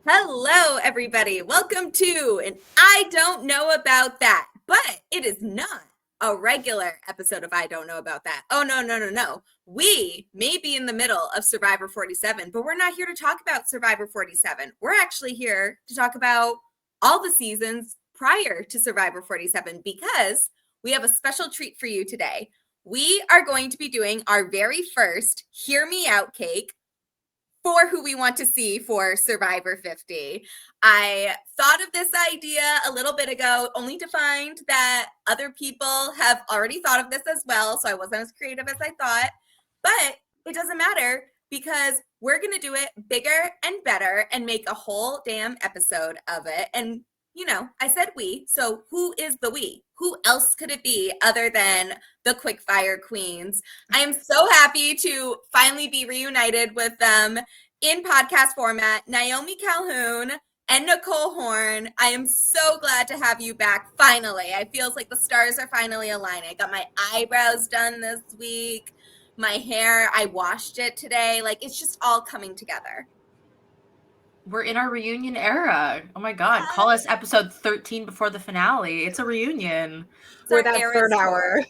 Hello, everybody. Welcome to an I Don't Know About That, but it is not a regular episode of I Don't Know About That. Oh, no. We may be in the middle of Survivor 47, but we're not here to talk about Survivor 47. We're actually here to talk about all the seasons prior to Survivor 47 because we have a special treat for you today. We are going to be doing our very first Hear Me Out cake for who we want to see for Survivor 50. I thought of this idea a little bit ago, only to find that other people have already thought of this as well, so I wasn't as creative as I thought, but it doesn't matter because we're going to do it bigger and better and make a whole damn episode of it. And you know, I said we, so who is the we? Who else could it be other than the Quickfire Queens? I am so happy to finally be reunited with them in podcast format. Naomi Calhoun and Nicole Horn, I am so glad to have you back finally. I feels like the stars are finally aligning. I got my eyebrows done this week. My hair, I washed it today. Like, it's just all coming together. We're in our reunion era. Oh my God. Call us episode 13 before the finale. It's a reunion. We're that third hour.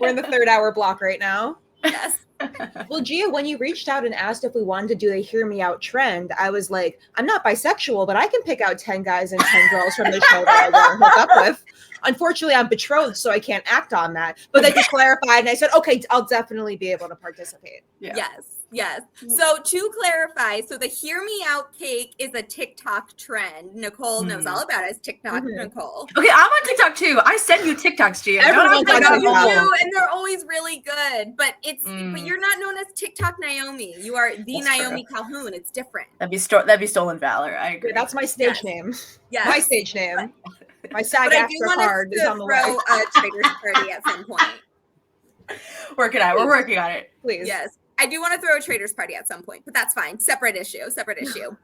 We're in the third hour block right now. Yes. Well, Gia, when you reached out and asked if we wanted to do a Hear Me Out trend, I was like, I'm not bisexual, but I can pick out 10 guys and 10 girls from the show that I want to hook up with. Unfortunately, I'm betrothed, so I can't act on that. But they just clarified, and I said, okay, I'll definitely be able to participate. Yeah. Yes. So to clarify, so the Hear Me Out cake is a TikTok trend. Nicole knows all about it. It's TikTok Nicole. Okay, I'm on TikTok too. I send you TikToks, Gia. Everyone's on TikTok, and they're always really good. But but you're not known as TikTok Naomi. You are the Naomi Calhoun. It's different. That'd be stolen valor. I agree. That's my stage name. Yes. My stage name. My SAG-AFTRA card is on the way. Throw a Traitors Party at some point. We're working on it. Please. Yes. I do want to throw a Traitors Party at some point, but that's fine. Separate issue.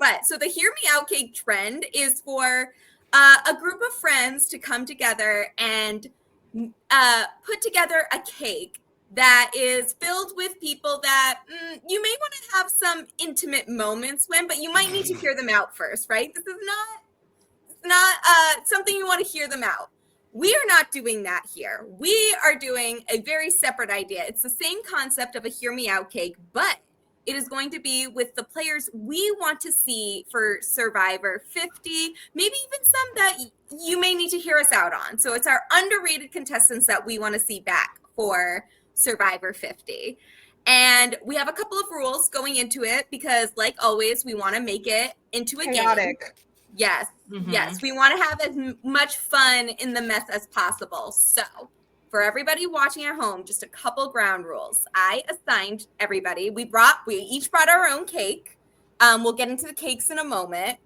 But so the Hear Me Out cake trend is for a group of friends to come together and put together a cake that is filled with people that you may want to have some intimate moments with, but you might need to hear them out first, right? This is not something you want to hear them out. We are not doing that here. We are doing a very separate idea. It's the same concept of a Hear Me Out cake, but it is going to be with the players we want to see for Survivor 50, maybe even some that you may need to hear us out on. So it's our underrated contestants that we want to see back for Survivor 50. And we have a couple of rules going into it because, like always, we want to make it into a chaotic game. Yes. Yes. We want to have as much fun in the mess as possible. So for everybody watching at home, just a couple ground rules. I assigned everybody. We each brought our own cake. We'll get into the cakes in a moment.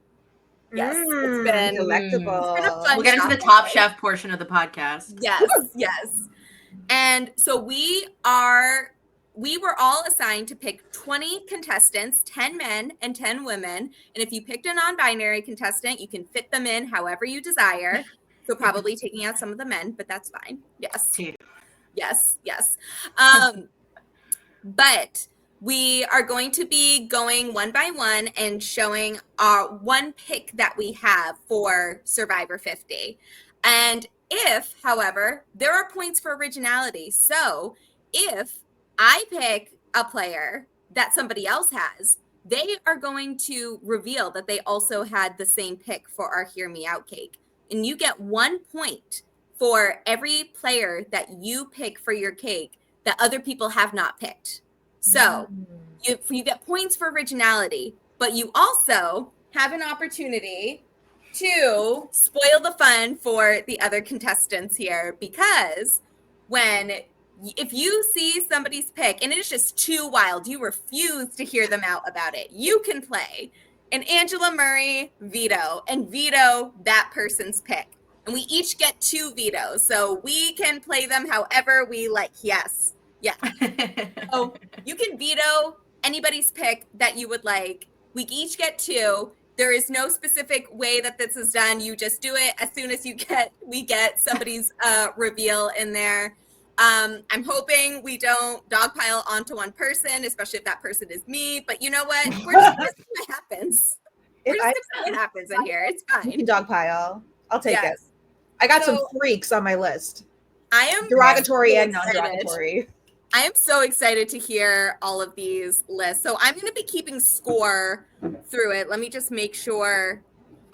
Yes. It's been delectable. It's been a fun we'll get into the Top Chef portion of the podcast. Yes. And so we were all assigned to pick 20 contestants, 10 men and 10 women. And if you picked a non-binary contestant, you can fit them in however you desire. So probably taking out some of the men, but that's fine. Yes. But we are going to be going one by one and showing our one pick that we have for Survivor 50. And however, there are points for originality. So if I pick a player that somebody else has, they are going to reveal that they also had the same pick for our Hear Me Out cake. And you get 1 point for every player that you pick for your cake that other people have not picked. So you get points for originality, but you also have an opportunity to spoil the fun for the other contestants here, because if you see somebody's pick and it's just too wild, you refuse to hear them out about it, you can play an Angela Murray veto and veto that person's pick. And we each get 2 vetoes, so we can play them however we like. Yes. So you can veto anybody's pick that you would like. We each get 2. There is no specific way that this is done. You just do it as soon as we get somebody's reveal in there. I'm hoping we don't dogpile onto one person, especially if that person is me. But you know what? We're just going to see what happens. It's just see what happens in here. It's You fine. can dogpile. I'll take it. Yes. I got some So- freaks on my list. I am Derogatory so and excited. non-derogatory. I am so excited to hear all of these lists. So I'm going to be keeping score through it. Let me just make sure.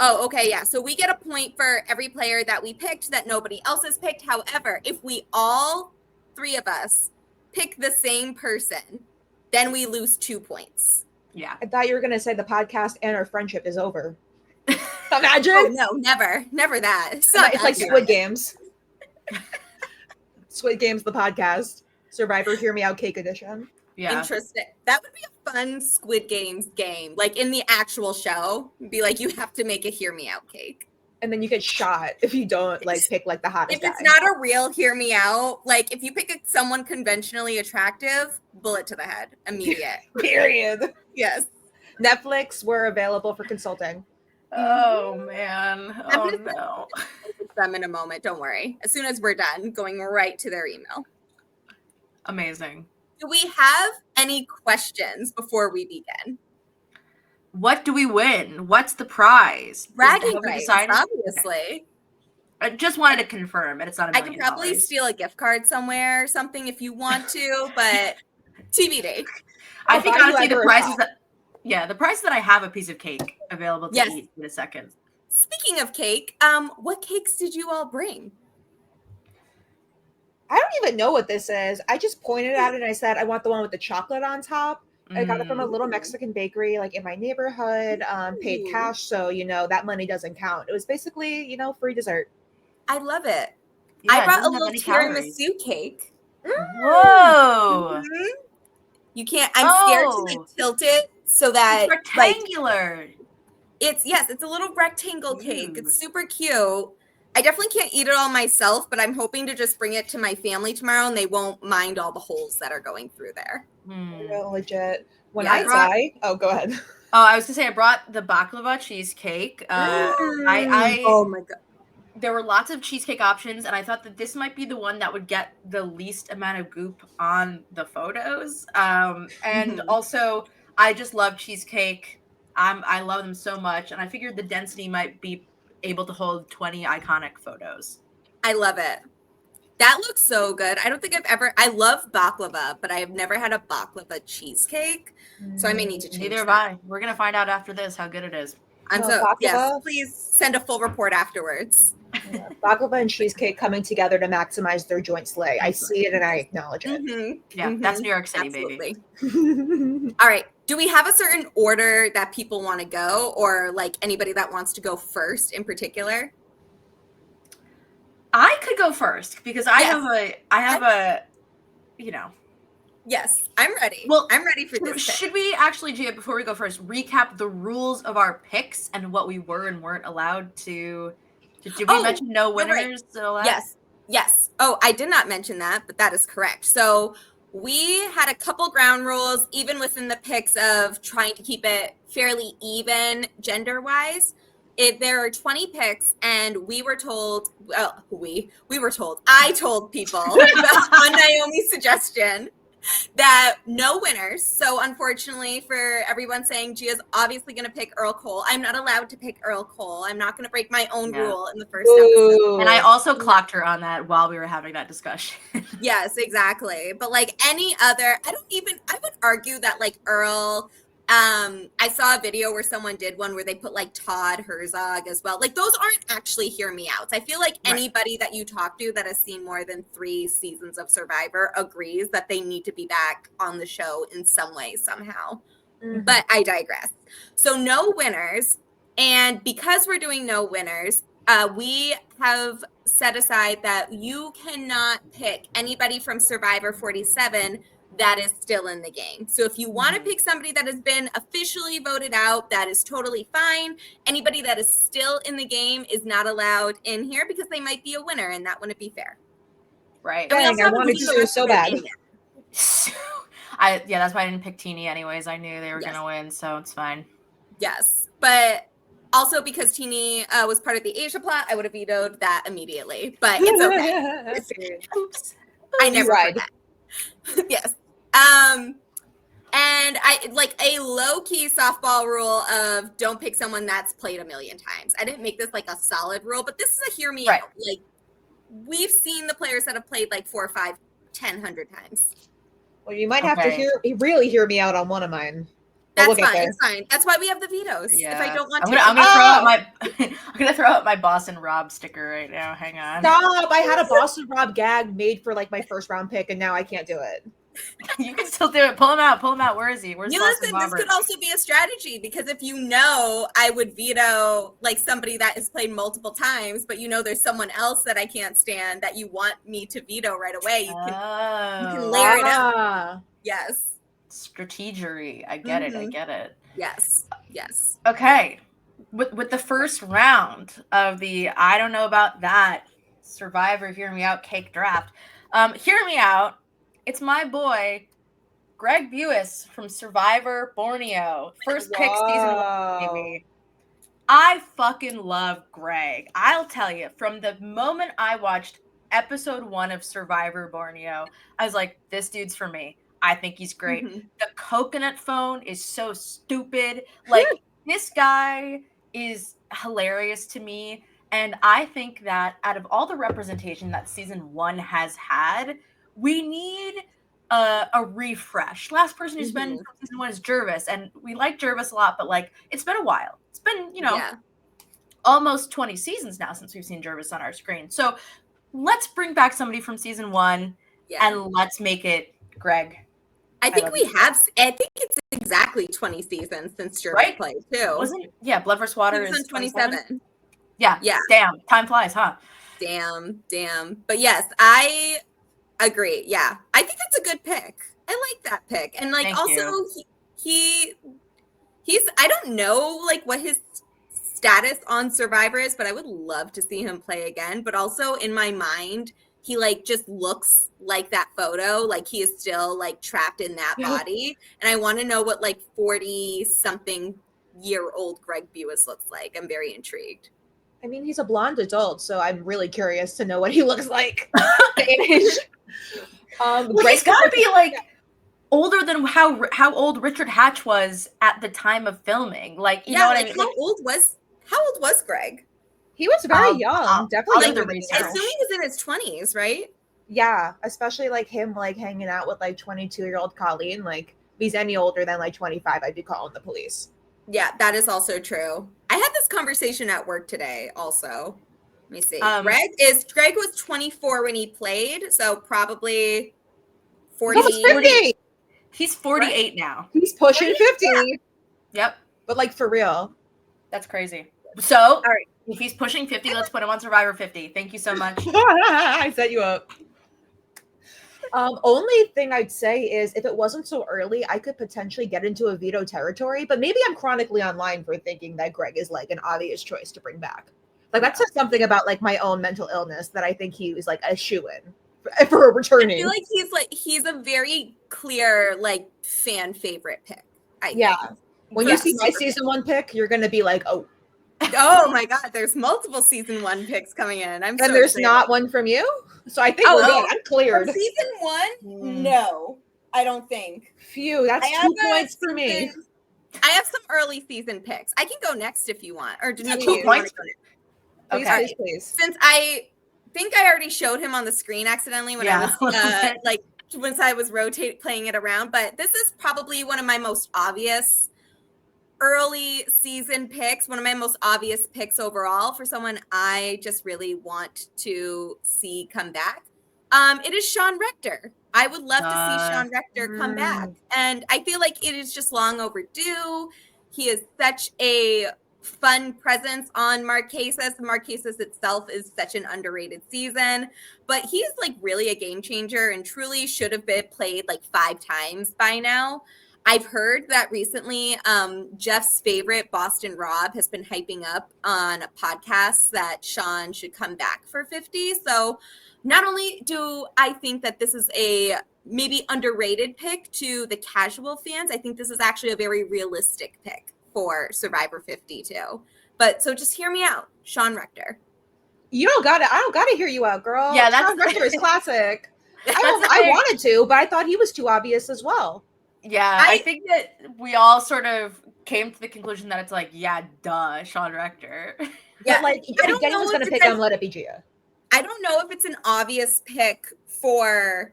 Oh, okay, yeah. So we get a point for every player that we picked that nobody else has picked. However, if we all three of us pick the same person, then we lose 2 points. Yeah. I thought you were going to say the podcast and our friendship is over. Imagine. Oh, no, never that. It's like accurate. Squid Games. Squid Games, the podcast. Survivor Hear Me Out Cake Edition. Yeah. Interesting. That would be a fun Squid Games game. Like in the actual show, be like, you have to make a hear me out cake. And then you get shot if you don't like pick like the hottest If it's guy. not a real hear me out, like if you pick someone conventionally attractive, bullet to the head, immediate. Period. Yes. Netflix, we're available for consulting. Oh man. Oh I'm gonna no. them in a moment. Don't worry. As soon as we're done, going right to their email. Amazing. Do we have any questions before we begin? What do we win? What's the prize? Bragging Have we rights, decided? obviously. I just wanted to confirm it. It's not a I million can probably dollars. steal a gift card somewhere or something if you want to, but TBD. I think buy you honestly the ever a prize is top. that the price that I have a piece of cake available to Yes. eat in a second. Speaking of cake, what cakes did you all bring? I don't even know what this is. I just pointed at it and I said, I want the one with the chocolate on top. I got it from a little Mexican bakery, like in my neighborhood, paid Ooh. cash. So, that money doesn't count. It was basically, free dessert. I love it. Yeah, I it brought a doesn't have little any calories. tiramisu cake. Whoa. Mhm. You can't, I'm scared to like tilt it so that It's like rectangular. it's a little rectangle cake. Ooh. It's super cute. I definitely can't eat it all myself, but I'm hoping to just bring it to my family tomorrow and they won't mind all the holes that are going through there. Legit. When Yeah, I die, go ahead. Oh, I was gonna say I brought the baklava cheesecake. Oh my god. There were lots of cheesecake options, and I thought that this might be the one that would get the least amount of goop on the photos. And also, I just love cheesecake. I love them so much, and I figured the density might be able to hold 20 iconic photos. I love it. That looks so good. I don't think I love baklava, but I have never had a baklava cheesecake. So I may need to change Neither have that. I. We're gonna find out after this how good it is. Yes, baklava? please send a full report afterwards. Yeah, baklava and cheesecake coming together to maximize their joint slay. I see it and I acknowledge it. Mhm, Yeah, mhm. that's New York City, baby. Absolutely. All right. Do we have a certain order that people want to go, or like anybody that wants to go first in particular? I could go first because I have a Yes, I'm ready. Well, I'm ready for this. Should we actually, Gia, before we go first, recap the rules of our picks and what we were and weren't allowed to? Did we mention no winners? And all that? Yes. Oh, I did not mention that, but that is correct. So we had a couple ground rules, even within the picks, of trying to keep it fairly even gender-wise. There are 20 picks, and we were told, I told people on Naomi's suggestion that no winners. So unfortunately for everyone saying Gia's obviously going to pick Earl Cole, I'm not allowed to pick Earl Cole. I'm not going to break my own rule in the first episode. And I also clocked her on that while we were having that discussion. Yes, exactly. But like any other, I would argue that like Earl, I saw a video where someone did one where they put like Todd Herzog as well. Like those aren't actually hear me outs. I feel like anybody that you talk to that has seen more than 3 seasons of Survivor agrees that they need to be back on the show in some way, somehow. Mm-hmm. But I digress. So no winners. And because we're doing no winners, we have set aside that you cannot pick anybody from Survivor 47 that is still in the game. So if you want to pick somebody that has been officially voted out, that is totally fine. Anybody that is still in the game is not allowed in here because they might be a winner, and that wouldn't be fair. Right. Dang, I wanted to so bad. That's why I didn't pick Teenie anyways. I knew they were going to win, so it's fine. Yes, but also because Teenie was part of the Asia plot, I would have vetoed that immediately. But it's okay. Oops. I never heard that. Yes. And I like a low-key softball rule of don't pick someone that's played a million times. I didn't make this like a solid rule, but this is a hear me Right. out. Like we've seen the players that have played like 4 or 5, 10, 100 times. Well, you might have to really hear me out on one of mine. That's we'll fine. It's fine. That's why we have the vetoes. Yeah. If I don't want I'm to, gonna throw out my I'm gonna throw out my Boston Rob sticker right now. Hang on. Stop! I had a Boston Rob gag made for like my first round pick, and now I can't do it. You can still do it. Pull him out. Pull him out. Where is he? Where's Boston listen, Robert? this could also be a strategy because if you know I would veto like somebody that has played multiple times, but you know there's someone else that I can't stand that you want me to veto right away, you can layer it up. Yes. Strategery. I get it. I get it. Yes. Yes. Okay. With the first round of the I don't know about that Survivor Hear Me Out cake draft. Hear me out. It's my boy, Greg Buis from Survivor Borneo. First pick season 1, baby. I fucking love Greg. I'll tell you, from the moment I watched episode 1 of Survivor Borneo, I was like, this dude's for me. I think he's great. The coconut phone is so stupid. Like, this guy is hilarious to me. And I think that out of all the representation that season 1 has had, we need a refresh. Last person who's been from season 1 is Jervis, and we like Jervis a lot, but like it's been a while. It's been, almost 20 seasons now since we've seen Jervis on our screen. So let's bring back somebody from season 1 and let's make it Greg. I think it's exactly 20 seasons since Jervis played too. Wasn't Blood vs. Water is 27. Yeah. Damn. Time flies, huh? Damn. But yes, I agree. Yeah. I think that's a good pick. I like that pick. And like he's I don't know like what his status on Survivor is, but I would love to see him play again. But also in my mind, he like just looks like that photo, like he is still like trapped in that body. And I want to know what like 40-something year old Greg Buis looks like. I'm very intrigued. I mean, he's a blonde adult, so I'm really curious to know what he looks like. He's got to be like older than how old Richard Hatch was at the time of filming. Like, you know what I mean? How old was Greg? He was very young. Definitely younger than I assume he was in his 20s, right? Yeah, especially like him like hanging out with like 22-year-old Colleen. Like, if he's any older than like 25, I'd be calling the police. Yeah, that is also true. I had this conversation at work today also. Let me see. Greg was 24 when he played, so probably 40. He's 48 now. He's pushing 50. Yeah. Yep. But like for real. That's crazy. So, all right, if he's pushing 50, let's put him on Survivor 50. Thank you so much. I set you up. Only thing I'd say is if it wasn't so early, I could potentially get into a veto territory, but maybe I'm chronically online for thinking that Greg is like an obvious choice to bring back. Like that says something about like my own mental illness that I think he was like a shoo-in for returning. I feel like he's a very clear like fan favorite pick. When you see my season 1 pick, you're gonna be like, oh my god, there's multiple season 1 picks coming in. There's excited. Not one from you? So I think I'm cleared. For season 1? No, I don't think. Phew, that's 2 points for me. I have some early season picks. I can go next if you want. Or do you 2 points? Please. Since I think I already showed him on the screen accidentally when I was once I was playing it around, but this is probably one of my most obvious early season picks, one of my most obvious picks overall for someone I just really want to see come back. It is Sean Rector. I would love to see Sean Rector come back. And I feel like it is just long overdue. He is such a fun presence on Marquesas. Marquesas itself is such an underrated season, but he is like really a game changer and truly should have been played like 5 times by now. I've heard that recently Jeff's favorite, Boston Rob, has been hyping up on a podcast that Sean should come back for 50. So not only do I think that this is a maybe underrated pick to the casual fans, I think this is actually a very realistic pick for Survivor 50 too. But so just hear me out, Sean Rector. I don't gotta hear you out, girl. Yeah, Sean Rector is classic. I wanted to, but I thought he was too obvious as well. Yeah, I think that we all sort of came to the conclusion that it's like, yeah, duh, Sean Rector. Yeah, like I don't if anyone's know gonna if pick it's him, let it be Gia. I don't know if it's an obvious pick for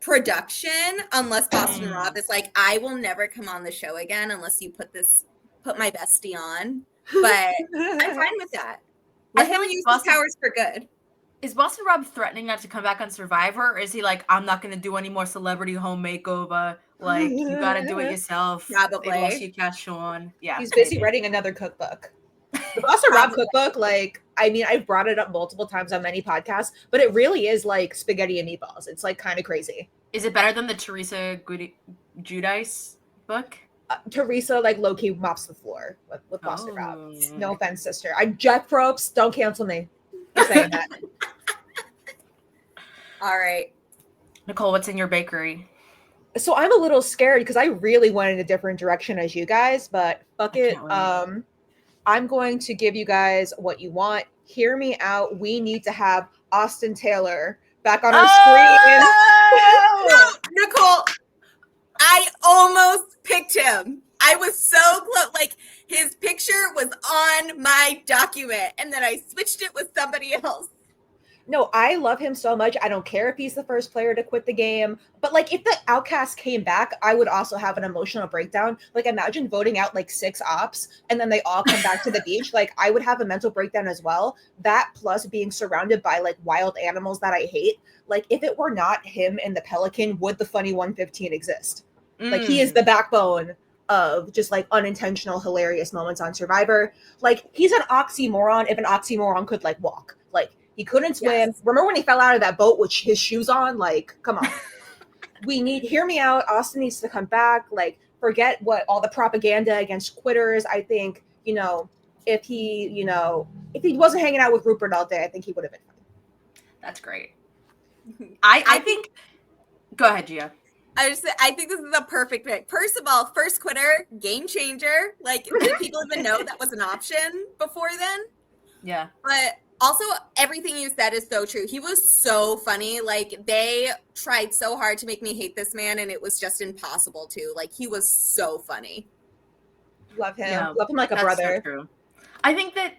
production unless Boston Rob is like, I will never come on the show again unless you put my bestie on. But I'm fine with that. I Let feel him like use Boston- his powers for good. Is Boston Rob threatening not to come back on Survivor, or is he like, I'm not going to do any more celebrity home makeover? Like, you got to do it yourself. Probably. Unless you catch Sean. Yeah. He's busy writing another cookbook. The Boston Rob cookbook, like, I mean, I've brought it up multiple times on many podcasts, but it really is like spaghetti and meatballs. It's like kind of crazy. Is it better than the Teresa Giudice book? Teresa, like, low-key mops the floor with Boston Rob. No offense, sister. I'm Jeff Probst. Don't cancel me. I'm saying that. All right. Nicole, what's in your bakery? So I'm a little scared because I really went in a different direction as you guys, but fuck it. I'm going to give you guys what you want. Hear me out. We need to have Austin Taylor back on our screen. No, Nicole, I almost picked him. I was so close. Like, his picture was on my document, and then I switched it with somebody else. No, I love him so much. I don't care if he's the first player to quit the game. But like if the outcast came back, I would also have an emotional breakdown. Like imagine voting out like 6 ops and then they all come back to the beach. Like I would have a mental breakdown as well. That plus being surrounded by like wild animals that I hate. Like if it were not him and the Pelican, would the funny 115 exist? Like he is the backbone of just like unintentional, hilarious moments on Survivor. Like he's an oxymoron if an oxymoron could like walk. Like he couldn't swim. Yes. Remember when he fell out of that boat with his shoes on? Like, come on. Hear me out. Austin needs to come back. Like, forget what all the propaganda against quitters. I think, if he wasn't hanging out with Rupert all day, I think he would have been fine. That's great. I think, go ahead, Gia. I think this is a perfect pick. First of all, first quitter, game changer. Like, did people even know that was an option before then? Yeah. But also, everything you said is so true. He was so funny. Like, they tried so hard to make me hate this man, and it was just impossible to. Like, he was so funny. Love him. Yeah, love him like a brother. So true. I think that,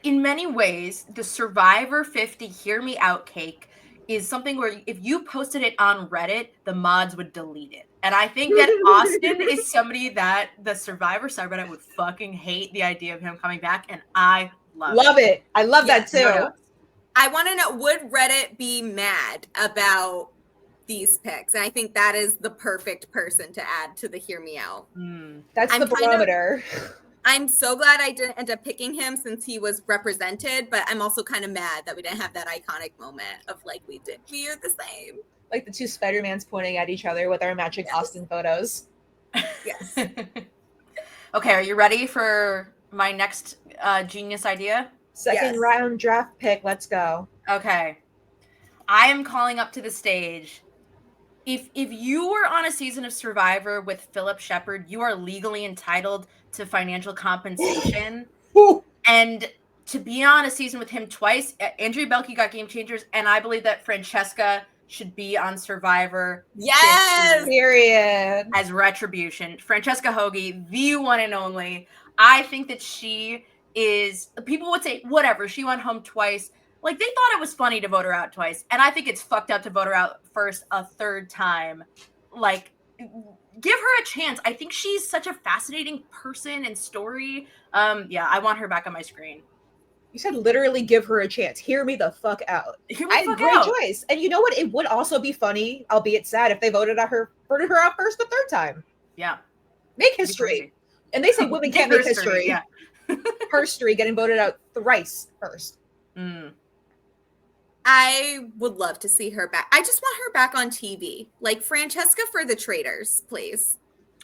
in many ways, the Survivor 50 Hear Me Out cake is something where if you posted it on Reddit, the mods would delete it. And I think that Austin is somebody that the Survivor subreddit would fucking hate the idea of him coming back, and I love it. I love that too. No. I want to know, would Reddit be mad about these picks? And I think that is the perfect person to add to the Hear Me Out. That's the barometer. I'm so glad I didn't end up picking him since he was represented, but I'm also kind of mad that we didn't have that iconic moment of like, we are the same. Like the two Spider-Mans pointing at each other with our matching Austin photos. Yes. Okay, are you ready for my next genius idea? Second round draft pick. Let's go. Okay. I am calling up to the stage. If you were on a season of Survivor with Philip Shepard, you are legally entitled to financial compensation. And to be on a season with him twice, Andrea Belke got Game Changers, and I believe that Francesca should be on Survivor. Yes! Period. As retribution. Francesca Hoagie, the one and only. I think that she is, people would say, whatever, she went home twice. Like, they thought it was funny to vote her out twice. And I think it's fucked up to vote her out first a third time. Like, give her a chance. I think she's such a fascinating person and story. Yeah, I want her back on my screen. You said literally give her a chance. Hear me the fuck out. Great choice. And you know what? It would also be funny, albeit sad, if they voted her out first the third time. Yeah. Make history. And they say women can't make history. Yeah. Herstory getting voted out thrice first. I would love to see her back. I just want her back on TV. Like Francesca for the Traitors, please.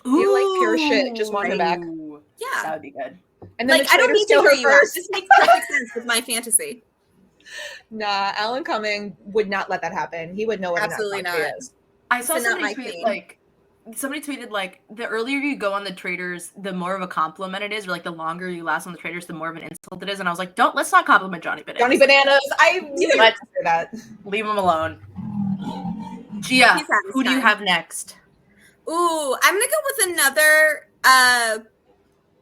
You like pure shit. Just want her back. Yeah. That would be good. And then like, I don't need to hear you out. This makes perfect sense with my fantasy. Nah, Alan Cumming would not let that happen. He would know what absolutely not is. I saw somebody tweeted like the earlier you go on the Traitors, the more of a compliment it is, or like the longer you last on the Traitors, the more of an insult it is. And I was like, let's not compliment Johnny Bananas. Johnny Bananas. I knew let's say that. Leave him alone. Gia, who do you have next? Ooh, I'm gonna go with another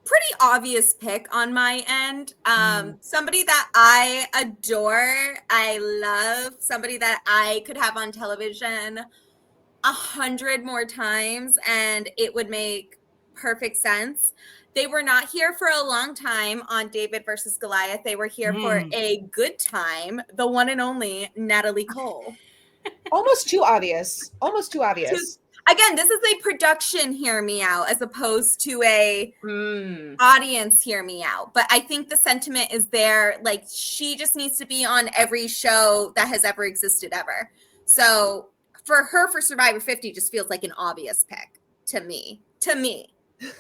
pretty obvious pick on my end. Somebody that I adore, I love, somebody that I could have on television 100 more times and it would make perfect sense. They were not here for a long time on David versus Goliath. They were here for a good time. The one and only Natalie Cole. Almost too obvious. Almost too obvious. Again, this is a production hear me out as opposed to a audience hear me out. But I think the sentiment is there. Like, she just needs to be on every show that has ever existed ever. So for her, for Survivor 50 just feels like an obvious pick to me.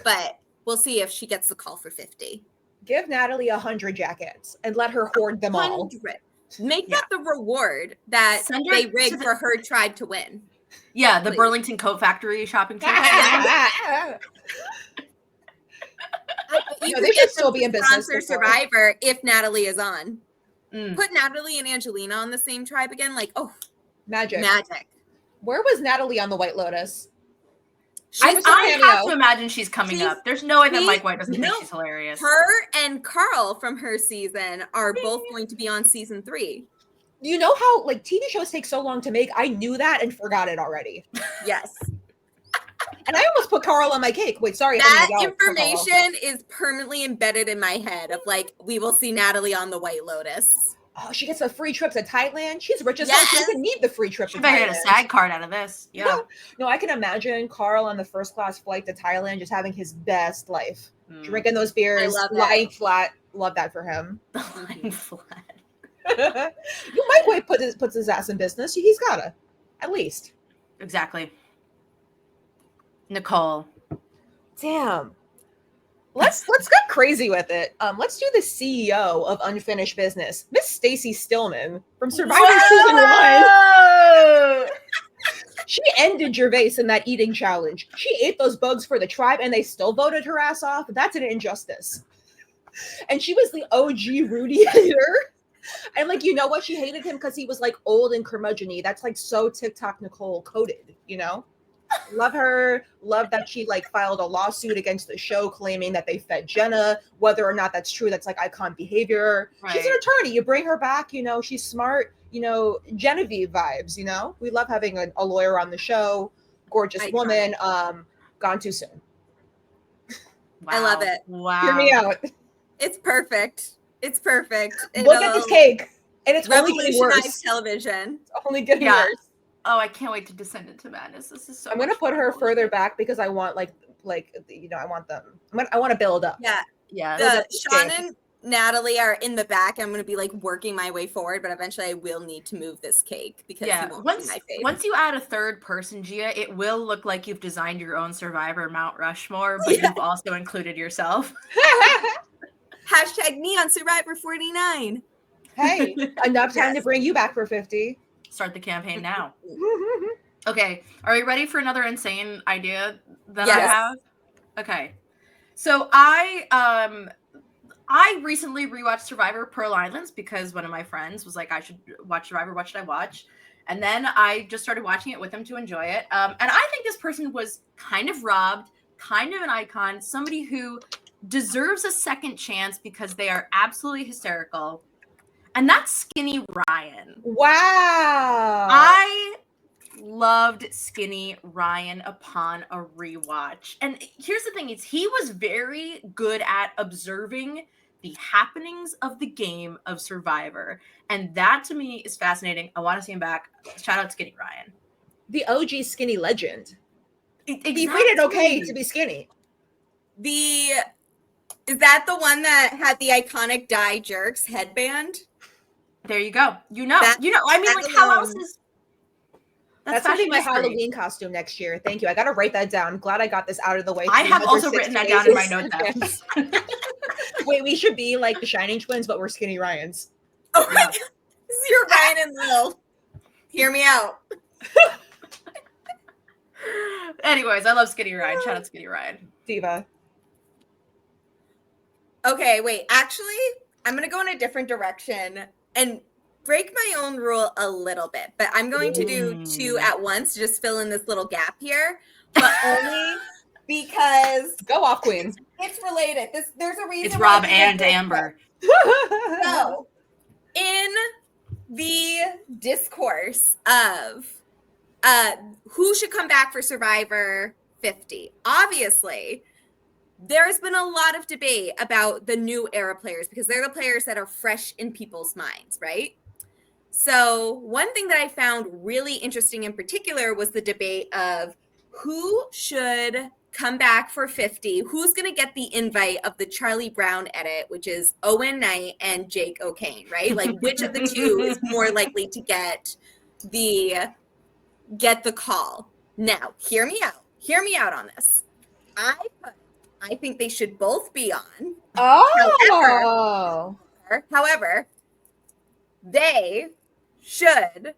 But we'll see if she gets the call for 50. Give Natalie 100 jackets and let her hoard them all. 100. Make that the reward that they rigged for her tribe to win. Yeah, the Burlington Coat Factory shopping trip. They should still be in business. Sponsor Survivor if Natalie is on. Put Natalie and Angelina on the same tribe again. Like, oh, magic. Where was Natalie on the White Lotus? I have to imagine she's coming up. There's no way that Mike White doesn't think she's hilarious. Her and Carl from her season are both going to be on season 3. You know how like TV shows take so long to make? I knew that and forgot it already. Yes. And I almost put Carl on my cake. Wait, sorry. That information is permanently embedded in my head of like, we will see Natalie on the White Lotus. Oh, she gets a free trip to Thailand. She's rich as hell. She doesn't need the free trip to Thailand. She get a SAG card out of this. Yeah. No, I can imagine Carl on the first class flight to Thailand just having his best life. Drinking those beers, lying flat. Love that for him. Lying flat. You might White puts his ass in business. He's gotta. At least. Exactly. Nicole. Damn. Let's get crazy with it. Let's do the CEO of Unfinished Business, Miss Stacey Stillman from Survivor Season 1. She ended Gervais in that eating challenge. She ate those bugs for the tribe, and they still voted her ass off. That's an injustice. And she was the OG Rudy hater. And like, you know what? She hated him because he was like old and curmudgeon-y. That's like so TikTok Nicole coded, you know? Love her. Love that she like filed a lawsuit against the show claiming that they fed Jenna. Whether or not that's true, that's like icon behavior. Right. She's an attorney. You bring her back, you know, she's smart, you know, Genevieve vibes, you know? We love having a lawyer on the show. Gorgeous woman. Gone too soon. Wow. I love it. Wow. Hear me out. It's perfect. It's perfect. Look at this cake. And it's only getting worse. Television. It's only getting worse. Oh, I can't wait to descend into madness. This is so. I'm gonna put her further back because I want like you know, I want them. I want to build up. Yeah. Sean and Natalie are in the back. I'm gonna be like working my way forward, but eventually I will need to move this cake because he won't be my favorite. Once you add a third person, Gia, it will look like you've designed your own Survivor Mount Rushmore, but you've also included yourself. Hashtag me on Survivor 49. Hey, enough time to bring you back for 50. Start the campaign now. Okay, are you ready for another insane idea that I have? Okay, so I recently rewatched Survivor Pearl Islands because one of my friends was like, I should watch Survivor. What should I watch? And then I just started watching it with him to enjoy it. And I think this person was kind of robbed, kind of an icon, somebody who deserves a second chance because they are absolutely hysterical. And that's Skinny Ryan. Wow. I loved Skinny Ryan upon a rewatch. And here's the thing, is he was very good at observing the happenings of the game of Survivor. And that to me is fascinating. I want to see him back. Shout out Skinny Ryan. The OG skinny legend. Exactly. He rated okay to be skinny. Is that the one that had the iconic Die Jerks headband? There you go. I mean, like, how else is... That's going to be my Halloween costume next year. Thank you. I got to write that down. Glad I got this out of the way. I have also written that down in my notes. Wait, we should be like the Shining Twins, but we're Skinny Ryans. Oh my God. This is your Ryan and Lil. Hear me out. Anyways, I love Skinny Ryan. Shout out Skinny Ryan. Diva. Okay, wait. Actually, I'm going to go in a different direction and break my own rule a little bit, but I'm going to do two at once to just fill in this little gap here. but only because Go off, Queen. it's related. There's a reason. It's why Rob we did and this Amber. So, in the discourse of who should come back for Survivor 50, obviously, there's been a lot of debate about the new era players because they're the players that are fresh in people's minds, right? So, one thing that I found really interesting in particular was the debate of who should come back for 50, who's going to get the invite of the Charlie Brown edit, which is Owen Knight and Jake O'Kane, right? Like, which of the two is more likely to get the call? Now, hear me out on this. I think they should both be on. Oh. However, they should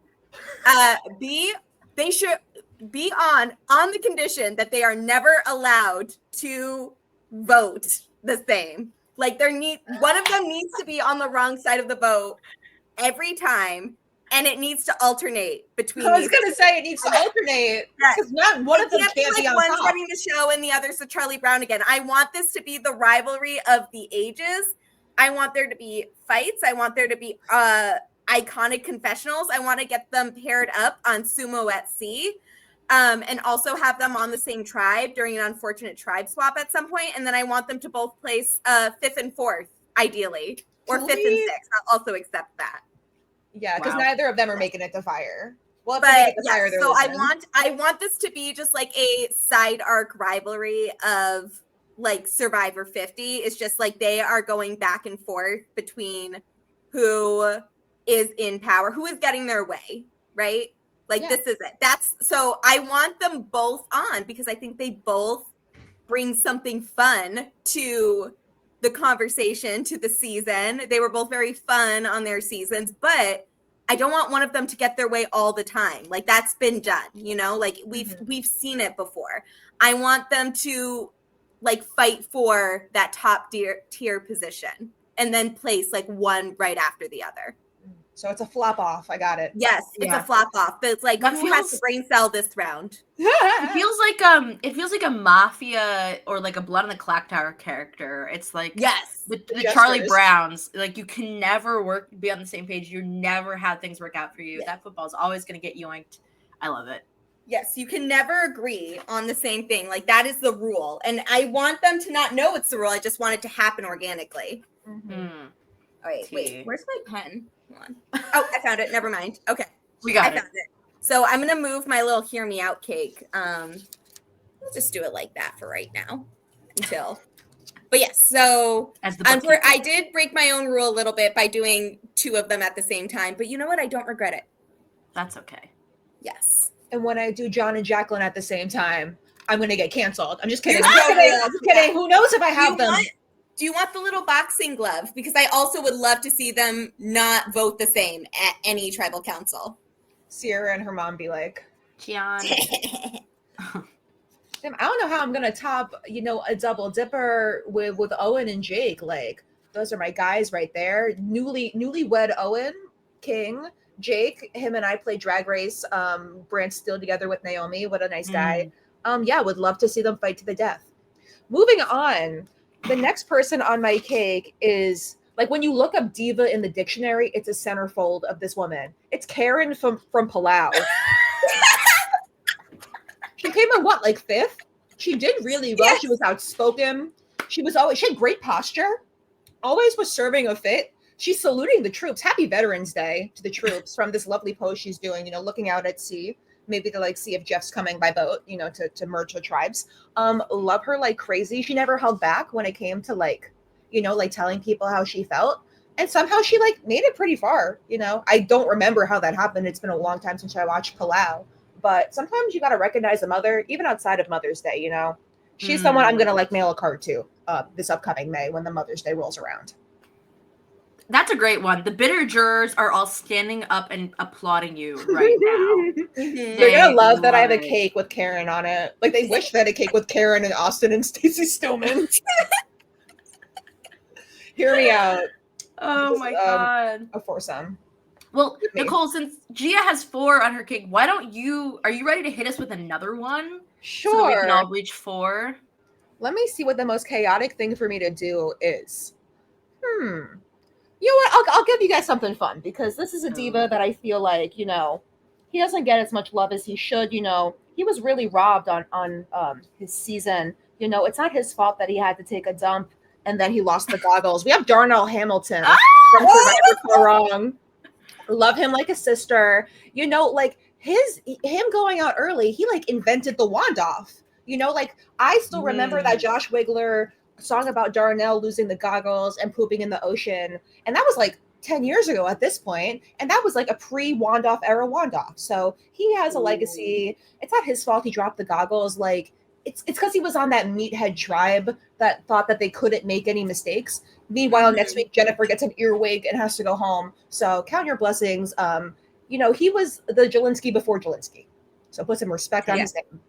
be on the condition that they are never allowed to vote the same. Like one of them needs to be on the wrong side of the vote every time, and it needs to alternate between. I was gonna say it needs to alternate because not one of them can't be on one's top. running the show and the other's the Charlie Brown again. I want this to be the rivalry of the ages. I want there to be fights. I want there to be iconic confessionals. I want to get them paired up on Sumo at Sea, and also have them on the same tribe during an unfortunate tribe swap at some point. And then I want them to both place 5th and 4th, ideally, or 5th and 6th. I'll also accept that. Yeah, because neither of them are making it to Fire. Well, but yeah, so I want this to be just like a side arc rivalry of like Survivor 50. It's just like they are going back and forth between who is in power, who is getting their way, right? Like this is it. So I want them both on because I think they both bring something fun to the conversation, to the season. They were both very fun on their seasons, but I don't want one of them to get their way all the time. Like that's been done, like we've seen it before. I want them to like fight for that top tier position and then place like one right after the other. So it's a flop off. I got it. Yes, it's a flop off. But it's like who has to brain cell this round? It feels like a mafia or like a Blood on the Clock Tower character. It's like the Charlie Browns. Like you can never be on the same page. You never have things work out for you. That football is always going to get yoinked. I love it. Yes, you can never agree on the same thing. Like that is the rule, and I want them to not know it's the rule. I just want it to happen organically. Mm-hmm. All right, wait. Where's my pen? Hold on. Oh, I found it. Never mind. Okay. I found it. So I'm going to move my little hear me out cake. We'll just do it like that for right now but yes. So I did break my own rule a little bit by doing two of them at the same time, but you know what? I don't regret it. That's okay. Yes. And when I do John and Jacqueline at the same time, I'm going to get canceled. I'm just kidding. I'm just kidding. Who knows if I have them? Do you want the little boxing glove? Because I also would love to see them not vote the same at any tribal council. Sierra and her mom be like, Gian. I don't know how I'm going to top, a double dipper with Owen and Jake. Like, those are my guys right there. Newlywed Owen, King. Jake, him and I play Drag Race, Brand Steel together with Naomi. What a nice guy. Would love to see them fight to the death. Moving on. The next person on my cake is, like, when you look up diva in the dictionary, it's a centerfold of this woman. It's Karen from Palau. She came in, like 5th? She did really well. Yes. She was outspoken. She had great posture. Always was serving a fit. She's saluting the troops. Happy Veterans Day to the troops from this lovely post she's doing, looking out at sea. Maybe to like see if Jeff's coming by boat, to merge the tribes. Love her like crazy. She never held back when it came to like telling people how she felt. And somehow she like made it pretty far, I don't remember how that happened. It's been a long time since I watched Palau. But sometimes you got to recognize a mother, even outside of Mother's Day, She's someone I'm going to like mail a card to this upcoming May when the Mother's Day rolls around. That's a great one. The bitter jurors are all standing up and applauding you right now. They're going to love that I have a cake with Karen on it. Like, they wish they had a cake with Karen and Austin and Stacey Stillman. Hear me out. Oh, my God. A foursome. Well, Nicole, since Gia has 4 on her cake, are you ready to hit us with another one? so that we can Sure. all reach 4. Let me see what the most chaotic thing for me to do is. You know what? I'll give you guys something fun because this is a diva that I feel like, he doesn't get as much love as he should. He was really robbed on his season. It's not his fault that he had to take a dump and then he lost the goggles. We have Darnell Hamilton from Survivor So Wrong. Love him like a sister. Like him going out early, he like invented the wand off. Like I still remember that Josh Wigler song about Darnell losing the goggles and pooping in the ocean. And that was like 10 years ago at this point. And that was like a pre-Wandoff era Wandoff. So he has a legacy. It's not his fault he dropped the goggles. Like it's because he was on that meathead tribe that thought that they couldn't make any mistakes. Meanwhile, next week Jennifer gets an earwig and has to go home. So count your blessings. He was the Jelinski before Jelinski. So put some respect on his name.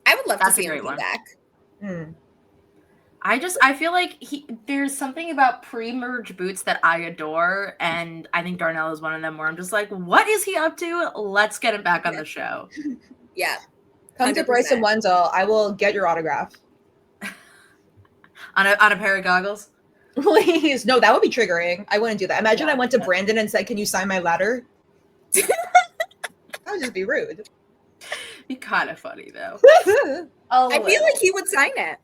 I would love to see him come back. I feel like there's something about pre-merge boots that I adore, and I think Darnell is one of them where I'm just like, what is he up to? Let's get him back on the show. Yeah. Come 100%. To Bryson Wenzel. I will get your autograph. on a pair of goggles? Please. No, that would be triggering. I wouldn't do that. Imagine I went to Brandon and said, can you sign my ladder? That would just be rude. Be kind of funny, though. I feel like he would sign it.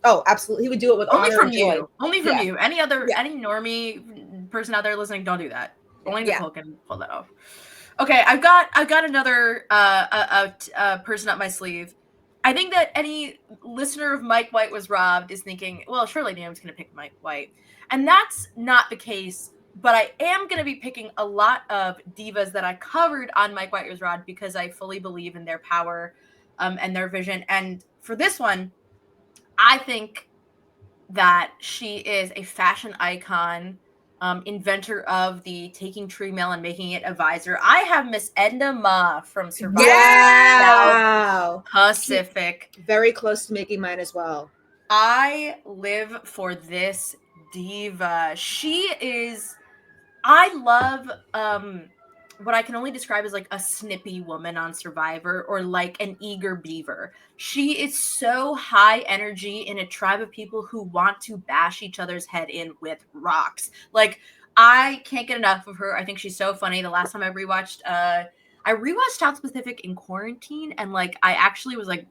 Oh, absolutely. He would do it with only honor from and you. joy. Only from you. Any normie person out there listening, don't do that. Only Nicole can pull that off. Okay, I've got another person up my sleeve. I think that any listener of Mike White Was Robbed is thinking, well, surely Naomi's going to pick Mike White. And that's not the case, but I am going to be picking a lot of divas that I covered on Mike White Was Robbed because I fully believe in their power and their vision. And for this one, I think that she is a fashion icon, inventor of the taking tree mail and making it a visor. I have Miss Edna Ma from Survivor South Pacific. Very close to making mine as well. I live for this diva. I love what I can only describe as like a snippy woman on Survivor or like an eager beaver. She is so high energy in a tribe of people who want to bash each other's head in with rocks. Like, I can't get enough of her. I think she's so funny. The last time I rewatched South Pacific in quarantine, and like I actually was like,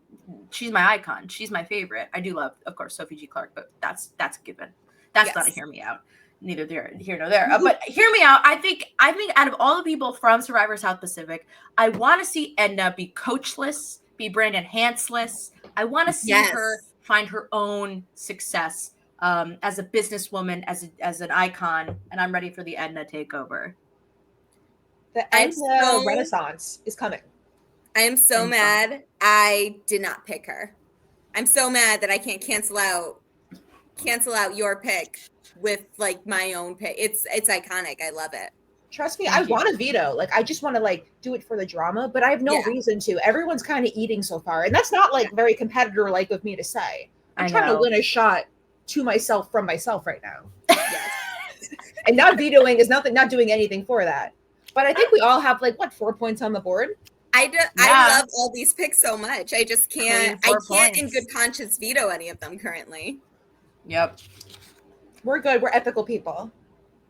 she's my icon. She's my favorite. I do love, of course, Sophie G. Clark, but that's a given. That's not a hear me out. Neither here nor there. But hear me out. I think out of all the people from Survivor South Pacific, I want to see Edna be coachless, be Brandon Hansless. I want to see her find her own success as a businesswoman, as an icon, and I'm ready for the Edna takeover. The Edna Renaissance is coming. I am so mad I did not pick her. I'm so mad that I can't cancel out your pick with like my own pick. It's iconic. I love it. Trust me, I want a veto. Like I just want to like do it for the drama, but I have no reason to. Everyone's kind of eating so far, and that's not like very competitor like of me to say. I'm trying to win a shot to myself from myself right now. And not vetoing is not doing anything for that. But I think we all have like 4 points on the board. I love all these picks so much. I just can't. I can't in good conscience veto any of them currently. Yep. We're good. We're ethical people.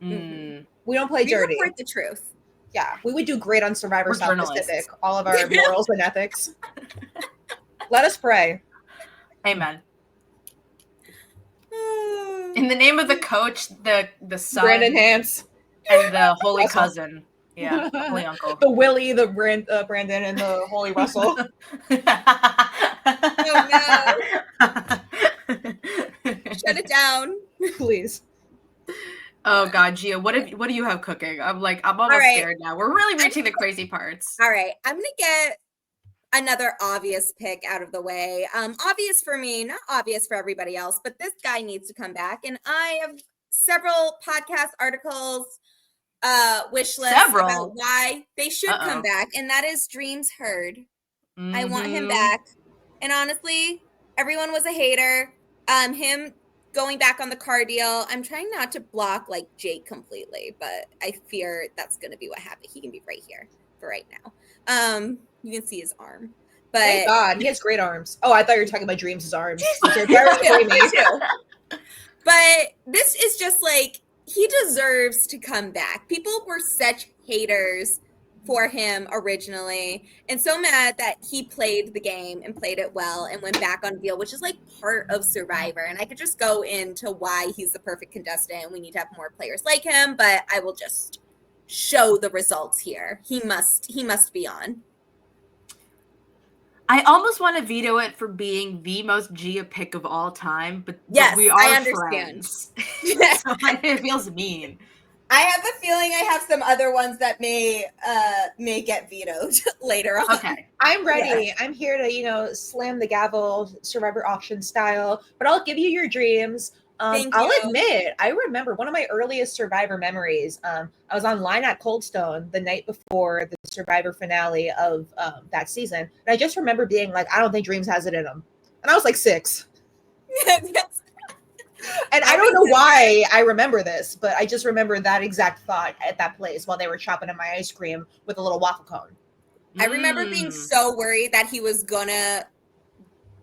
We don't play dirty. We report the truth. Yeah, we would do great on Survivor South Pacific. All of our morals and ethics. Let us pray. Amen. In the name of the coach, the son, Brandon Hance, and the holy cousin. Yeah, holy uncle. The Willie, the Brandon, and the holy Russell. Oh no. Shut it down, please. Oh God, Gia, what do you have cooking? I'm almost scared now. We're really reaching the crazy parts. All right, I'm gonna get another obvious pick out of the way. Obvious for me, not obvious for everybody else, but this guy needs to come back. And I have several podcast articles, wish lists about why they should come back, and that is Dreams Heard. I want him back. And honestly, everyone was a hater. Him going back on the car deal. I'm trying not to block like Jake completely, but I fear that's going to be what happened. He can be right here for right now. You can see his arm, But thank God, he has great arms. Oh, I thought you were talking about Dreams' arms. They're Me very too, me creamy. too. But this is just like, he deserves to come back. People were such haters for him originally, and so mad that he played the game and played it well and went back on Veal, which is like part of Survivor. And I could just go into why he's the perfect contestant and we need to have more players like him, but I will just show the results here. He must be on. I almost want to veto it for being the most Gia pick of all time, but Yes, we are I understand. friends. So it feels mean. I have a feeling I have some other ones that may get vetoed later on. Okay. I'm ready. Yeah. I'm here to, slam the gavel, Survivor auction style, but I'll give you your dreams. I'll admit, I remember one of my earliest Survivor memories. I was online at Cold Stone the night before the Survivor finale of that season. And I just remember being like, I don't think Dreams has it in him. And I was like 6. Yes. And I don't know why I remember this, but I just remember that exact thought at that place while they were chopping up my ice cream with a little waffle cone. I remember being so worried that he was gonna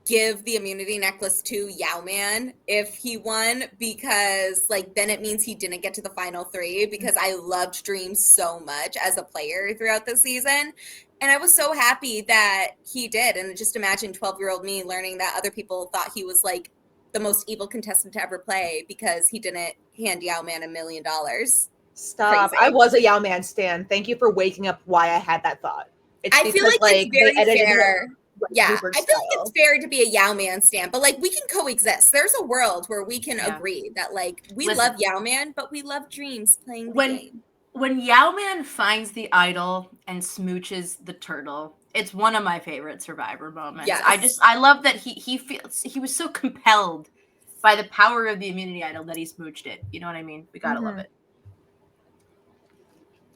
give the immunity necklace to Yao-Man if he won, because like then it means he didn't get to the final 3, because I loved Dreams so much as a player throughout the season. And I was so happy that he did. And just imagine 12-year-old me learning that other people thought he was like the most evil contestant to ever play because he didn't hand Yao-Man $1 million. Stop. Crazy. I was a Yao-Man stan. Thank you for waking up why I had that thought. It's I feel like it's very fair. Yeah, I feel like it's fair to be a Yao-Man stan, but like we can coexist. There's a world where we can agree that like we love Yao-Man, but we love Dreams playing the game. When Yao-Man finds the idol and smooches the turtle, it's one of my favorite Survivor moments. Yes. I love that he was so compelled by the power of the immunity idol that he smooched it. You know what I mean? We gotta love it.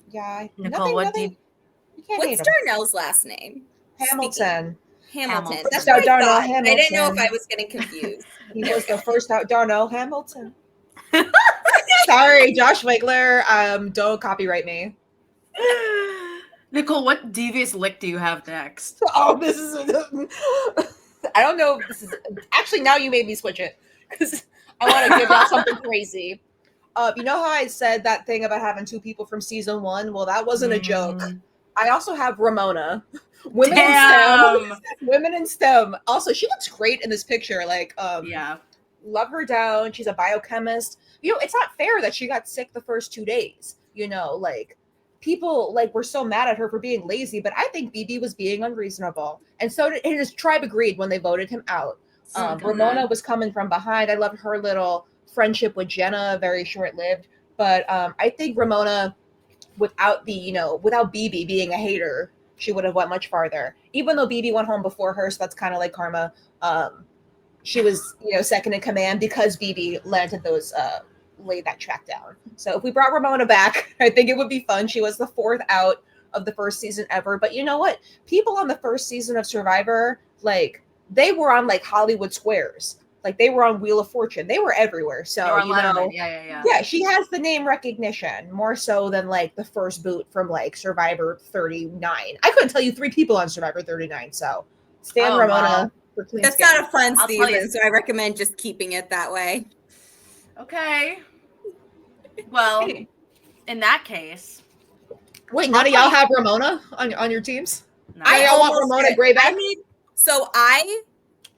Yeah. Nicole, what's Darnell's last name? Hamilton. Hamilton. That's what I thought. Hamilton. I didn't know if I was getting confused. He was the first out. Darnell Hamilton. Sorry, Josh Wiggler. Don't copyright me. Nicole, what devious lick do you have next? Oh, this is. I don't know. This is actually now you made me switch it because I want to give out something crazy. You know how I said that thing about having 2 people from season 1? Well, that wasn't a joke. I also have Ramona. Women in STEM. Women in STEM. Also, she looks great in this picture. Like, love her down. She's a biochemist. It's not fair that she got sick the first 2 days. Like people were so mad at her for being lazy, but I think BB was being unreasonable. And so his tribe agreed when they voted him out. Ramona was coming from behind. I loved her little friendship with Jenna, very short-lived. But I think Ramona, without BB being a hater, she would have went much farther. Even though BB went home before her, so that's kind of like karma. She was, second in command because BB laid that track down. So if we brought Ramona back, I think it would be fun. She was the 4th out of the first season ever. But you know what? People on the first season of Survivor, like, they were on like Hollywood Squares. Like they were on Wheel of Fortune. They were everywhere. So, yeah, she has the name recognition more so than like the first boot from like Survivor 39. I couldn't tell you 3 people on Survivor 39. So Stan Ramona. Wow. That's not a fun season, so I recommend just keeping it that way. Okay. Well, in that case. Wait, none of y'all have Ramona on your teams? No. I want Ramona Grayback. I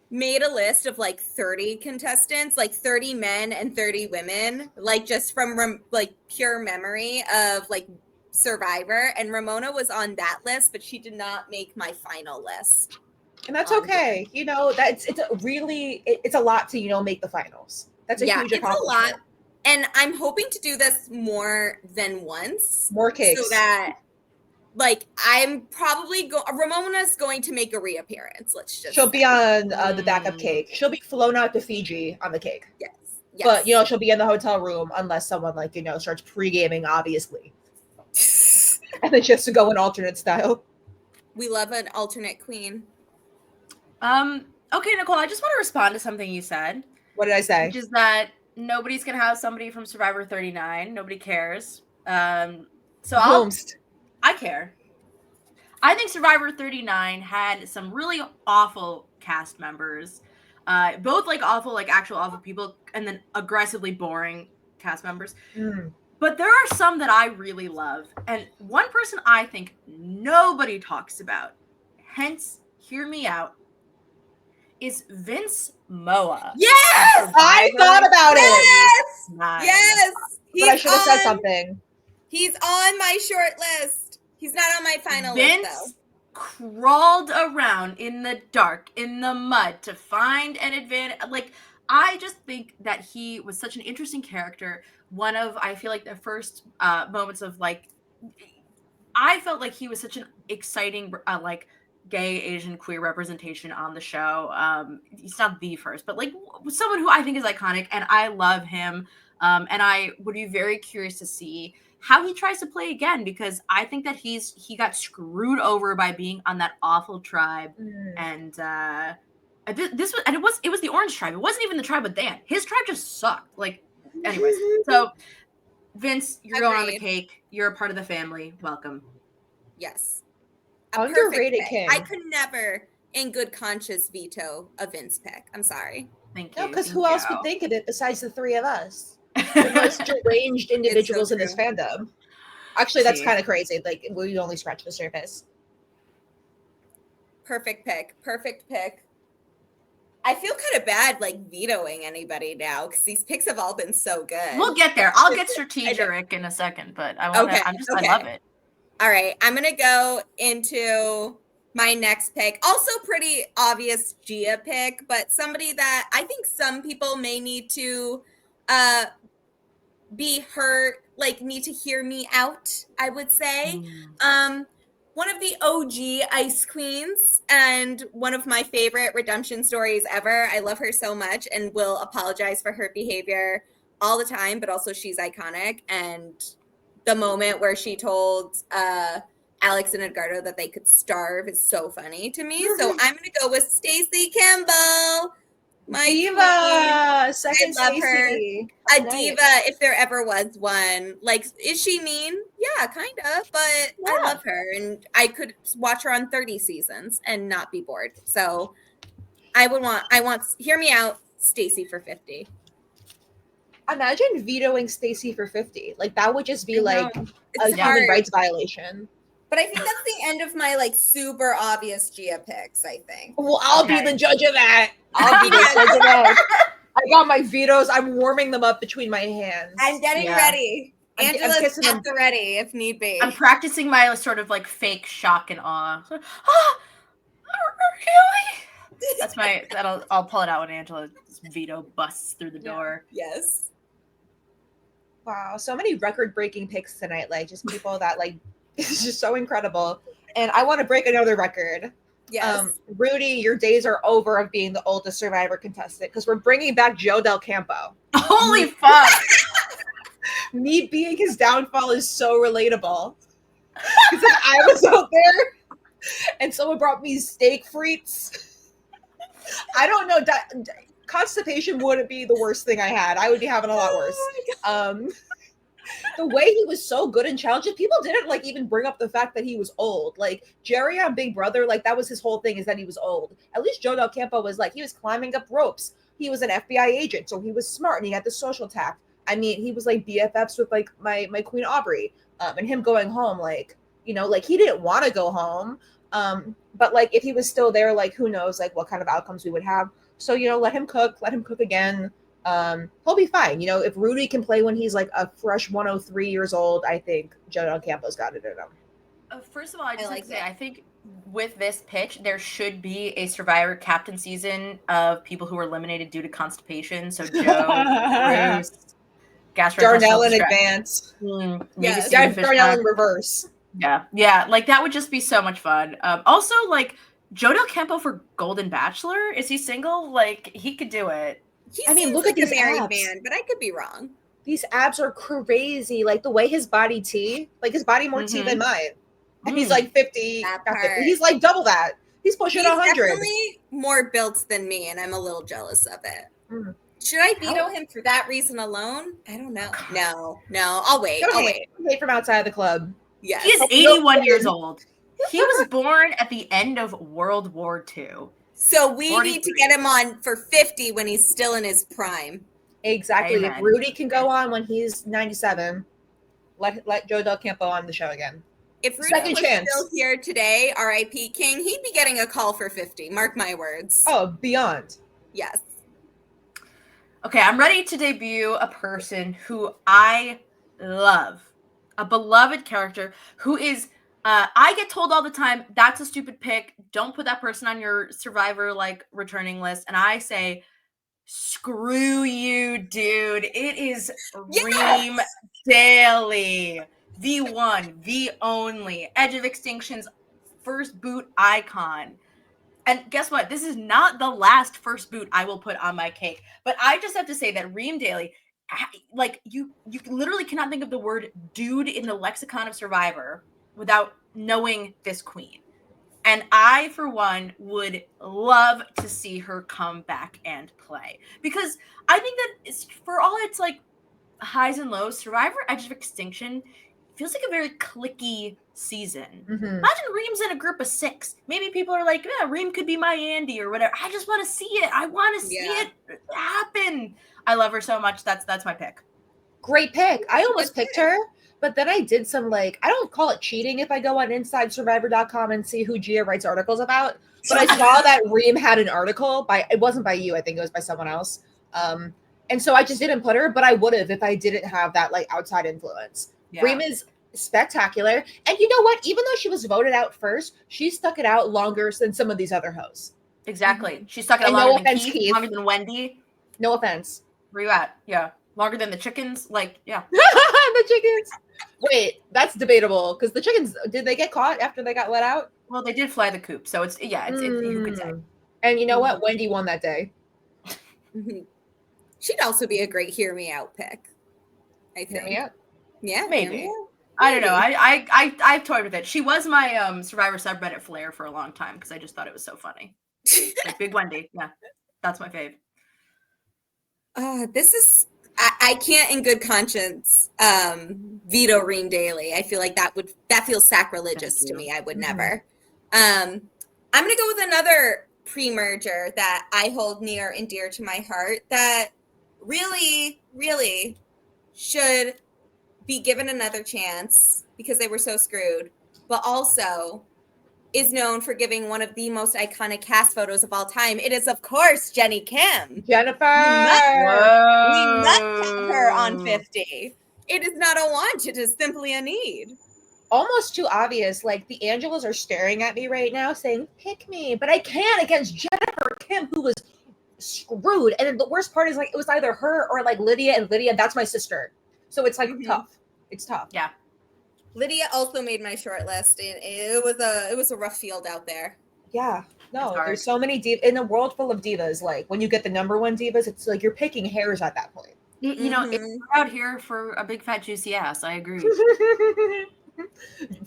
made a list of like 30 contestants, like 30 men and 30 women, like just from like pure memory of like Survivor. And Ramona was on that list, but she did not make my final list. And that's okay. It's a lot to, make the finals. That's a huge accomplishment. It's a lot. And I'm hoping to do this more than once. More cakes. So that, like, I'm probably Ramona's going to make a reappearance. She'll be on the backup cake. She'll be flown out to Fiji on the cake. Yes. But, she'll be in the hotel room unless someone, starts pre-gaming, obviously. And then she has to go in alternate style. We love an alternate queen. Okay, Nicole, I just want to respond to something you said. What did I say? Which is that nobody's going to have somebody from Survivor 39. Nobody cares. I care. I think Survivor 39 had some really awful cast members. Both like awful, like actual awful people, and then aggressively boring cast members. Mm. But there are some that I really love. And one person I think nobody talks about, hence hear me out, is Vince Moa. Yes! I thought about it. Nice. Yes! But I should have said something. He's on my short list. He's not on my final list, though. Vince crawled around in the dark, in the mud, to find an advantage. Like, I just think that he was such an interesting character. One of, I feel like, the first moments of, like, I felt like he was such an exciting, like, gay, Asian, queer representation on the show. He's not the first, but, like, someone who I think is iconic, and I love him. And I would be very curious to see how he tries to play again, because I think that he got screwed over by being on that awful tribe. And it was the Orange Tribe. It wasn't even the tribe with Dan. His tribe just sucked. Like, anyways. So Vince, you're going on the cake. You're a part of the family. Welcome. Yes. Underrated king. I could never, in good conscience, veto a Vince pick. I'm sorry. Thank you. No, because who else would think of it besides the three of us? The most deranged individuals in this fandom. Actually, that's kind of crazy. Like, we only scratch the surface. Perfect pick. I feel kind of bad, like, vetoing anybody now, because these picks have all been so good. We'll get there. I'll get strategic in a second, but I love it. All right, I'm gonna go into my next pick. Also pretty obvious Gia pick, but somebody that I think some people may need to be heard, like, need to hear me out, I would say. One of the OG Ice Queens and one of my favorite redemption stories ever. I love her so much and will apologize for her behavior all the time, but also she's iconic. And the moment where she told Alex and Edgardo that they could starve is so funny to me. So I'm going to go with Stacey Campbell. My diva, second I love Stacey. her. A diva, if there ever was one. Like, is she mean? Yeah, kind of, but I love her, and I could watch her on 30 seasons and not be bored. So I want, hear me out, Stacey for 50. Imagine vetoing Stacey for 50. Like, that would just be like a human hard. rights violation. But I think that's the end of my, like, super obvious Gia picks, I think. Well, I'll be the judge of that. I'll be the judge of that. I got my vetoes. I'm warming them up between my hands. I'm getting ready. Angela's at the ready, if need be. I'm practicing my sort of, like, fake shock and awe. Oh, really? That's I'll pull it out when Angela's veto busts through the door. Yes. Wow, so many record-breaking picks tonight. Like, just people that, like, it's just so incredible. And I want to break another record. Yes. Rudy, your days are over of being the oldest Survivor contestant, because we're bringing back Joe Del Campo. Holy fuck! Me being his downfall is so relatable. Because I was out there and someone brought me steak frites. I don't know. Constipation wouldn't be the worst thing I had. I would be having a lot worse. The way he was so good in challenges, people didn't, like, even bring up the fact that he was old. Like, Jerry on Big Brother, like, that was his whole thing, is that he was old. At least Joe Del Campo was, like, he was climbing up ropes. He was an FBI agent, so he was smart, and he had the social tact. I mean, he was, like, BFFs with, like, my Queen Aubrey. And him going home, like, you know, like, he didn't want to go home. But, like, if he was still there, like, who knows, like, what kind of outcomes we would have. So, you know, let him cook again. He'll be fine. You know, if Rudy can play when he's like a fresh 103 years old, I think Joe Del Campo's got it in him. First of all, I just like to say, I think with this pitch, there should be a Survivor captain season of people who were eliminated due to constipation. So Joe, Bruce, Darnell in advance. Darnell in reverse. Yeah, like that would just be so much fun. Also, like Joe Del Campo for Golden Bachelor, is he single? Like, he could do it. I mean, look at this married man, but I could be wrong. These abs are crazy. Like, the way his body his body more T than mine. And he's like 50. He's like double that. He's pushing 100. He's definitely more built than me, and I'm a little jealous of it. Should I veto him for that reason alone? I don't know. No. I'll wait. Hate from outside the club. Yes. He is 81 years old. He was born at the end of World War II. So we 43. need to get him on for 50 when he's still in his prime. Exactly. Amen. If Rudy can go on when he's 97, let Joe Del Campo on the show again. If Rudy Second was chance. still here today, R.I.P. King, he'd be getting a call for 50. Mark my words. Oh, beyond. Yes. Okay, I'm ready to debut a person who I love, a beloved character who is. I get told all the time, that's a stupid pick. Don't put that person on your Survivor returning list. And I say, screw you, dude. It is Reem Daly, the one, the only, Edge of Extinction's first boot icon. And guess what? This is not the last first boot I will put on my cake. But I just have to say that Reem Daly, you literally cannot think of the word dude in the lexicon of Survivor without knowing this queen. And I, for one, would love to see her come back and play. Because I think that for all its highs and lows, Survivor Edge of Extinction feels like a very cliquey season. Mm-hmm. Imagine Reem's in a group of 6. Maybe people are like, yeah, Reem could be my Andy or whatever. I just want to see it. I want to see it happen. I love her so much. That's my pick. Great pick. I almost picked her, but then I did some I don't call it cheating if I go on InsideSurvivor.com and see who Gia writes articles about. But I saw that Reem had an article it wasn't by you, I think it was by someone else. And so I just didn't put her, but I would have if I didn't have that outside influence. Yeah. Reem is spectacular. And you know what? Even though she was voted out first, she stuck it out longer than some of these other hosts. Exactly. She stuck it out longer than Keith, longer than Wendy. No offense. Where you at? Yeah. Longer than the chickens? Yeah. The chickens. Wait, that's debatable because the chickens, did they get caught after they got let out? Well, they did fly the coop, so it's who could say. And you know what? Wendy won that day. She'd also be a great hear me out pick, I think. Hear me out? Yeah, maybe. I don't know. I've toyed with it. She was my Survivor subreddit flair for a long time because I just thought it was so funny. Big Wendy. Yeah, that's my fave. This is I can't in good conscience veto Reem Daly. I feel like that feels sacrilegious to me. I would never. I'm gonna go with another pre-merger that I hold near and dear to my heart that really, really should be given another chance because they were so screwed, but also is known for giving one of the most iconic cast photos of all time. It is, of course, Jenny Kim. Jennifer! We must have her on 50. It is not a want, it is simply a need. Almost too obvious. The Angelas are staring at me right now saying, pick me, but I can't against Jennifer Kim, who was screwed. And then the worst part is it was either her or Lydia, and Lydia, that's my sister. So it's tough. It's tough. Yeah. Lydia also made my short list. It was a rough field out there. Yeah. No, there's so many divas in a world full of divas. When you get the number one divas, it's you're picking hairs at that point. You know, it's out here for a big fat juicy ass. I agree.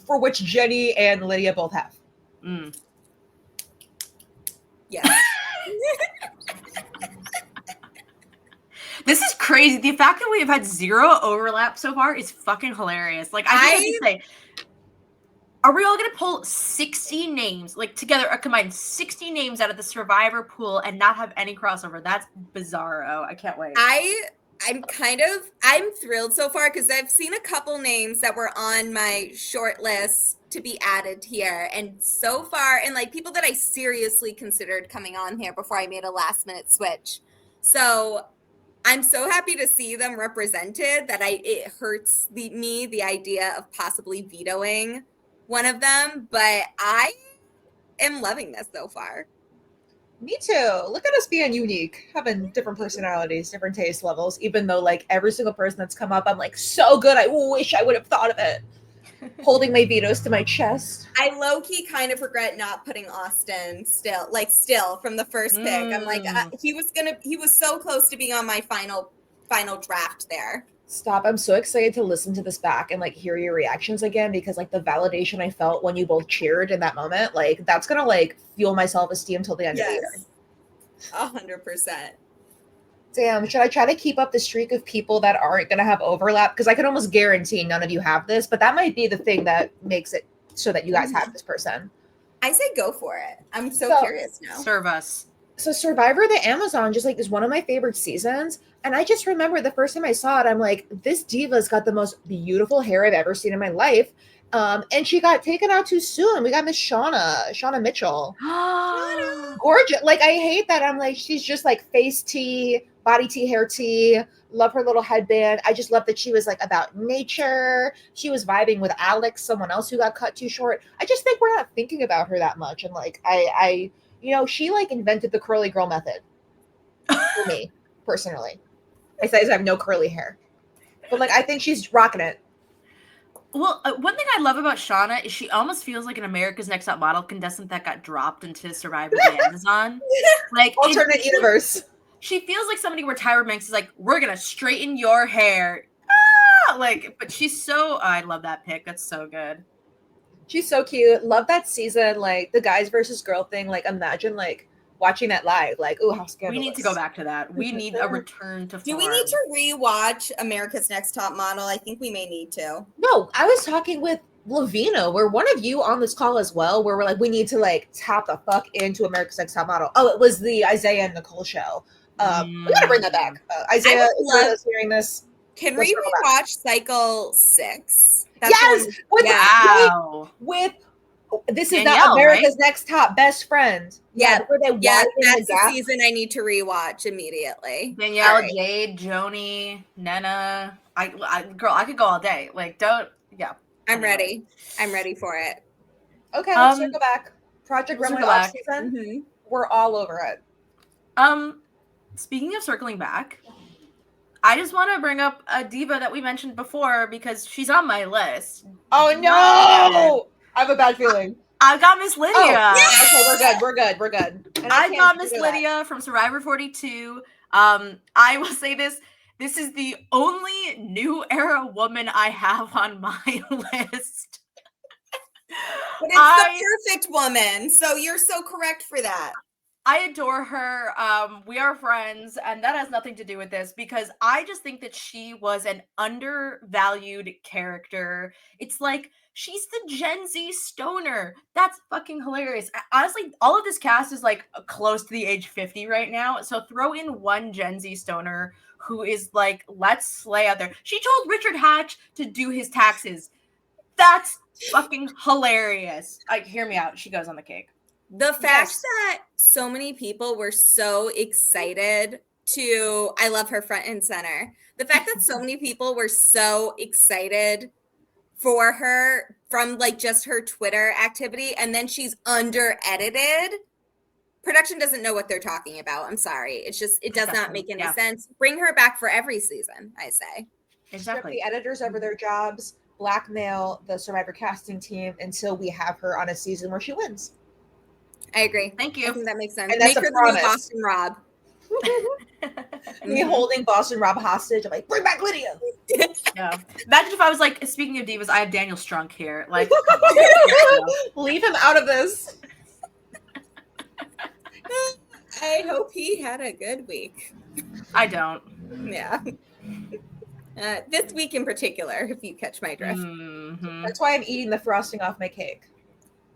For which Jenny and Lydia both have. Yes. This is crazy. The fact that we have had 0 overlap so far is fucking hilarious. I have to say, are we all going to pull 60 names, together, a combined 60 names out of the Survivor pool and not have any crossover? That's bizarro. I can't wait. I'm thrilled so far because I've seen a couple names that were on my short list to be added here. And so far, and people that I seriously considered coming on here before I made a last minute switch. So I'm so happy to see them represented that it hurts the idea of possibly vetoing one of them, but I am loving this so far. Me too. Look at us being unique, having different personalities, different taste levels, even though every single person that's come up, I'm so good. I wish I would have thought of it. Holding my vetoes to my chest. I low-key kind of regret not putting Austin still from the first pick. I'm he was so close to being on my final draft there. Stop. I'm so excited to listen to this back and hear your reactions again because the validation I felt when you both cheered in that moment, that's gonna fuel my self-esteem till the end of the year. 100%. Damn, should I try to keep up the streak of people that aren't going to have overlap? Because I can almost guarantee none of you have this, but that might be the thing that makes it so that you guys have this person. I say go for it. I'm so curious now. Serve us. So Survivor the Amazon just like is one of my favorite seasons. And I just remember the first time I saw it, I'm like, this diva's got the most beautiful hair I've ever seen in my life. And she got taken out too soon. We got Miss Shauna Mitchell. Gorgeous. Like, I hate that. I'm like, she's just like face tea, body tea, hair tea. Love her little headband. I just love that she was like about nature. She was vibing with Alex, someone else who got cut too short. I just think we're not thinking about her that much. And like, I she like invented the curly girl method for me personally. I have no curly hair, but like, I think she's rocking it. Well, one thing I love about Shauna is she almost feels like an America's Next Top Model contestant that got dropped into Survivor the Amazon. Like Alternate universe. She feels like somebody where Tyra Banks is like, we're gonna straighten your hair. But she's I love that pick. That's so good. She's so cute. Love that season. Like the guys versus girl thing. Like imagine like watching that live. Like, oh, how scandalous. We need to go back to that. We need a return to form. Do we need to rewatch America's Next Top Model? I think we may need to. No, I was talking with Lavina, where one of you on this call as well, where we're like, we need to like tap the fuck into America's Next Top Model. Oh, it was the Isaiah and Nicole show. We gotta bring that back. Isaiah, is hearing this. Can we rewatch Cycle 6? Yes! With this is not America's Next Top best friend. Yeah, that's the season I need to rewatch immediately. Danielle, Jade, Joni, Nena. I could go all day. Like, I'm ready. I'm ready for it. Okay, let's circle back. Project Runway off season. Mm-hmm. We're all over it. Speaking of circling back, I just want to bring up a diva that we mentioned before because she's on my list. Oh no! I have a bad feeling. I got Miss Lydia. Oh, okay, we're good. And I got Miss Lydia from Survivor 42. I will say this is the only new era woman I have on my list. But it's the perfect woman, so you're so correct for that. I adore her. We are friends, and that has nothing to do with this because I just think that she was an undervalued character. It's like she's the Gen Z stoner. That's fucking hilarious. Honestly, all of this cast is like close to the age 50 right now. So throw in one Gen Z stoner who is like, let's slay out there. She told Richard Hatch to do his taxes. That's fucking hilarious. Hear me out. She goes on the cake. The fact that so many people were so excited I love her front and center. The fact that so many people were so excited for her from like just her Twitter activity, and then she's under edited. Production doesn't know what they're talking about. I'm sorry. It's just, it does not make any sense. Bring her back for every season, I say. Exactly. The editors over their jobs, blackmail the Survivor casting team until we have her on a season where she wins. I agree. Thank you. I think that makes sense. And that's Make her the new Boston Rob. Me holding Boston Rob hostage. I'm like, bring back Lydia. Yeah. Imagine if I was like, speaking of divas, I have Daniel Strunk here. Like, leave him out of this. I hope he had a good week. I don't. Yeah. This week in particular, if you catch my drift. Mm-hmm. That's why I'm eating the frosting off my cake.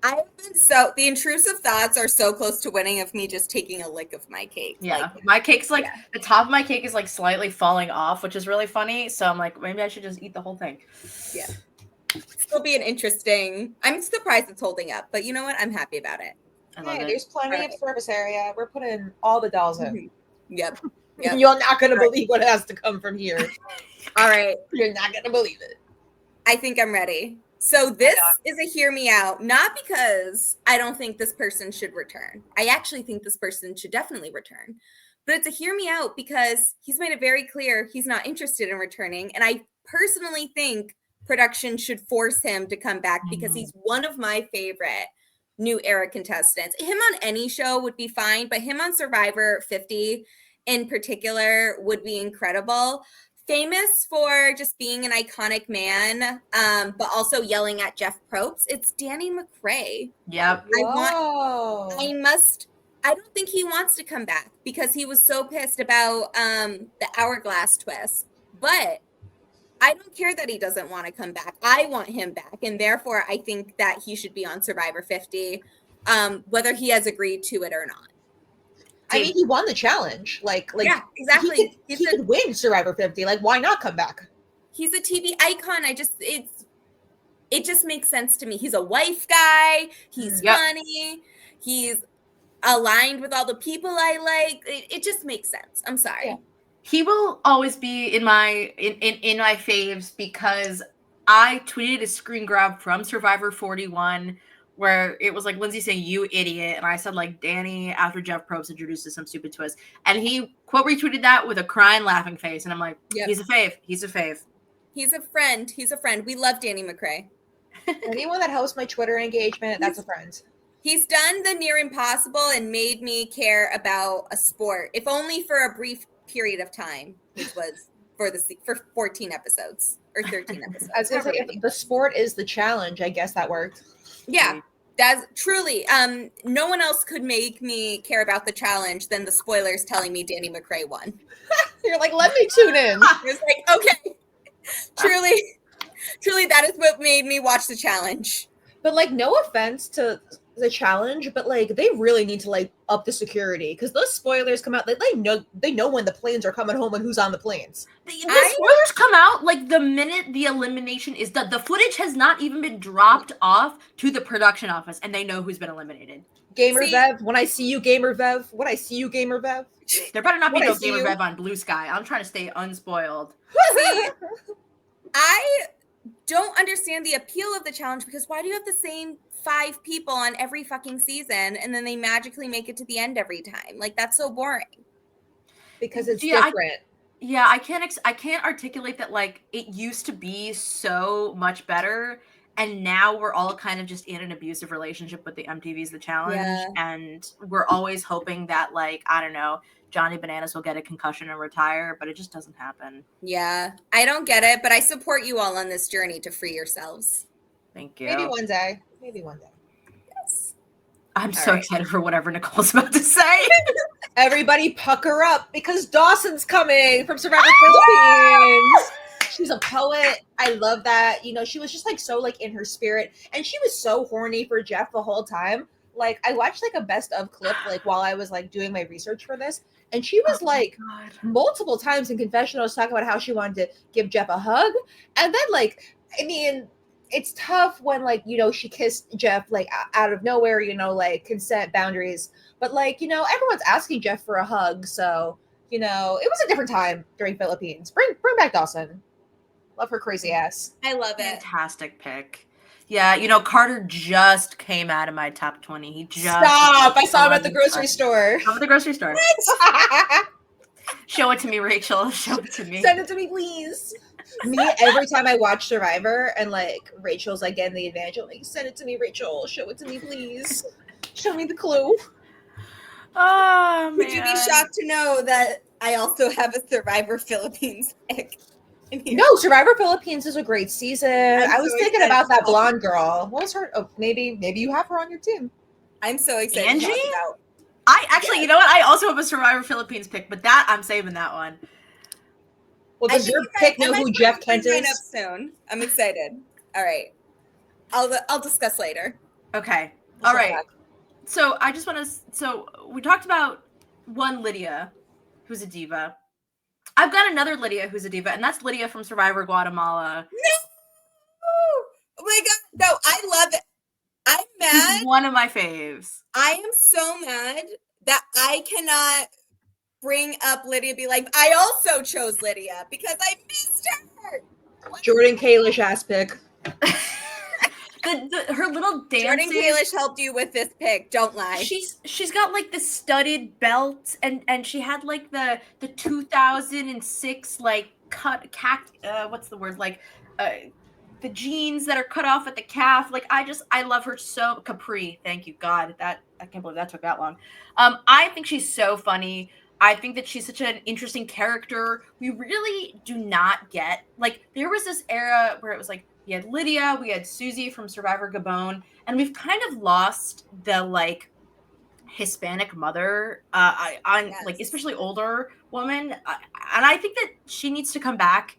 The intrusive thoughts are so close to winning of me just taking a lick of my cake. Yeah. My cake's like, the top of my cake is like slightly falling off, which is really funny. So I'm like, maybe I should just eat the whole thing. Yeah. It'll be an interesting, I'm surprised it's holding up, but you know what? I'm happy about it. Hey, there's plenty of service area. We're putting all the dolls in. Mm-hmm. Yep. You're not going to believe what has to come from here. All right. You're not going to believe it. I think I'm ready. So this is a hear me out, not because I don't think this person should return. I actually think this person should definitely return. But it's a hear me out because he's made it very clear he's not interested in returning. And I personally think production should force him to come back because he's one of my favorite new era contestants. Him on any show would be fine, but him on Survivor 50 in particular would be incredible. Famous for just being an iconic man, but also yelling at Jeff Probst. It's Danny McRae. Yep. I don't think he wants to come back because he was so pissed about the hourglass twist. But I don't care that he doesn't want to come back. I want him back, and therefore I think that he should be on Survivor 50, whether he has agreed to it or not. I mean, he won the challenge. Like yeah, exactly. He could win Survivor 50. Like, why not come back? He's a TV icon. It just makes sense to me. He's a wife guy. He's funny. He's aligned with all the people I like. It just makes sense. I'm sorry. Yeah. He will always be in my faves because I tweeted a screen grab from Survivor 41 where it was like Lindsay saying, "You idiot," and I said like Danny after Jeff Probst introduced some stupid twist, and he quote retweeted that with a crying laughing face, and I'm like, he's a fave. He's a fave. He's a friend. He's a friend. We love Danny McRae. Anyone that helps my Twitter engagement, that's a friend. He's done the near impossible and made me care about a sport, if only for a brief period of time, which was for 14 episodes or 13 episodes. I was gonna say, if the sport is the challenge, I guess that worked. Yeah, that's truly. No one else could make me care about the challenge than the spoilers telling me Danny McRae won. You're like, let me tune in. I was like, okay, truly, that is what made me watch the challenge. But like, no offense to the challenge, but like, they really need to like up the security because those spoilers come out. They know when the planes are coming home and who's on the planes. The spoilers come out like the minute the elimination is done. The footage has not even been dropped off to the production office, and they know who's been eliminated. Gamer Vev, when I see you, Gamer Vev. When I see you, Gamer Vev. There better not be no Gamer Vev on Blue Sky. I'm trying to stay unspoiled. See, I don't understand the appeal of the challenge because why do you have the same 5 people on every fucking season and then they magically make it to the end every time? Like, that's so boring. Because it's different. I can't articulate that. Like, it used to be so much better, and now we're all kind of just in an abusive relationship with the MTV's The Challenge, and we're always hoping that, like, I don't know, Johnny Bananas will get a concussion and retire, but it just doesn't happen. Yeah, I don't get it, but I support you all on this journey to free yourselves. Thank you. Maybe one day. Yes. I'm so excited for whatever Nicole's about to say. Everybody pucker up because Dawson's coming from Survivor Philippines. She's a poet. I love that. You know, she was just like so like in her spirit, and she was so horny for Jeff the whole time. Like, I watched like a best of clip like while I was like doing my research for this, and she was multiple times in confessionals talking about how she wanted to give Jeff a hug, and then like, I mean, it's tough when like, you know, she kissed Jeff like out of nowhere, you know, like consent boundaries, but like, you know, everyone's asking Jeff for a hug, so you know, it was a different time during Philippines. Bring back Dawson. Love her crazy ass. I love it. Fantastic pick. Yeah, you know, Carter just came out of my top 20. He just Stop! I saw him at the grocery store. I'm at the grocery store. Show it to me, Rachel. Show it to me. Send it to me, please. Me, every time I watch Survivor and like Rachel's like getting the advantage, I'm like, send it to me, Rachel. Show it to me, please. Show me the clue. Oh, man. Would you be shocked to know that I also have a Survivor Philippines pick? No, Survivor Philippines is a great season. I was thinking about that blonde girl. What was her? Oh, maybe you have her on your team. I'm so excited Angie? to talk about. I actually, you know what? I also have a Survivor Philippines pick, but that I'm saving that one. Well, does your pick know who Jeff Kent is? Up soon. I'm excited. All right, I'll discuss later. Okay. All right. So I just want to. So we talked about one Lydia, who's a diva. I've got another Lydia who's a diva, and that's Lydia from Survivor Guatemala. No! Oh my god! No, I love it. I'm mad. She's one of my faves. I am so mad that I cannot bring up Lydia and be like, I also chose Lydia because I missed her. Jordan Kalish ass pick. Her little dances. Jordan Kalish helped you with this pick. Don't lie. She's got like the studded belt, and she had like the 2006 like what's the word, like the jeans that are cut off at the calf. Like I love her so. Capri, thank you God. That I can't believe that took that long. I think she's so funny. I think that she's such an interesting character. We really do not get, like, there was this era where it was like, we had Lydia, we had Susie from Survivor Gabon, and we've kind of lost the, like, Hispanic mother on, like, especially older woman. And I think that she needs to come back.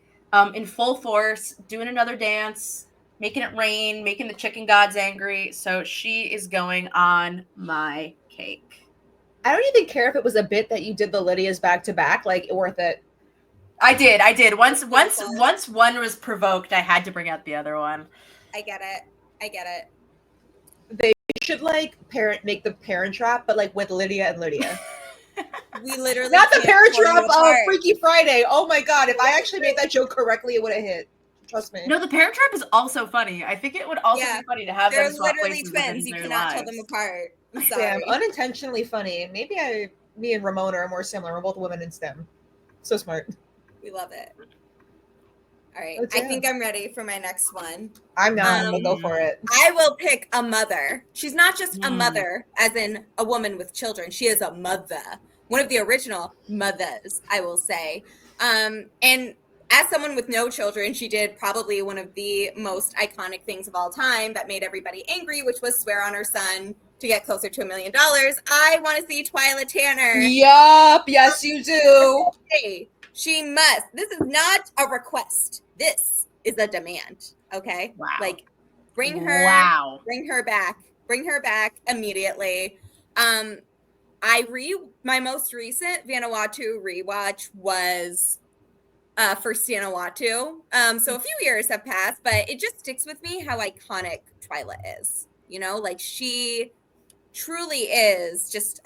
in full force, doing another dance, making it rain, making the chicken gods angry. So she is going on my cake. I don't even care if it was a bit that you did the Lydia's back to back, like worth it. I did. Once one was provoked, I had to bring out the other one. I get it. They should like make the Parent Trap, but like with Lydia and Lydia. We literally Not the can't Parent pull you Trap of apart. Freaky Friday. Oh my god, if I actually made that joke correctly, it would have hit. Trust me. No, the Parent Trap is also funny. I think it would also be funny to have They're them swap literally places twins. in You their cannot tell lives. them apart. I'm Damn, sorry. unintentionally funny. Maybe me and Ramona are more similar. We're both women in STEM. So smart. We love it. All right. Oh, I damn. think I'm ready for my next one. I'm not. We'll go for it. I will pick a mother. She's not just a mother, as in a woman with children. She is a mother. One of the original mothers, I will say. And as someone with no children, she did probably one of the most iconic things of all time that made everybody angry, which was swear on her son to get closer to $1 million. I want to see Twyla Tanner. Yup. Yes, you do. Hey, she must. This is not a request. This is a demand. Okay. Wow. Like, bring her back. Bring her back immediately. My most recent Vanuatu rewatch was for Vanuatu. So a few years have passed, but it just sticks with me how iconic Twyla is. You know, like she truly is just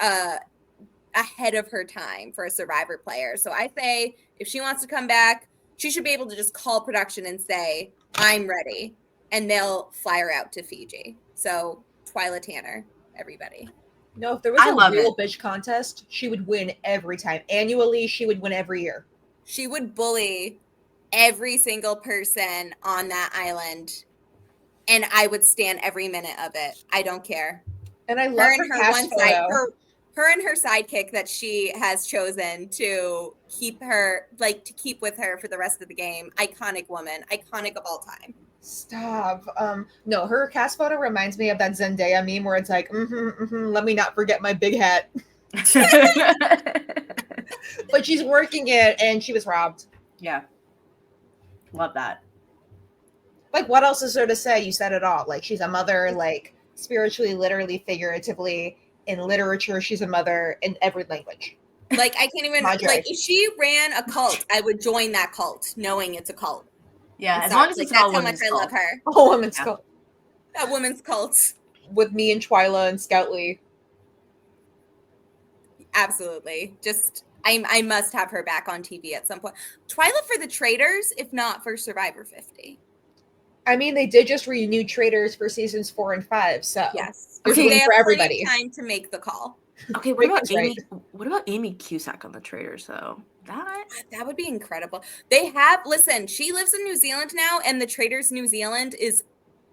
ahead of her time for a Survivor player. So I say if she wants to come back, she should be able to just call production and say, I'm ready. And they'll fly her out to Fiji. So Twyla Tanner, everybody. No, if there was a real bitch contest, she would win every time. Annually, she would win every year. She would bully every single person on that island. And I would stand every minute of it. I don't care. And I love her cast photo. Her and her sidekick that she has chosen to keep with her for the rest of the game. Iconic woman, iconic of all time. Stop. No, her cast photo reminds me of that Zendaya meme where it's like, let me not forget my big hat. But she's working it and she was robbed. Yeah. Love that. Like, what else is there to say? You said it all. Like, she's a mother, like, spiritually, literally, figuratively. In literature, she's a mother in every language. Like, I can't even, like, if she ran a cult, I would join that cult, knowing it's a cult. Yeah, as long as it's that's how much I love her. A woman's cult. A woman's cult. With me and Twyla and Scout Lee. Absolutely. Just, I must have her back on TV at some point. Twyla for the Traitors, if not for Survivor 50. I mean, they did just renew Traitors for seasons 4 and 5, so yes, okay, they have for everybody. Time to make the call. Okay, what about Amy? Right. What about Amy Cusack on the Traitors though? That would be incredible. Listen, she lives in New Zealand now, and the Traitors New Zealand is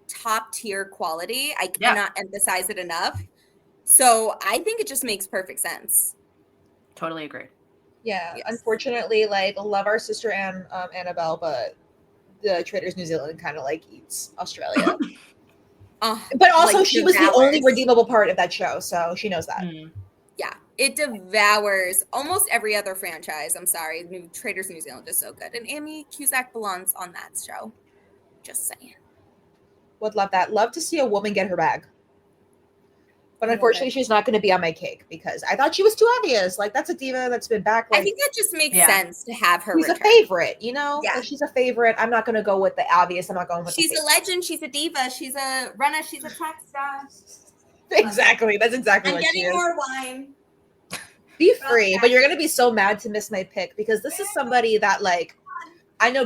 top tier quality. I cannot emphasize it enough. So I think it just makes perfect sense. Totally agree. Yeah, yes. Unfortunately, like, love our sister Annabelle, but the Traitors New Zealand kind of like eats Australia. But also, she was the only redeemable part of that show, so she knows that. Yeah, it devours almost every other franchise. I'm sorry, Traitors New Zealand is so good, and Amy Cusack belongs on that show. Just saying. Would love that. Love to see a woman get her bag. But unfortunately, she's not going to be on my cake because I thought she was too obvious. Like, that's a diva that's been back. Like, I think that just makes sense to have her. She's a favorite, you know? Yeah. Like, she's a favorite. I'm not going to go with the obvious. I'm not going with She's a legend. She's a diva. She's a runner. She's a track star. Exactly. That's exactly what she is. I'm getting more wine. Be free. But you're going to be so mad to miss my pick because this is somebody that, like, I know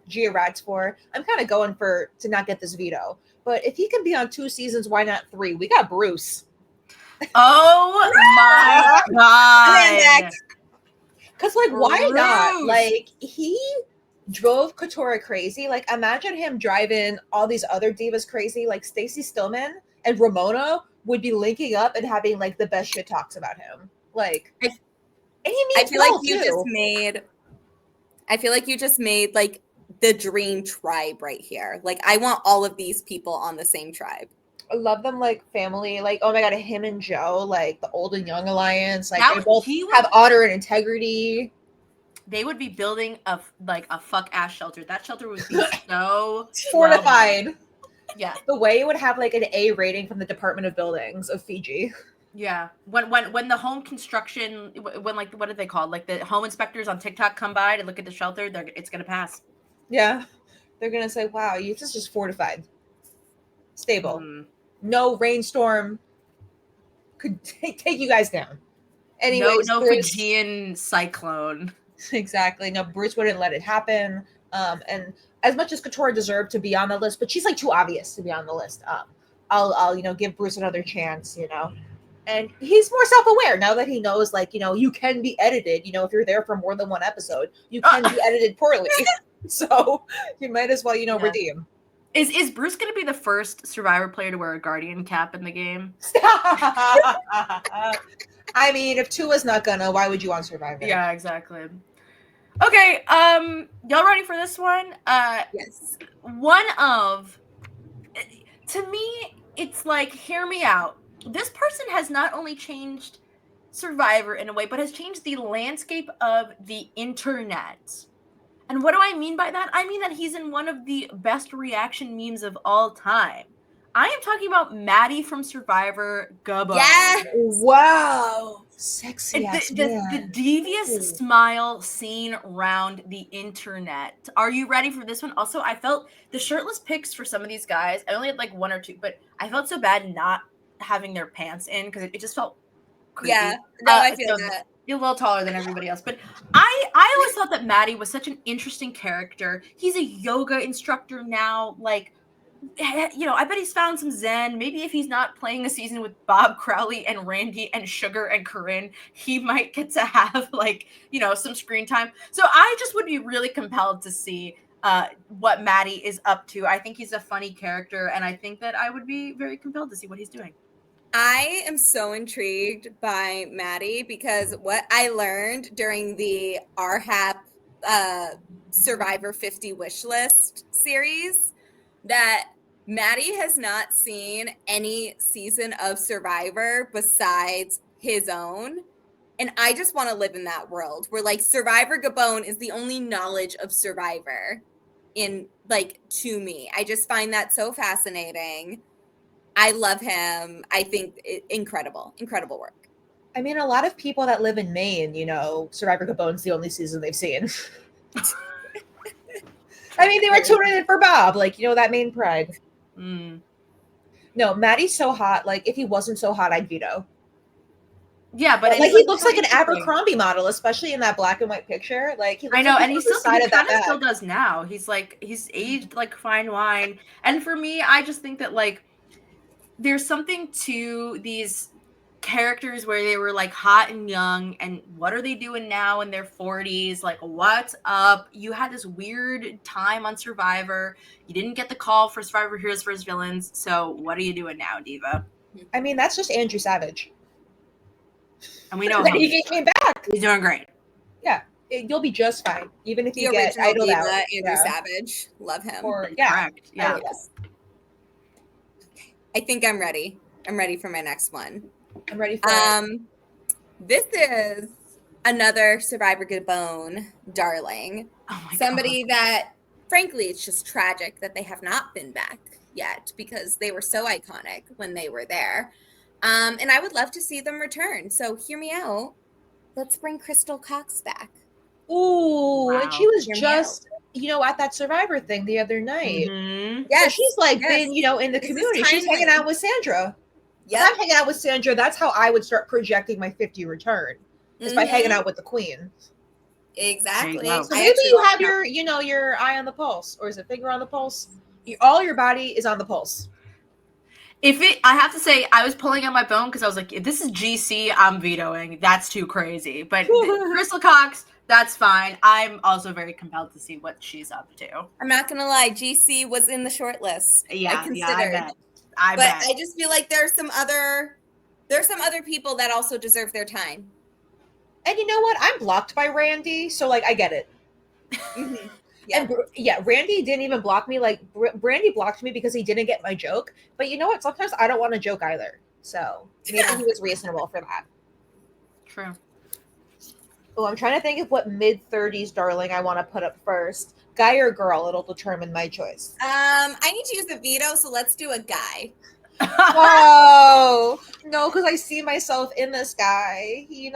Gia rags for. I'm kind of going to not get this veto. But if he can be on 2 seasons, why not 3? We got Bruce. Oh my god! Because, like, why not? Like, he drove Katora crazy. Like, imagine him driving all these other divas crazy. Like, Stacey Stillman and Ramona would be linking up and having, like, the best shit talks about him. Like, and he means I feel like you just made like the dream tribe right here. Like, I want all of these people on the same tribe. I love them like family. Like, oh my god, him and Joe, like the old and young alliance. Like, they both have honor and integrity. they would be building a fuck ass shelter. That shelter would be so fortified. Well, yeah. The way it would have like an A rating from the Department of Buildings of Fiji. Yeah. When the home construction, when like, what are they called? Like the home inspectors on TikTok come by to look at the shelter, it's gonna pass. Yeah. They're gonna say, wow, this is just fortified. Stable. No rainstorm could take you guys down. Anyways, no Bruce, Fijian cyclone. Exactly. No, Bruce wouldn't let it happen. And as much as Couture deserved to be on the list, but she's like too obvious to be on the list. I'll give Bruce another chance, And he's more self-aware now that he knows, like, you can be edited. If you're there for more than one episode, you can be edited poorly. So you might as well, redeem. Is Bruce going to be the first Survivor player to wear a Guardian cap in the game? I mean, if Tua's not gonna, why would you want Survivor? Yeah, exactly. Okay, y'all ready for this one? Yes. To me, it's like, hear me out. This person has not only changed Survivor in a way, but has changed the landscape of the internet. And what do I mean by that? I mean that he's in one of the best reaction memes of all time. I am talking about Maddie from Survivor Gabon. Yes! Wow. Sexy ass the devious smile seen around the internet. Are you ready for this one? Also, I felt the shirtless pics for some of these guys, I only had like one or two, but I felt so bad not having their pants in because it just felt creepy. Yeah, no, I feel that. You're a little taller than everybody else, but I always thought that Maddie was such an interesting character. He's a yoga instructor now, like, I bet he's found some zen. Maybe if he's not playing a season with Bob Crowley and Randy and Sugar and Corinne, he might get to have some screen time. So I just would be really compelled to see what Maddie is up to. I think he's a funny character, and I think that I would be very compelled to see what he's doing. I am so intrigued by Maddie because what I learned during the RHAP Survivor 50 wish list series, that Maddie has not seen any season of Survivor besides his own. And I just want to live in that world where like Survivor Gabon is the only knowledge of Survivor to me. I just find that so fascinating. I love him. I think incredible work. I mean, a lot of people that live in Maine, Survivor Gabon's the only season they've seen. I mean, they were tuning in for Bob, that Maine pride. No, Maddie's so hot. Like, if he wasn't so hot, I'd veto. Yeah, but he looks like an Abercrombie model, especially in that black and white picture. Like, he looks and he still does now. He's aged like fine wine. And for me, I just think that there's something to these characters where they were like hot and young, and what are they doing now in their 40s? Like, what's up? You had this weird time on Survivor. You didn't get the call for Survivor Heroes vs. Villains. So what are you doing now, Diva? I mean, that's just Andrew Savage. And we know he came back. He's doing great. Yeah, you'll be just fine, even if you the get idled Diva, out. Andrew Savage, love him. Correct. Yeah. I think I'm ready. I'm ready for my next one. I'm ready for it. This is another Survivor Gabon darling. Oh my Somebody God. that, frankly, it's just tragic that they have not been back yet because they were so iconic when they were there. And I would love to see them return. So hear me out. Let's bring Crystal Cox back. Ooh, Wow. and she was just, at that Survivor thing the other night. Mm-hmm. Yes, so she's been, in the community. She's hanging out with Sandra. Yeah, I'm hanging out with Sandra. That's how I would start projecting my 50 return, is by hanging out with the queen. Exactly. So maybe you have your eye on the pulse, or is it finger on the pulse? All your body is on the pulse. I have to say, I was pulling out my phone because I was like, if this is GC, I'm vetoing. That's too crazy. But Crystal Cox, that's fine. I'm also very compelled to see what she's up to. I'm not gonna lie, GC was in the short list. Yeah, I considered. I bet. I just feel like there's some other people that also deserve their time. And you know what? I'm blocked by Randy, so I get it. Mm-hmm. Yeah. And Randy didn't even block me. Randy blocked me because he didn't get my joke. But you know what? Sometimes I don't want a joke either. So maybe he was reasonable for that. True. Oh, I'm trying to think of what mid-30s darling I want to put up first. Guy or girl, it'll determine my choice. I need to use the veto, so let's do a guy. Oh, no, because I see myself in this guy. He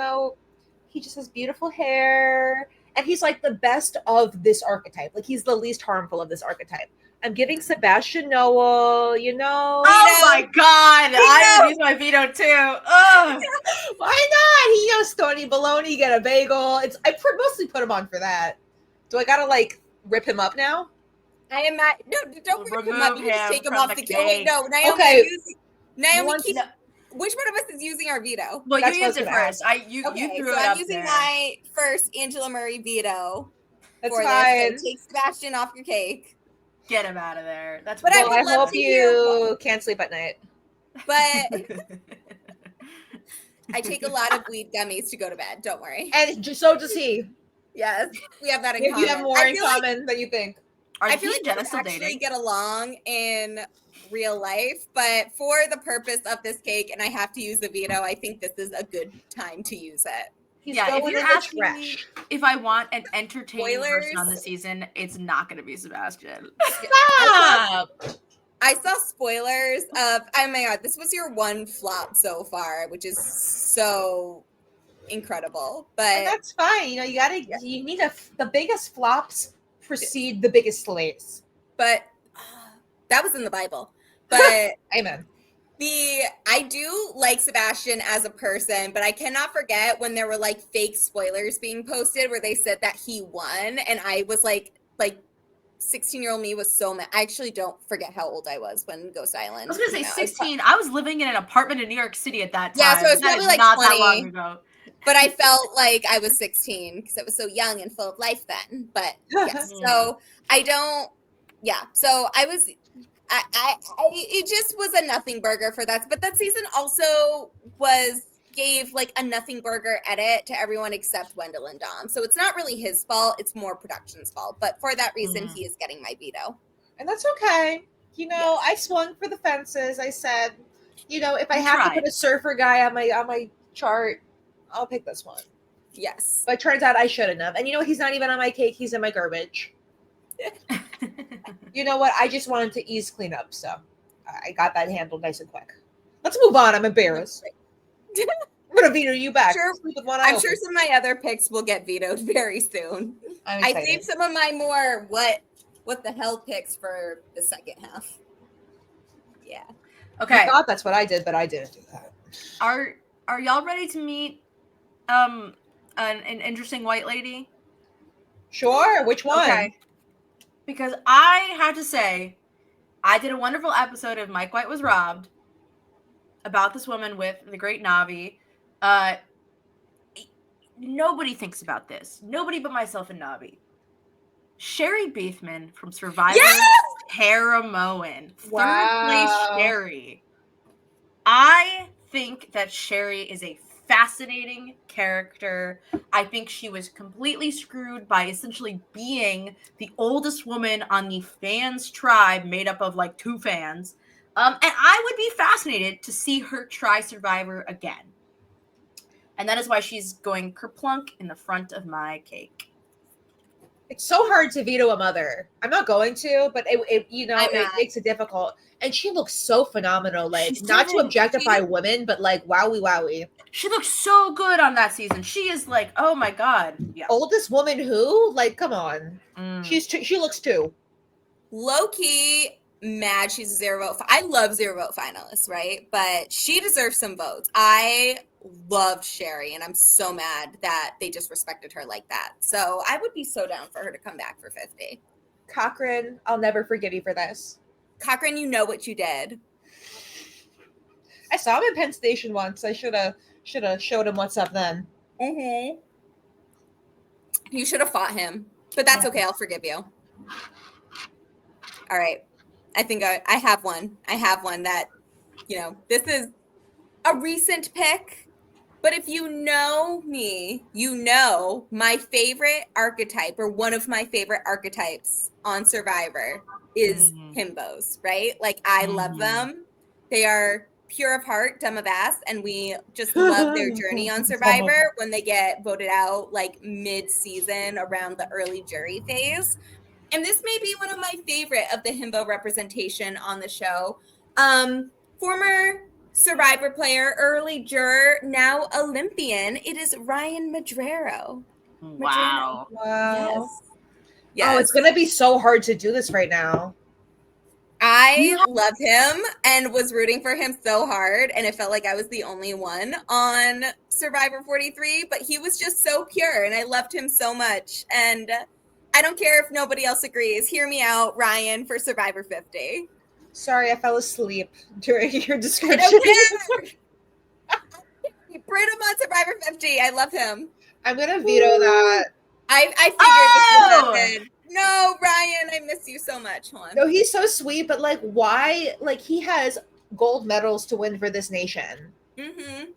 just has beautiful hair, and he's like the best of this archetype. Like, he's the least harmful of this archetype. I'm giving Sebastian Noel, Oh my god! I would use my veto too. Ugh. Why not? He knows Stony Baloney, get a bagel. I mostly put him on for that. Do I gotta like rip him up now? I am not. No, don't rip him up. You can just take him off the cake. Wait, no, Naomi. Okay. Naomi, which one of us is using our veto? Well, you used it first. You threw it up. I'm using my first Angela Murray veto. That's for fine. This. So take Sebastian off your cake. Get him out of there. That's. But I hope you can't sleep at night. But I take a lot of weed gummies to go to bed. Don't worry. And so does he. Yes, we have that in common. You have more in common than you think. I feel like we actually get along in real life, but for the purpose of this cake, and I have to use the veto, I think this is a good time to use it. If you're asking me if I want an entertaining person on the season, it's not going to be Sebastian. Stop! I saw spoilers of, oh my god, this was your one flop so far, which is so incredible. But and that's fine. You need the biggest flops precede the biggest slays. But that was in the Bible. But amen. I do like Sebastian as a person, but I cannot forget when there were like fake spoilers being posted where they said that he won, and I was like 16-year-old me was so mad. I actually don't forget how old I was when Ghost Island. I was gonna say 16. I was living in an apartment in New York City at that time. Yeah, so it was probably like not 20. That long ago. But I felt like I was 16 because I was so young and full of life then. But yes, so I don't. Yeah, so I was. It just was a nothing burger for that. But that season also gave like a nothing burger edit to everyone except Wendell and Dom. So it's not really his fault. It's more production's fault. But for that reason, he is getting my veto. And that's okay. I swung for the fences. I said, if I have to put a surfer guy on my chart, I'll pick this one. Yes. But it turns out I shouldn't have. And he's not even on my cake. He's in my garbage. You know what? I just wanted to ease cleanup. So I got that handled nice and quick. Let's move on. I'm embarrassed. I'm going to veto you back. I'm sure some of my other picks will get vetoed very soon. I saved some of my more what the hell picks for the second half. Yeah. Okay. I thought that's what I did, but I didn't do that. Are y'all ready to meet an interesting white lady? Sure. Which one? Okay. Because I have to say, I did a wonderful episode of Mike White Was Robbed about this woman with the great Navi. Nobody thinks about this. Nobody but myself and Navi. Sherry Beethman from Survivor. Yes! Tara Moen. Third place Sherry. I think that Sherry is a fascinating character. I think she was completely screwed by essentially being the oldest woman on the fans tribe made up of like 2 fans. And I would be fascinated to see her try Survivor again. And that is why she's going kerplunk in the front of my cake. It's so hard to veto a mother. I'm not going to, but it makes it difficult. And she looks so phenomenal. Like, not to objectify women, but like, wowie. She looks so good on that season. She is like, oh my god. Yeah. Oldest woman who? Like, come on. She looks 2. Low-key mad she's a 0 vote. I love 0 vote finalists, right? But she deserves some votes. I loved Sherry, and I'm so mad that they disrespected her like that. So I would be so down for her to come back for 50. Cochran, I'll never forgive you for this. Cochran, you know what you did. I saw him in Penn Station once. I should have showed him what's up then. Mm-hmm. You should have fought him, but that's okay. I'll forgive you. All right. I think I have one. I have one that, this is a recent pick. But if you know me, my favorite archetype, or one of my favorite archetypes on Survivor, is himbos, right? Like, I love them. They are pure of heart, dumb of ass, and we just love their journey on Survivor when they get voted out like mid-season around the early jury phase. And this may be one of my favorite of the himbo representation on the show. Former Survivor player, early juror, now Olympian. It is Ryan Madrero. Wow. Wow. Yes. Oh, it's gonna be so hard to do this right now. I love him and was rooting for him so hard, and it felt like I was the only one on Survivor 43, but he was just so pure, and I loved him so much. And I don't care if nobody else agrees. Hear me out, Ryan, for Survivor 50. Sorry, I fell asleep during your I description. don't care. Put him on Survivor 50. I love him. I'm gonna veto that. I figured this would happen. No, Ryan, I miss you so much. Hold on. No, he's so sweet, but like, why? Like, he has gold medals to win for this nation. Mm-hmm.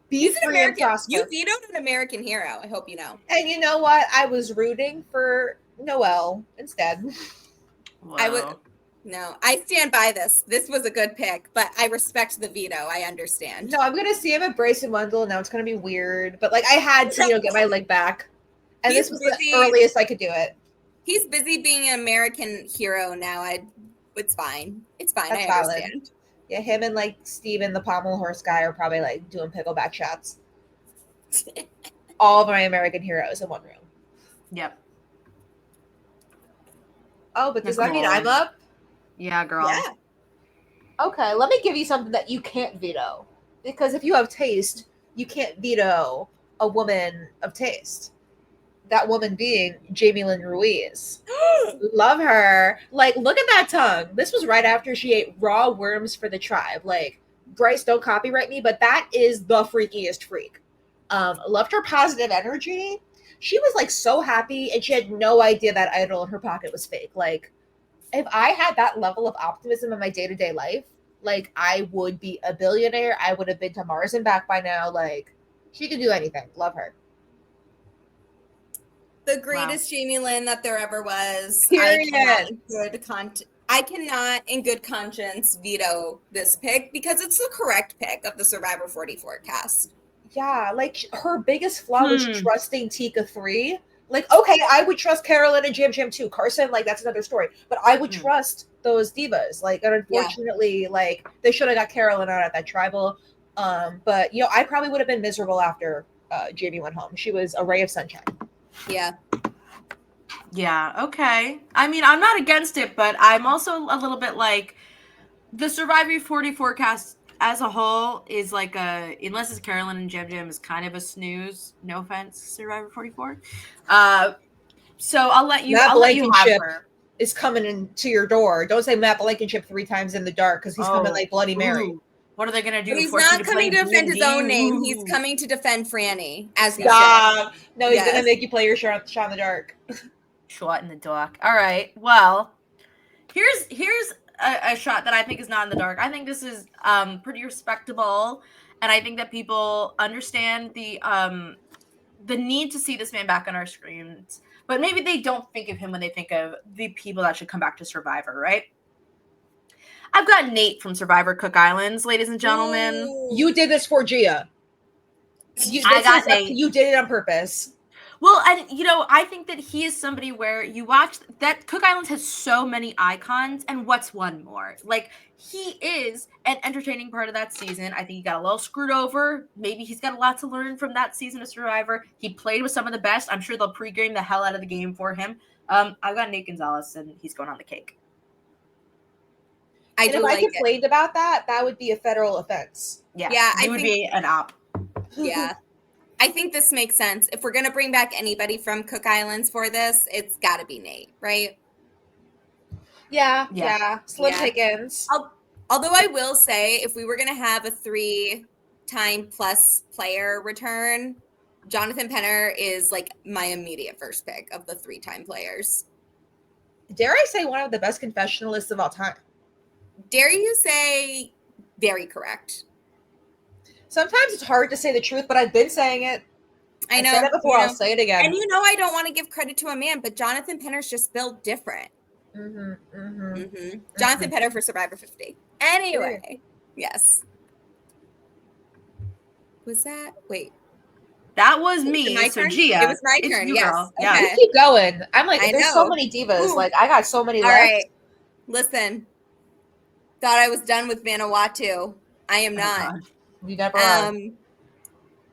Be He's an free and American. prosper. You vetoed an American hero. I hope you know. And you know what? I was rooting for Noelle instead. Wow. I would. No, I stand by this. This was a good pick, but I respect the veto. I understand. No, I'm gonna see him at Bryson Wendell. Now it's gonna be weird, but like, I had to, get my leg back, and He's this was busy. the earliest I could do it. He's busy being an American hero now. It's fine. It's fine. That's I valid. understand. Yeah, him and like Steven, the pommel horse guy, are probably like doing pickleback shots. All of my American heroes in one room. Yep. Oh, but does that mean Nicole. I'm up? Yeah, girl. Yeah. Okay, let me give you something that you can't veto. Because if you have taste, you can't veto a woman of taste. That woman being Jamie Lynn Ruiz. Love her. Like, look at that tongue. This was right after she ate raw worms for the tribe. Like, Bryce, don't copyright me, but that is the freakiest freak. Loved her positive energy. She was like so happy, and she had no idea that idol in her pocket was fake. Like, if I had that level of optimism in my day-to-day life, like, I would be a billionaire. I would have been to Mars and back by now. Like, she could do anything. Love her. The greatest Jamie Lynn that there ever was. Period. I cannot, in good conscience, veto this pick because it's the correct pick of the Survivor 44 cast. Yeah, like, her biggest flaw was trusting Tika 3. Like, okay, I would trust Carolyn and Jam Jam too. Carson, like, that's another story. But I would trust those divas. Like, and unfortunately, like, they should have got Carolyn out at that tribal. But, I probably would have been miserable after Jamie went home. She was a ray of sunshine. Yeah. Yeah, okay. I mean, I'm not against it, but I'm also a little bit like the Survivor 44 cast as a whole is like unless it's Carolyn and Jam Jam, is kind of a snooze. No offense, Survivor 44. So I'll let you have her. Is coming into your door. Don't say Matt Blankenship 3 times in the dark because he's coming like Bloody Mary. Ooh. What are they going to do? But he's not coming to defend his own name. He's coming to defend Franny, as he should. No, he's going to make you play your shot in the dark. Shot in the dark. All right. Well, here's a shot that I think is not in the dark. I think this is pretty respectable, and I think that people understand the need to see this man back on our screens, but maybe they don't think of him when they think of the people that should come back to Survivor, right? I've got Nate from Survivor Cook Islands, ladies and gentlemen. Ooh. You did this for Gia. I got Nate. You did it on purpose. Well, and I think that he is somebody where you watch that Cook Islands has so many icons, and what's one more? Like, he is an entertaining part of that season. I think he got a little screwed over. Maybe he's got a lot to learn from that season of Survivor. He played with some of the best. I'm sure they'll pregame the hell out of the game for him. I've got Nate Gonzalez, and he's going on the cake. If I complained about that, that would be a federal offense. Yeah, I it would be an op. Yeah. I think this makes sense. If we're going to bring back anybody from Cook Islands for this, it's got to be Nate, right? Yeah. Slim Pickens. Although I will say, if we were going to have a 3-time plus player return, Jonathan Penner is like my immediate first pick of the 3-time players. Dare I say one of the best confessionalists of all time? Dare you say very correct? Sometimes it's hard to say the truth, but I've been saying it. I know. I said it before, I'll say it again. And I don't want to give credit to a man, but Jonathan Penner's just built different. Jonathan Penner for Survivor 50. Anyway, yes. Was that? Wait. That was Was it me. my So turn? Gia, It was my it's turn. you, Yes. girl. Okay. Yeah. Keep going. I'm like, I there's so know. many divas. Ooh. Like, I got so many All left. right. Listen. Thought I was done with Vanuatu. I am Oh, not. God. You never are.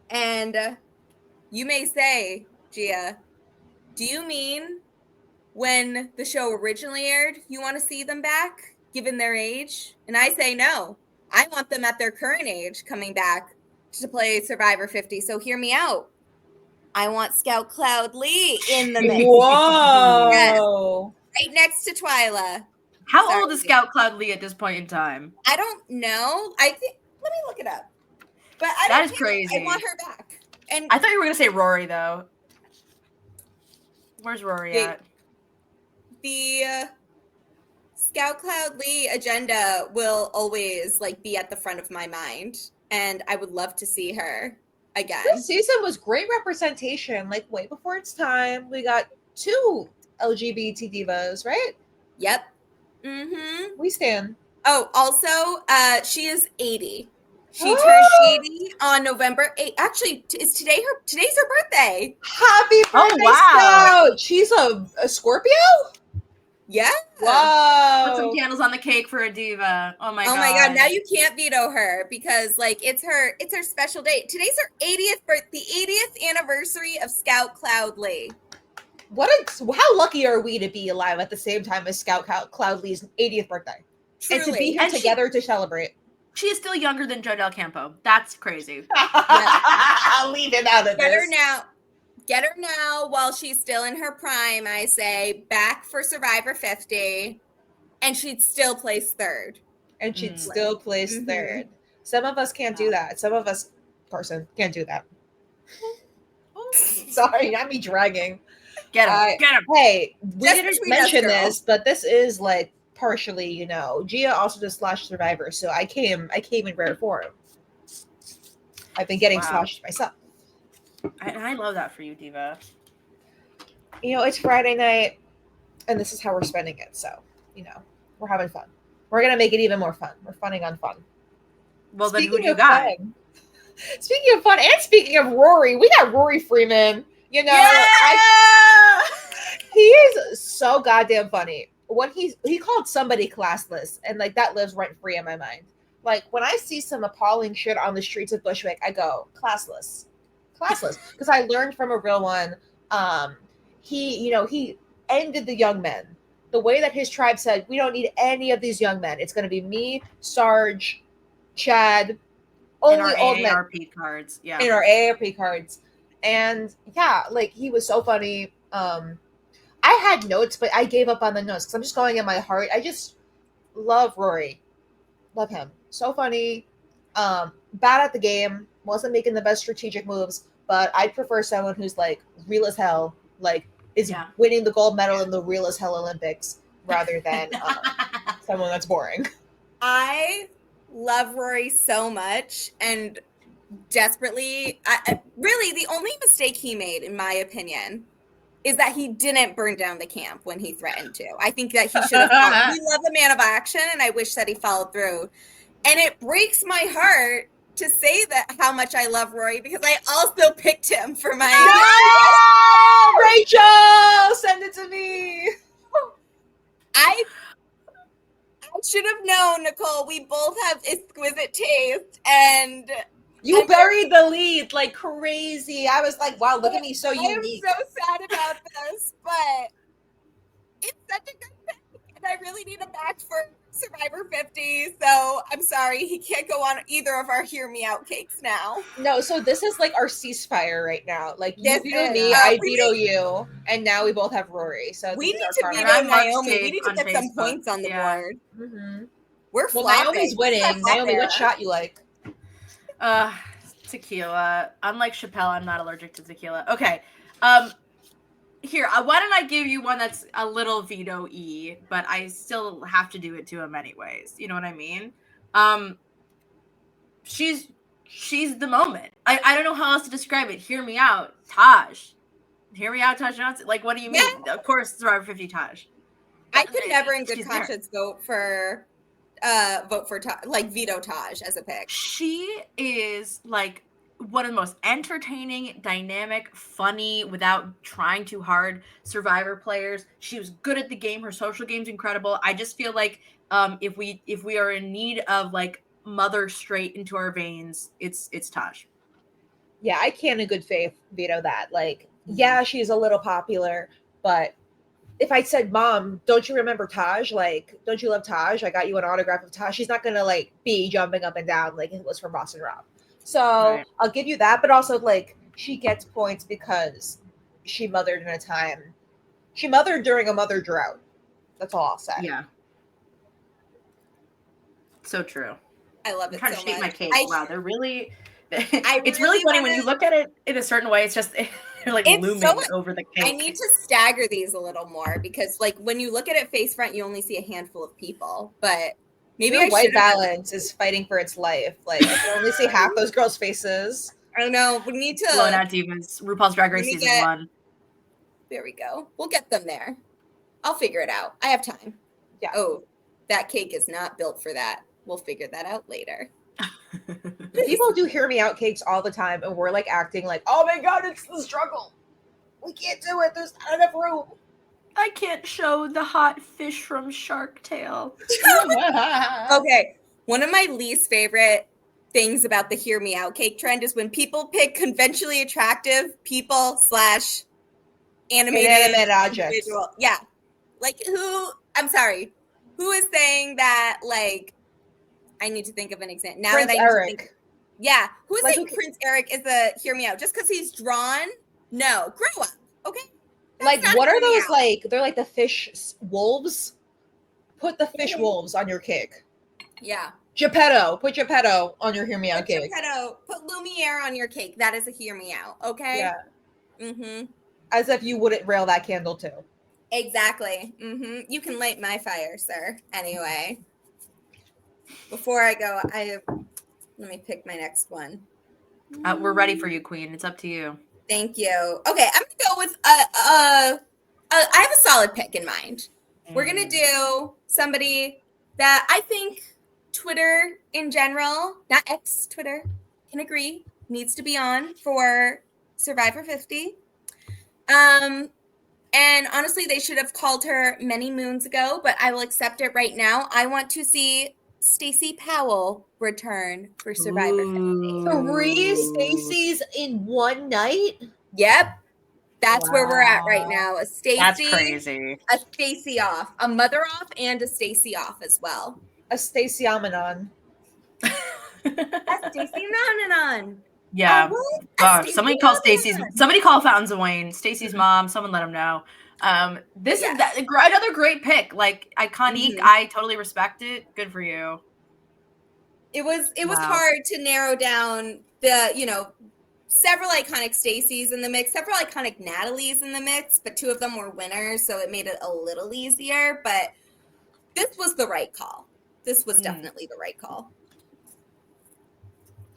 And you may say, Gia, do you mean when the show originally aired, you want to see them back, given their age? And I say no. I want them at their current age coming back to play Survivor 50. So hear me out. I want Scout Cloud Lee in the mix. Whoa. Yes. Right next to Twyla. How Sorry. old is Scout Cloud Lee at this point in time? I don't know. I think, let me look it up. But I That don't is care. crazy. I want her back. And I thought you were going to say Rory, though. Where's Rory at? the Scout Cloud Lee agenda will always like be at the front of my mind, and I would love to see her again. This season was great representation. Like, way before its time, we got 2 LGBT divas, right? Yep. Mm-hmm. We stand. Oh, also, she is 80. She turned 80 on November 8th. Actually, today's her birthday. Happy birthday, Oh, wow. Scout! She's a Scorpio? Yeah. Whoa. Put some candles on the cake for a diva. Oh my god. Oh my god, now you can't veto her because like it's her special date. Today's her 80th the 80th anniversary of Scout Cloud Lee. How lucky are we to be alive at the same time as Scout Cloud Lee's 80th birthday? Truly. And to be here And together to celebrate. She is still younger than Joe Del Campo. That's crazy. I'll leave it out of Get this. her now. Get her now while she's still in her prime, I say, back for Survivor 50, and she'd still place third. And she'd still place Mhm. third. Some of us can't do that. Some of us, can't do that. Sorry, not me dragging. Get him. Get him. Hey, we Just didn't between us, mention girl. this, but this is like partially, Gia also just slashed Survivor, so I came in rare form. I've been getting slashed myself. I love that for you, diva. It's Friday night, and this is how we're spending it. So, we're having fun. We're gonna make it even more fun. We're funning on fun. Well, then who Speaking do you of got? fun- Speaking of fun, and speaking of Rory, we got Rory Freeman. Yeah! He is so goddamn funny. When he called somebody classless, and like that lives rent free in my mind. Like when I see some appalling shit on the streets of Bushwick, I go classless, because I learned from a real one. He ended the young men. The way that his tribe said, we don't need any of these young men. It's going to be me, Sarge, Chad, only old men. In our AARP cards, yeah. In our AARP cards. And yeah, like he was so funny. I had notes, but I gave up on the notes because I'm just going in my heart. I just love Rory. Love him. So funny. Bad at the game. Wasn't making the best strategic moves, but I'd prefer someone who's like real as hell, like is winning the gold medal in the real as hell Olympics rather than someone that's boring. I love Rory so much and desperately. Really, the only mistake he made, in my opinion, is that he didn't burn down the camp when he threatened to. I think that he should have. We love a man of action, and I wish that he followed through. And it breaks my heart to say that how much I love Rory because I also picked him for my. No! Rachel, send it to me. I should have known, Nicole. We both have exquisite taste, and you buried the lead like crazy. I was like, wow, look at me, so unique. I am so sad about this, but it's such a good pick, and I really need him back for Survivor 50. So I'm sorry, he can't go on either of our Hear Me Out cakes now. No, so this is like our ceasefire right now. Like you veto me, I veto you, and now we both have Rory. So we need to veto Naomi. We need to get some points on the board. Mm-hmm. We're flopping. Naomi's winning. Naomi, what shot you like? Tequila. Unlike Chappelle, I'm not allergic to tequila. Okay. Here, why don't I give you one that's a little veto-y, but I still have to do it to him anyways. You know what I mean? She's the moment. I don't know how else to describe it. Hear me out, Taj. Hear me out, Taj Johnson. Like, what do you mean? Yeah. Of course, Survivor 50 Taj. I could never, in good conscience, vote for veto Taj as a pick. She is like one of the most entertaining, dynamic, funny, without trying too hard Survivor players. She was good at the game. Her social game's incredible. I just feel like if we are in need of like mother straight into our veins, it's Taj. Yeah, I can't in good faith veto that. Like, yeah, she's a little popular, but if I said, Mom, don't you remember Taj? Like, don't you love Taj? I got you an autograph of Taj. She's not gonna like be jumping up and down like it was from Boston Rob. So Right. I'll give you that, but also like she gets points because she mothered in a time. She mothered during a mother drought. That's all I'll say. Yeah. So true. I love I'm it trying so to shape much. my cake. Wow, they're really. It's really really funny wanna- when you look at it in a certain way. It's just they're like It's looming so- over the cake. I need to stagger these a little more because, like, when you look at it face front, you only see a handful of people. But maybe Your I white should. balance is fighting for its life. Like, you can only see half those girls' faces. I don't know. We need Blown to. out demons. RuPaul's Drag Race Let me season get- 1. There we go. We'll get them there. I'll figure it out. I have time. Yeah. Oh, that cake is not built for that. We'll figure that out later. People do hear me out cakes all the time, and we're like acting like, oh my god, it's the struggle. We can't do it. There's not enough room. I can't show the hot fish from Shark Tale. Okay. One of my least favorite things about the hear me out cake trend is when people pick conventionally attractive people / animated Inanimate objects. individual. Yeah. Like I'm sorry. Who is saying that, like, I need to think of an example. Now Prince that I need to Eric. think, yeah. Who is Like, saying Prince Eric is a hear me out? Just because he's drawn? No. Grow up. Okay? That's Like, not what are hear me those out. like? They're like the fish wolves. Put the fish wolves on your cake. Yeah. Geppetto. Put Geppetto on your hear me out Put cake. Geppetto, put Lumiere on your cake. That is a hear me out. Okay? Yeah. Mm-hmm. As if you wouldn't rail that candle too. Exactly. Mm-hmm. You can light my fire, sir. Anyway. Before I go, let me pick my next one. We're ready for you, Queen. It's up to you. Thank you. Okay, I'm gonna go with I have a solid pick in mind. We're gonna do somebody that I think Twitter in general, not X, Twitter, can agree needs to be on for Survivor 50. And honestly, they should have called her many moons ago, but I will accept it right now. I want to see Stacey Powell return for Survivor 50. 3 Stacys in one night. Yep. That's where we're at right now. A Stacey. That's crazy. A Stacey off. A mother off and a Stacey off as well. A Stacey Amanon. A Stacey Nonanon. Yeah. Oh, God, Stacey somebody call Nonanon. Stacey's. Somebody call Fountains of Wayne. Stacey's mom. Someone let him know. This Yes. is that, another great pick. Like iconic. Mhm. I totally respect it. Good for you. It was Wow. hard to narrow down the, several iconic Stacey's in the mix, several iconic Natalie's in the mix, but 2 of them were winners, so it made it a little easier. But this was the right call. This was definitely the right call.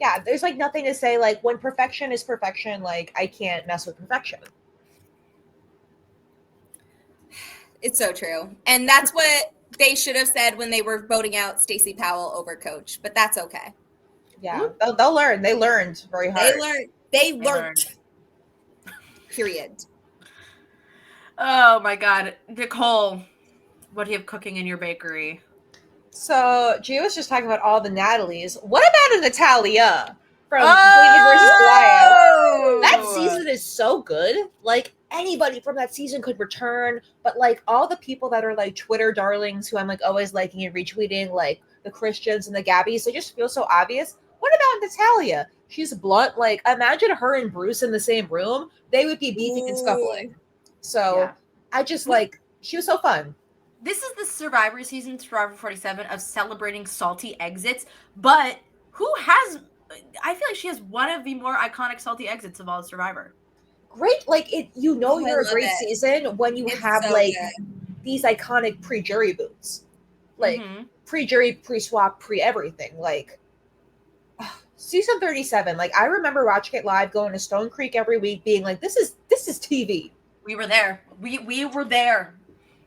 Yeah, there's like nothing to say. Like, when perfection is perfection, like, I can't mess with perfection. It's so true. And that's what they should have said when they were voting out Stacey Powell over Coach, but that's okay. Yeah, they'll learn. They learned very hard. They learned. Period. Oh my God, Nicole, what do you have cooking in your bakery? So Gia was just talking about all the Natalies. What about a Natalia from David versus Goliath? That season is so good. Like, anybody from that season could return, but like all the people that are like Twitter darlings who I'm like always liking and retweeting, like the Christians and the Gabbies, they just feel so obvious. What about Natalia? She's blunt. Like, imagine her and Bruce in the same room. They would be beefing and scuffling. So Yeah. I just like, she was so fun. This is the Survivor season, Survivor 47, of celebrating salty exits. But who has? I feel like she has one of the more iconic salty exits of all of Survivor. Great, like it. You know, I you're a love great it. season when you It's have so like good. these iconic pre-jury boots, like Mhm. pre-jury, pre-swap, pre-everything. Like season 37. Like, I remember watching it live, going to Stone Creek every week, being like, "This is TV." We were there. We were there.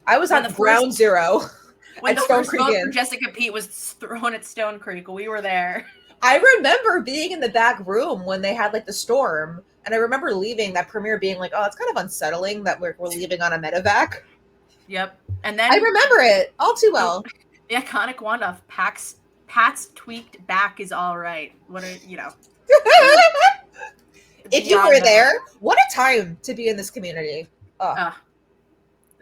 I was When on the ground zero When at the Stone first Creek vote Inn. for Jessica Pete was thrown at Stone Creek, we were there. I remember being in the back room when they had like the storm, and I remember leaving that premiere being like, "Oh, it's kind of unsettling that we're leaving on a medevac." Yep. And I then remember it all too well. the iconic one of Pat's tweaked back is all right. What are If you beyond were memorable. there, what a time to be in this community. Oh,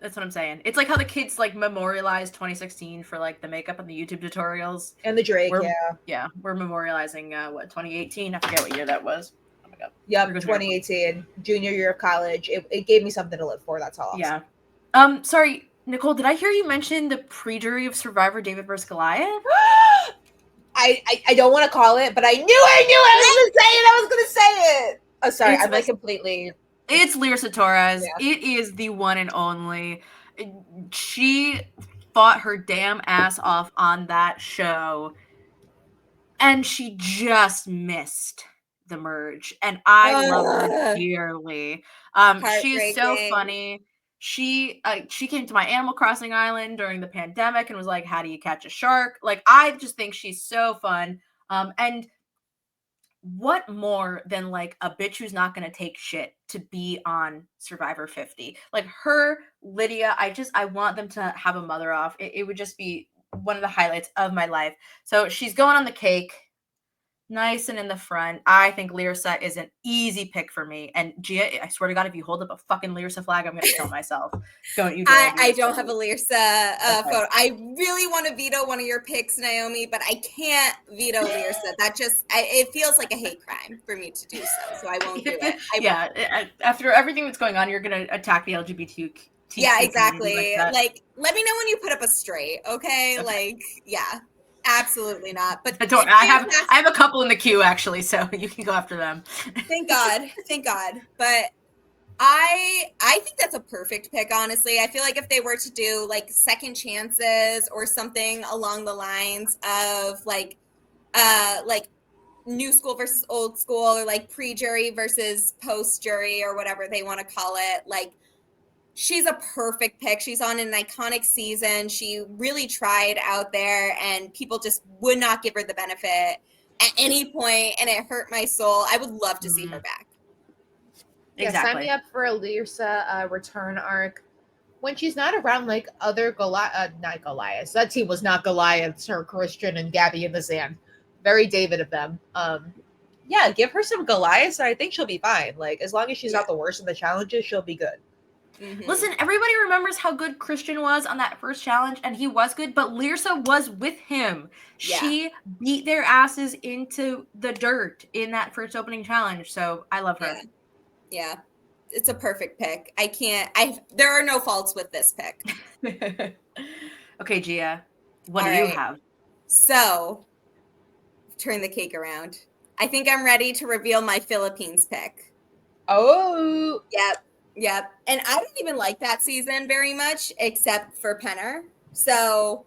That's what I'm saying. It's like how the kids like memorialized 2016 for like the makeup and the YouTube tutorials. and the Drake, We're, yeah. Yeah, we're memorializing 2018. I forget what year that was. Oh my god. Yep, There goes 2018, junior year of college. It gave me something to live for. That's all. Yeah. Sorry, Nicole, did I hear you mention the pre-jury of Survivor David versus Goliath? I don't want to call it, but I knew I was gonna say it. I was gonna say it. Oh, sorry, I'm like completely. It's Lirsa Torres. Yeah. It is the one and only. She fought her damn ass off on that show, and she just missed the merge. And I love her dearly. She is so funny. She came to my Animal Crossing island during the pandemic and was like, "How do you catch a shark?" Like, I just think she's so fun. And what more than like a bitch who's not going to take shit to be on Survivor 50? Like her, Lydia, I want them to have a mother off. It would just be one of the highlights of my life. So she's going on the cake, nice and in the front. I think Lirsa is an easy pick for me. And Gia, I swear to God, if you hold up a fucking Lirsa flag, I'm going to kill myself. Don't you dare. I don't have a Lirsa photo. I really want to veto one of your picks, Naomi, but I can't veto Lirsa. That just, it feels like a hate crime for me to do so I won't do it. After everything that's going on, you're going to attack the LGBTQ. Yeah, exactly. Like, let me know when you put up a straight, okay? Like, yeah. Absolutely not. But I have a couple in the queue actually, so you can go after them. Thank God. But I think that's a perfect pick, honestly. I feel like if they were to do like second chances or something along the lines of like new school versus old school, or like pre-jury versus post-jury, or whatever they want to call it, like she's a perfect pick. She's on an iconic season. She really tried out there, and people just would not give her the benefit at any point, and it hurt my soul. I would love to see her back. Yeah, sign me up for a Lirsa return arc when she's not around like other not Goliaths. That team was not Goliaths, her Christian and Gabby in the sand. Very David of them. Yeah, give her some Goliaths, and I think she'll be fine. Like, as long as she's not the worst in the challenges, she'll be good. Mm-hmm. Listen, everybody remembers how good Christian was on that first challenge, and he was good, but Lirsa was with him. Yeah. She beat their asses into the dirt in that first opening challenge, so I love her. Yeah. It's a perfect pick. There are no faults with this pick. Okay, Gia, what do you have? So, turn the cake around. I think I'm ready to reveal my Philippines pick. Oh. Yep. And I don't even like that season very much, except for Penner. So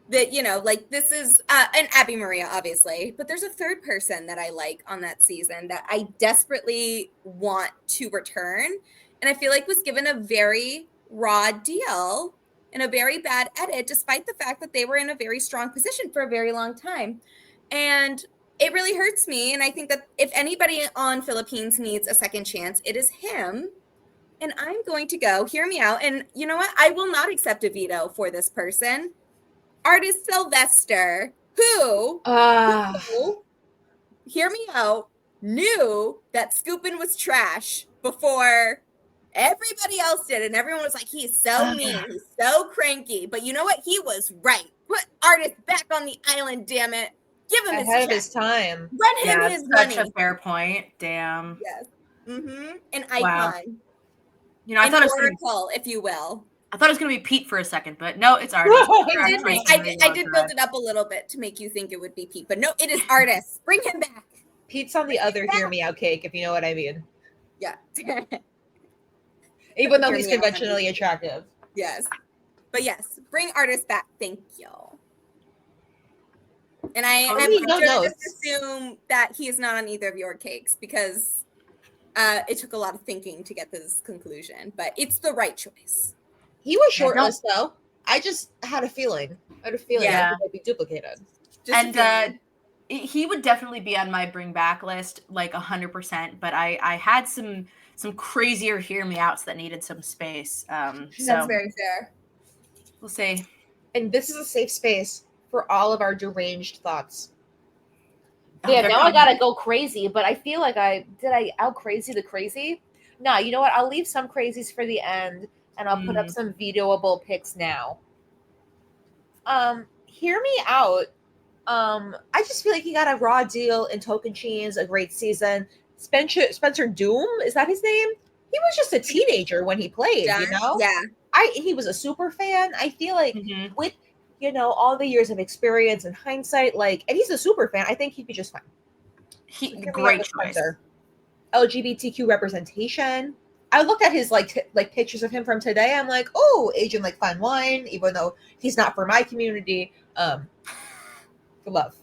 that, like this is and Abby Maria, obviously, but there's a third person that I like on that season that I desperately want to return. And I feel like was given a very raw deal and a very bad edit, despite the fact that they were in a very strong position for a very long time. And it really hurts me. And I think that if anybody on Philippines needs a second chance, it is him. And I'm going to go, hear me out. And you know what? I will not accept a veto for this person. Artist Sylvester, who, hear me out, knew that Scoopin' was trash before everybody else did. And everyone was like, he's so mean. He's so cranky. But you know what? He was right. Put Artist back on the island, damn it. Give him ahead of his time. Run him his money. Such a fair point. Damn. Yes. An icon. Wow. I thought it was oracle, if you will. I thought it was going to be Pete for a second, but no, it's Artist. I did build it up a little bit to make you think it would be Pete, but no, it is Artist. Bring him back. Pete's on the other hear me out cake, if you know what I mean. Yeah. Even though he's conventionally attractive. Yes. But yes, bring Artist back. Thank you. And I'm going to just assume that he is not on either of your cakes, because it took a lot of thinking to get this conclusion, but it's the right choice. He was shortlist though. I just had a feeling. I would be duplicated. And he would definitely be on my bring back list, like 100%. But I had some crazier hear me outs that needed some space. That's So very fair. we'll see. And this is a safe space for all of our deranged thoughts. Oh, Yeah, they're now I coming. gotta go crazy, but I feel like I out crazy the crazy? Nah, you know what? I'll leave some crazies for the end, and I'll put up some vetoable picks now. Hear me out. I just feel like he got a raw deal in Token Cheese, a great season. Spencer Doom, is that his name? He was just a teenager when he played, you know? Yeah. He was a super fan. I feel like Mhm. with all the years of experience and hindsight, like, and he's a super fan, I think he'd be just fine. Great choice. LGBTQ representation. I looked at his like pictures of him from today. I'm like, oh, Asian like fine wine, even though he's not for my community. Love.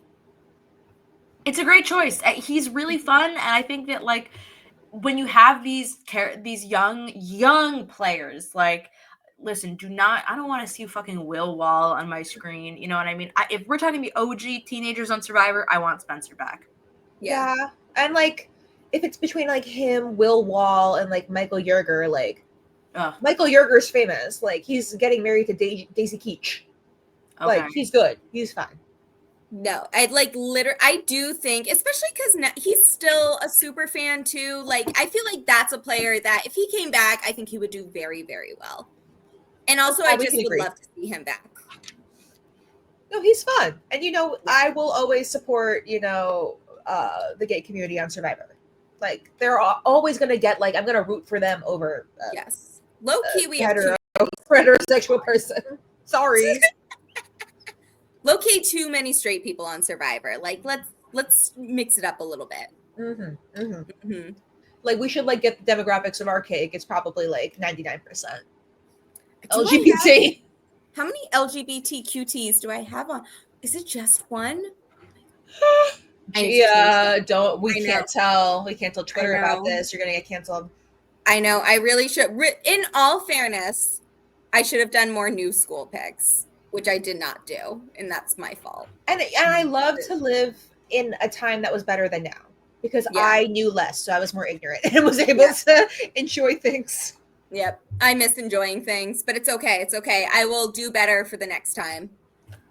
It's a great choice. He's really fun, and I think that like when you have these young players, like, listen, I don't want to see fucking Will Wall on my screen. You know what I mean? If we're talking to OG teenagers on Survivor, I want Spencer back. Yeah. And like, if it's between like him, Will Wall, and like Michael Yerger, like, Michael Yerger's famous. Like, he's getting married to Daisy Keech. Okay. Like, he's good. He's fine. No, I do think, especially because he's still a super fan too. Like, I feel like that's a player that if he came back, I think he would do very, very well. And also, I just would love to see him back. No, he's fun. And, I will always support, the gay community on Survivor. Like, they're always going to get, like, I'm going to root for them over yes. Low key, we have heterosexual person. Sorry. Low key, too many straight people on Survivor. Like, let's mix it up a little bit. Mm-hmm. Mm-hmm. Mm-hmm. Like, we should like get the demographics of our cake. It's probably like 99% LGBT. How many LGBTQTs do I have on? Is it just one? Gia, we can't tell Twitter about this. You're gonna get canceled. I know. I really should. In all fairness, I should have done more new school picks, which I did not do, and that's my fault. And I love to live in a time that was better than now, because I knew less, so I was more ignorant and was able to enjoy things. Yep. I miss enjoying things, but it's okay. It's okay. I will do better for the next time,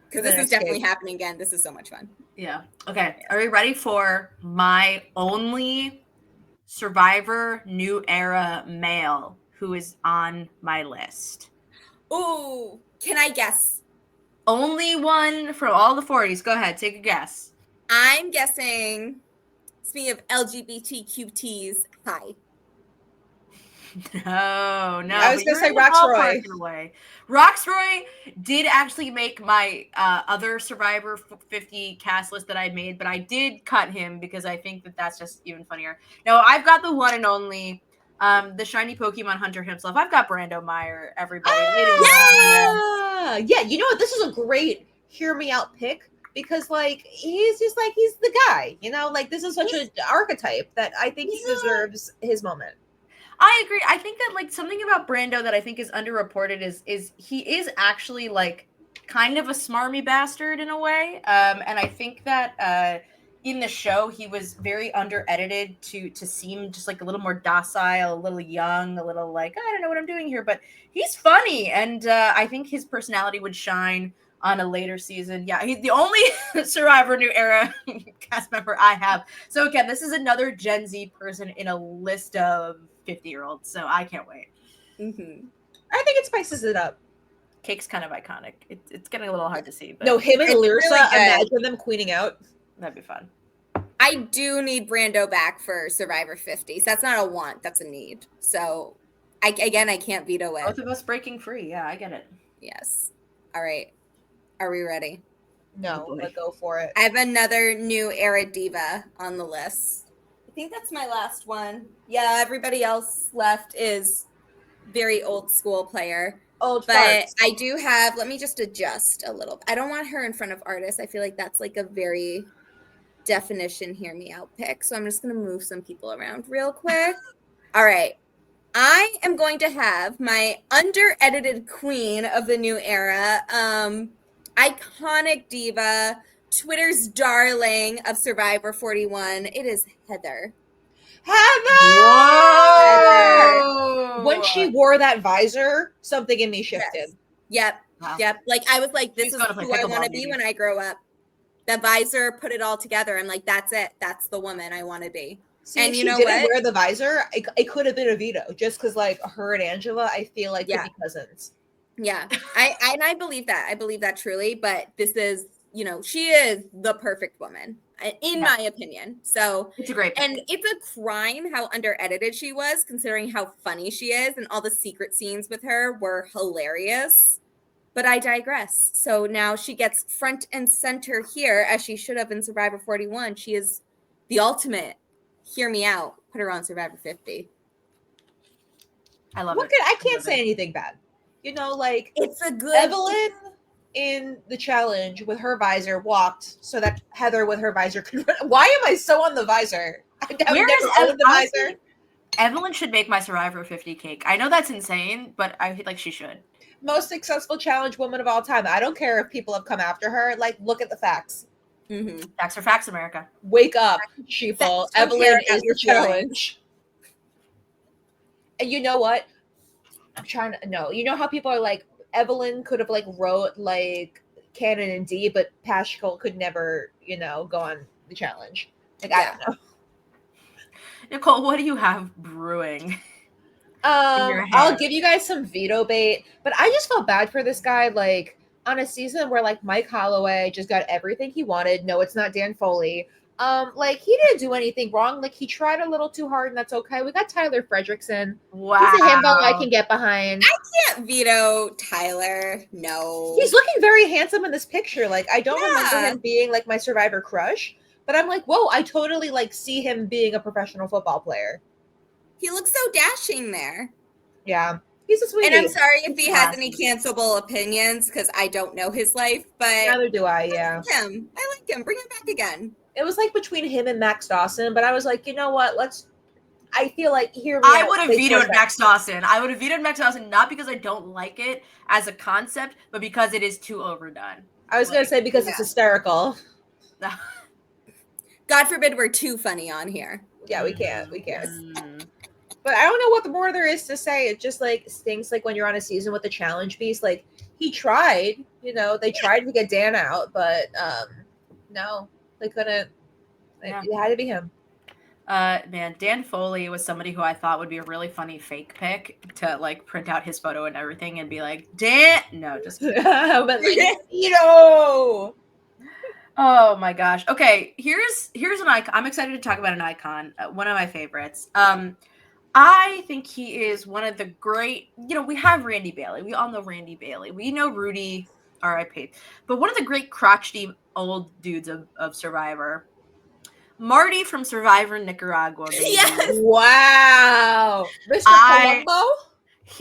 because this is definitely happening again. This is so much fun. Yeah. Okay. Are we ready for my only Survivor New Era male who is on my list? Ooh, can I guess? Only one from all the 40s. Go ahead, take a guess. I'm guessing, speaking of LGBTQTs, hi. No. I was going to say Roxroy. Roxroy did actually make my other Survivor 50 cast list that I made, but I did cut him because I think that that's just even funnier. No, I've got the one and only, the shiny Pokemon hunter himself. I've got Brando Meyer, everybody. Yeah, you know what? This is a great hear me out pick, because like he's just like, he's the guy, like this is such an archetype that I think he deserves his moment. I agree. I think that like something about Brando that I think is underreported is he is actually like kind of a smarmy bastard in a way. And I think that in the show he was very under-edited to seem just like a little more docile, a little young, a little like, I don't know what I'm doing here, but he's funny, and I think his personality would shine on a later season. Yeah, he's the only Survivor New Era cast member I have. So again, this is another Gen Z person in a list of 50-year-olds, so I can't wait. Mm-hmm. I think it spices it up. Cake's kind of iconic. It's getting a little hard to see. But no, him and Lyrsa, really imagine them queening out. That'd be fun. I do need Brando back for Survivor 50. So that's not a want, that's a need. So, I can't veto it. Both of us breaking free. Yeah, I get it. Yes. All right. Are we ready? No, let's go for it. I have another New Era diva on the list. I think that's my last one. Yeah, everybody else left is very old school player. But farts. I do have, let me just adjust a little. I don't want her in front of artists. I feel like that's like a very definition hear me out pick. So I'm just going to move some people around real quick. All right. I am going to have my under-edited queen of the New Era, iconic diva, Twitter's darling of Survivor 41. It is Heather. Heather! Whoa! When she wore that visor, something in me shifted. Yes. Yep. Wow. Yep. Like I was like, this She's is gonna play who I pickleball, want to be maybe. when I grow up. The visor put it all together. I'm like, that's it. That's the woman I want to be. See, and if you she know didn't what? wear the visor, it could have been a veto, just because like her and Angela, I feel like could be cousins. Yeah, I believe that. I believe that truly. But this is, she is the perfect woman, in my opinion. So It's a great pick. and it's a crime how under edited she was, considering how funny she is, and all the secret scenes with her were hilarious. But I digress. So now she gets front and center here, as she should have in Survivor 41. She is the ultimate. Hear me out. Put her on Survivor 50. I love it. I can't say anything bad. Like It's a good Evelyn in the challenge with her visor walked so that Heather with her visor could run. Why am I so on the visor? I've never owned the visor. Evelyn should make my Survivor 50 cake. I know that's insane, but I feel like she should. Most successful challenge woman of all time. I don't care if people have come after her. Like, look at the facts. Mm-hmm. Facts are facts, America. Wake up, sheeple. Evelyn is your challenge. And you know what? I'm trying to know. You know how people are like, Evelyn could have like wrote like Canon and D, but Pashkal could never, go on the challenge. Like, I don't know. Nicole, what do you have brewing? I'll give you guys some veto bait, but I just felt bad for this guy. Like on a season where like Mike Holloway just got everything he wanted. No, it's not Dan Foley. Like he didn't do anything wrong. Like he tried a little too hard, and that's okay. We got Tyler Fredrickson. Wow, he's a himbo I can get behind. I can't veto Tyler. No, he's looking very handsome in this picture. Like I don't remember him being like my Survivor crush, but I'm like, whoa, I totally like see him being a professional football player. He looks so dashing there. Yeah. He's a sweetie. And I'm sorry if he has any cancelable opinions, because I don't know his life, but neither do I. Yeah. I like him. Bring him back again. It was like between him and Max Dawson, but I was like, you know what? I feel like I would have vetoed Max Dawson. I would have vetoed Max Dawson, not because I don't like it as a concept, but because it is too overdone. I was going to say because it's hysterical. God forbid we're too funny on here. Yeah, we can't. But I don't know what more there is to say. It just like stinks like when you're on a season with the challenge beast. Like he tried, they tried to get Dan out, but no, they couldn't. Yeah. It had to be him. Man, Dan Foley was somebody who I thought would be a really funny fake pick to like print out his photo and everything and be like, Dan, no, just but like, Oh my gosh. Okay, here's an icon. I'm excited to talk about an icon. One of my favorites. I think he is one of the great, we have Randy Bailey. We all know Randy Bailey. We know Rudy, R.I.P. But one of the great crotchety old dudes of Survivor. Marty from Survivor Nicaragua, baby. Yes. Wow. Mr. Colombo?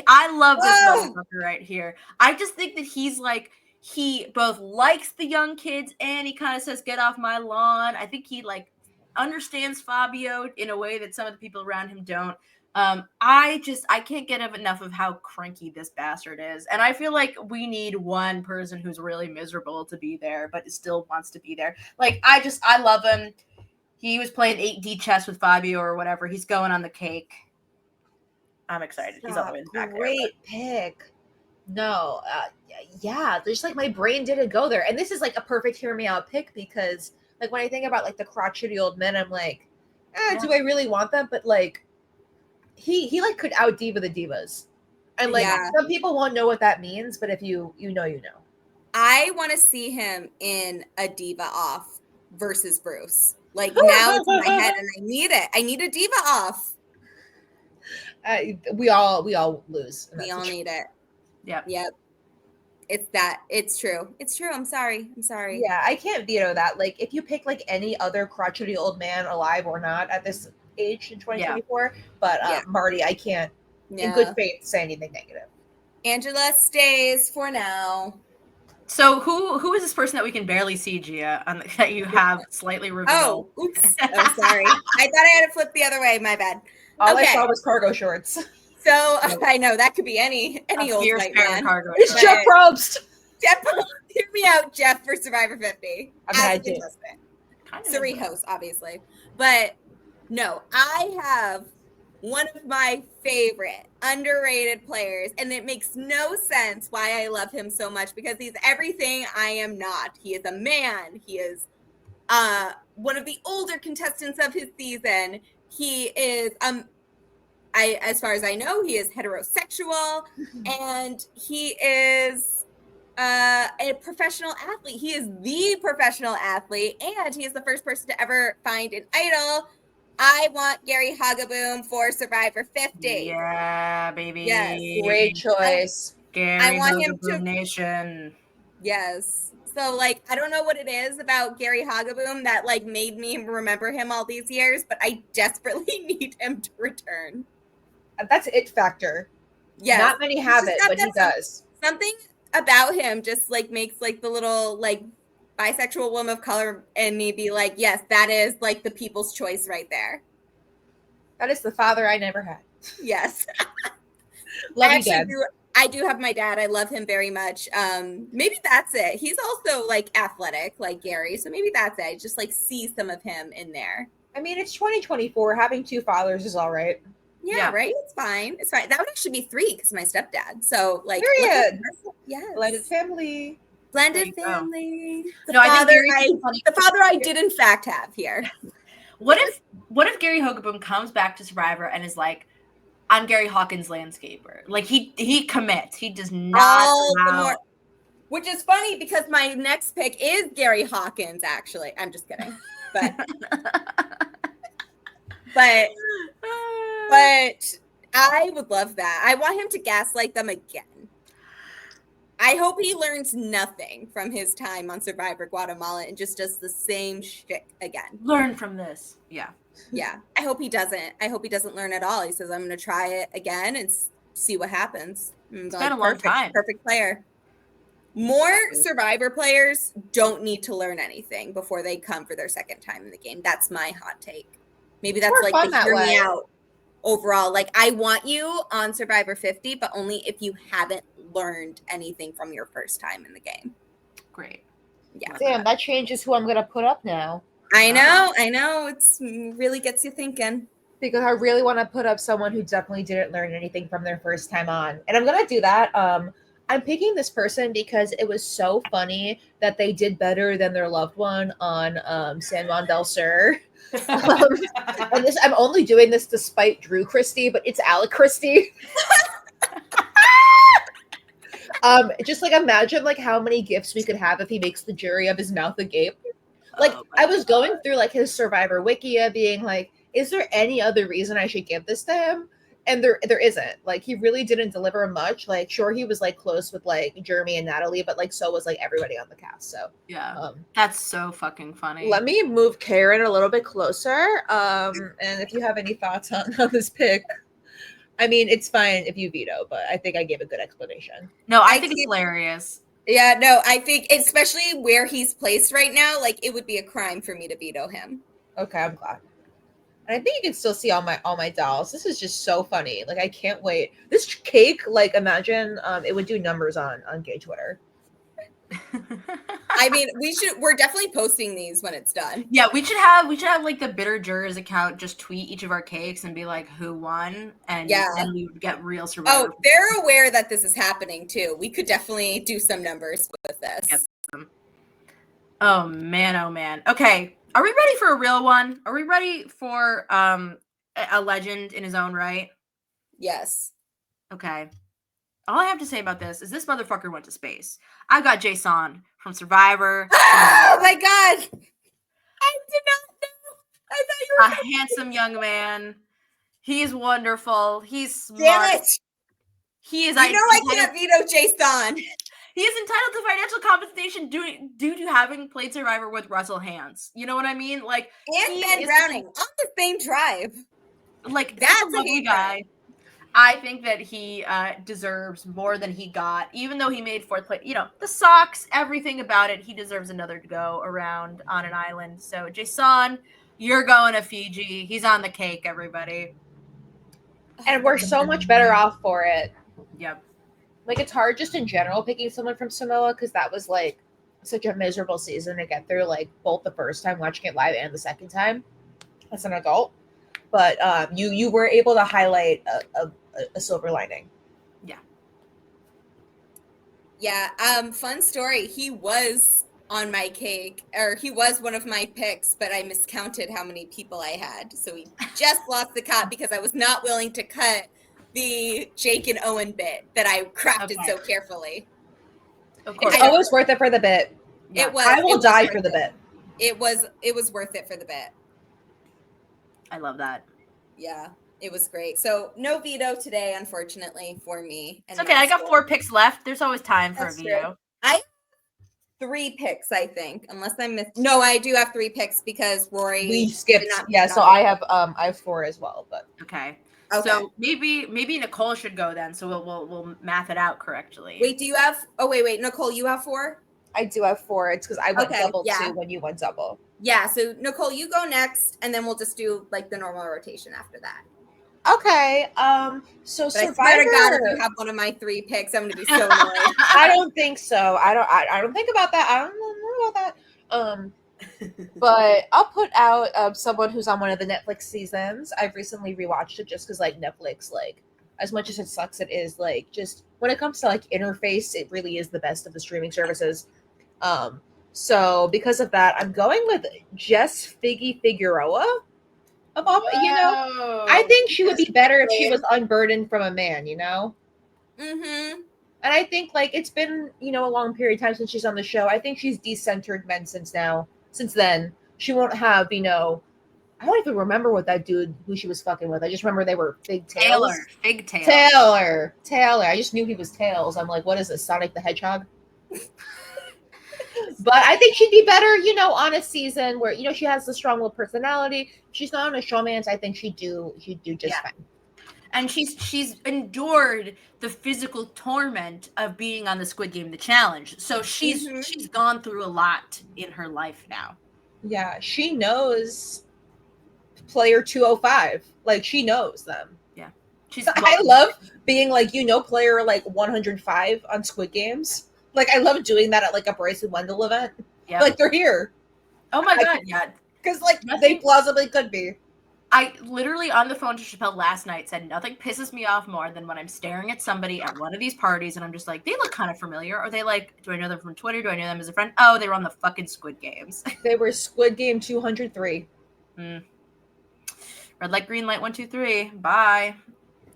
I love this motherfucker right here. I just think that he's like, he both likes the young kids and he kind of says, get off my lawn. I think he like understands Fabio in a way that some of the people around him don't. I can't get enough of how cranky this bastard is. And I feel like we need one person who's really miserable to be there, but still wants to be there. Like, I love him. He was playing 8D chess with Fabio or whatever. He's going on the cake. I'm excited. He's all the way in the back. Great pick. No, yeah, there's like my brain didn't go there. And this is like a perfect hear me out pick because like when I think about like the crotchety old men, I'm like, do I really want them? But like he like could out diva the divas. And like some people won't know what that means, but if you know. I want to see him in a diva off versus Bruce. Like now it's in my head and I need it. I need a diva off. We all lose. We all need it. Yep. It's true. I'm sorry. Yeah, I can't veto that. Like if you pick like any other crotchety old man alive or not at this age in 2024, but Marty, I can't in good faith say anything negative. Angela stays for now. So who is this person that we can barely see, Gia, that you have slightly revealed? Oh, oops. Oh, sorry. I thought I had to flip the other way. My bad. All I saw was cargo shorts. So I know that could be any old white man. It's Jeff Probst. Hear me out, Jeff, for Survivor 50. I mean, as I a do. contestant. Kind of Suri into it. host, obviously. But no, I have one of my favorite underrated players, and it makes no sense why I love him so much because he's everything I am not. He is a man. He is one of the older contestants of his season. He is as far as I know, he is heterosexual, and he is a professional athlete. He is the professional athlete, and he is the first person to ever find an idol. I want Gary Hagaboom for Survivor 50. Yeah, baby. Yes. Great choice. Gary want him Hagaboom to- Nation. Yes. So, like, I don't know what it is about Gary Hagaboom that, like, made me remember him all these years, but I desperately need him to return. That's it factor. Yes. Not many have He's it, just but he got does. Something about him just, like, makes, like, the little, like, bisexual woman of color in me be like, yes, that is, like, the people's choice right there. That is the father I never had. Yes. Love you, Dad. I do have my dad. I love him very much. Maybe that's it. He's also like athletic, like Gary. So maybe that's it. I just like see some of him in there. I mean, it's 2024. Having two fathers is all right. Yeah, right. It's fine. It's fine. That would actually be 3 because my stepdad. So like, Period. Yes. Blended family. Blended family. I think The father I did in fact have here. What if Gary Hagaboom comes back to Survivor and is like, I'm Gary Hawkins landscaper. Like he commits. He does not which is funny because my next pick is Gary Hawkins, actually. I'm just kidding. But but I would love that. I want him to gaslight them again. I hope he learns nothing from his time on Survivor Guatemala and just does the same shit again. Learn from this. Yeah. Yeah. I hope he doesn't. I hope he doesn't learn at all. He says, I'm going to try it again and see what happens. It's been a long time. Perfect player. More Survivor players don't need to learn anything before they come for their second time in the game. That's my hot take. Maybe that's like the hear me out overall. Like, I want you on Survivor 50, but only if you haven't learned anything from your first time in the game. Great. Yeah. Damn, that changes who I'm going to put up now. I know. It's really gets you thinking. Because I really want to put up someone who definitely didn't learn anything from their first time on. And I'm going to do that. I'm picking this person because it was so funny that they did better than their loved one on San Juan del Sur. And this, I'm only doing this despite Drew Christie, but it's Alec Christie. Just like imagine like how many gifts we could have if he makes the jury of his mouth agape. Like I was going through like his Survivor Wikia being like, is there any other reason I should give this to him? And there isn't. Like he really didn't deliver much. Like sure he was like close with like Jeremy and Natalie, but like so was like everybody on the cast. So yeah, that's so fucking funny. Let me move Karen a little bit closer. And if you have any thoughts on this pick, I mean it's fine if you veto, but I think I gave a good explanation. No, I think it's hilarious. Yeah, no, I think especially where he's placed right now, like it would be a crime for me to veto him. Okay, I'm glad. And I think you can still see all my dolls. This is just so funny. Like I can't wait. This cake, like imagine it would do numbers on gay Twitter. I mean, we're definitely posting these when it's done. Yeah, we should have like the Bitter Jurors account just tweet each of our cakes and be like who won, and then we would get real Survivor. Oh, they're aware that this is happening too. We could definitely do some numbers with this. Yes. Oh man. Okay. Are we ready for a real one? Are we ready for a legend in his own right? Yes. Okay. All I have to say about this is this motherfucker went to space. I got Jason from Survivor. Oh my god! I did not know. I thought you were a handsome young man. He's wonderful. He's smart. Damn it! He is. I can't veto Jason. He is entitled to financial compensation due to having played Survivor with Russell Hantz. You know what I mean? Like and Ben Browning on the same tribe. Like that's a lovely guy. I think that he deserves more than he got, even though he made 4th place. You know, the socks, everything about it. He deserves another to go around on an island. So, Jason, you're going to Fiji. He's on the cake, everybody. And we're so much better off for it. Yep. Like, it's hard just in general picking someone from Samoa because that was, like, such a miserable season to get through, like both the first time watching it live and the second time as an adult. But you were able to highlight a silver lining. Yeah. Fun story. He was on my cake, or he was one of my picks, but I miscounted how many people I had. So he just lost the cut because I was not willing to cut the Jake and Owen bit that I crafted so carefully. Of course. It's always worth it for the bit. Yeah. It was. I will die for the bit. It was worth it for the bit. I love that. Yeah. It was great. So no veto today, unfortunately, for me. It's okay. I got 4 picks left. There's always time for a veto. True. I have 3 picks, I think, unless I missed. No, I do have 3 picks because Rory. We skipped. Yeah, so I have 4 as well. But okay. So maybe Nicole should go then. So we'll math it out correctly. Wait, do you have? Oh wait, Nicole, you have 4. I do have 4. It's because I went double too when you went double. Yeah. So Nicole, you go next, and then we'll just do like the normal rotation after that. Okay. So but Survivor. I swear to God, if you have one of my 3 picks, I'm gonna be so annoyed. I don't think so. I don't think about that. I don't know about that. But I'll put out someone who's on one of the Netflix seasons. I've recently rewatched it just because like Netflix, like as much as it sucks, it is like just when it comes to like interface, it really is the best of the streaming services. So because of that, I'm going with Jess Figueroa. I think she would be better if she was unburdened from a man, Mm-hmm. And I think like it's been, a long period of time since she's on the show. I think she's decentered men since then. She won't have, I don't even remember what that dude who she was fucking with. I just remember they were Fig Tails. Taylor. I just knew he was Tails. I'm like, what is this, Sonic the Hedgehog? But I think she'd be better, on a season where, she has the strong-willed personality. She's not on a showman's. I think she'd do just fine. And she's endured the physical torment of being on the Squid Game, the challenge. So she's gone through a lot in her life now. Yeah, she knows player 205. Like, she knows them. Yeah. I love being like, player like 105 on Squid Games. Like, I love doing that at like a Bryson Wendell event. Yeah. Like, they're here. Oh my God, yeah. Because like they plausibly could be. I literally on the phone to Chappelle last night said nothing pisses me off more than when I'm staring at somebody at one of these parties and I'm just like, they look kind of familiar. Are they like, do I know them from Twitter? Do I know them as a friend? Oh, they were on the fucking Squid Games. They were Squid Game 203. Red light, green light, 1, 2, 3. Bye.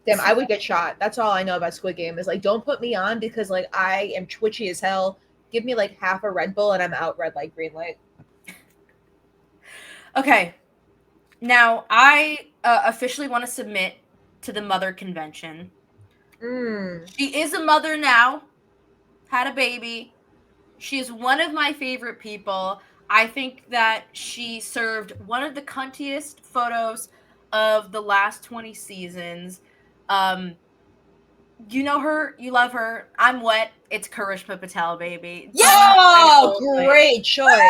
Damn, I would get shot. That's all I know about Squid Game is like, don't put me on because like I am twitchy as hell. Give me like half a Red Bull and I'm out red light, green light. Okay. Now, I officially want to submit to the mother convention. She is a mother now. Had a baby. She is one of my favorite people. I think that she served one of the cuntiest photos of the last 20 seasons. You know her. You love her. I'm wet. It's Karishma Patel, baby. Yeah! Oh, great choice.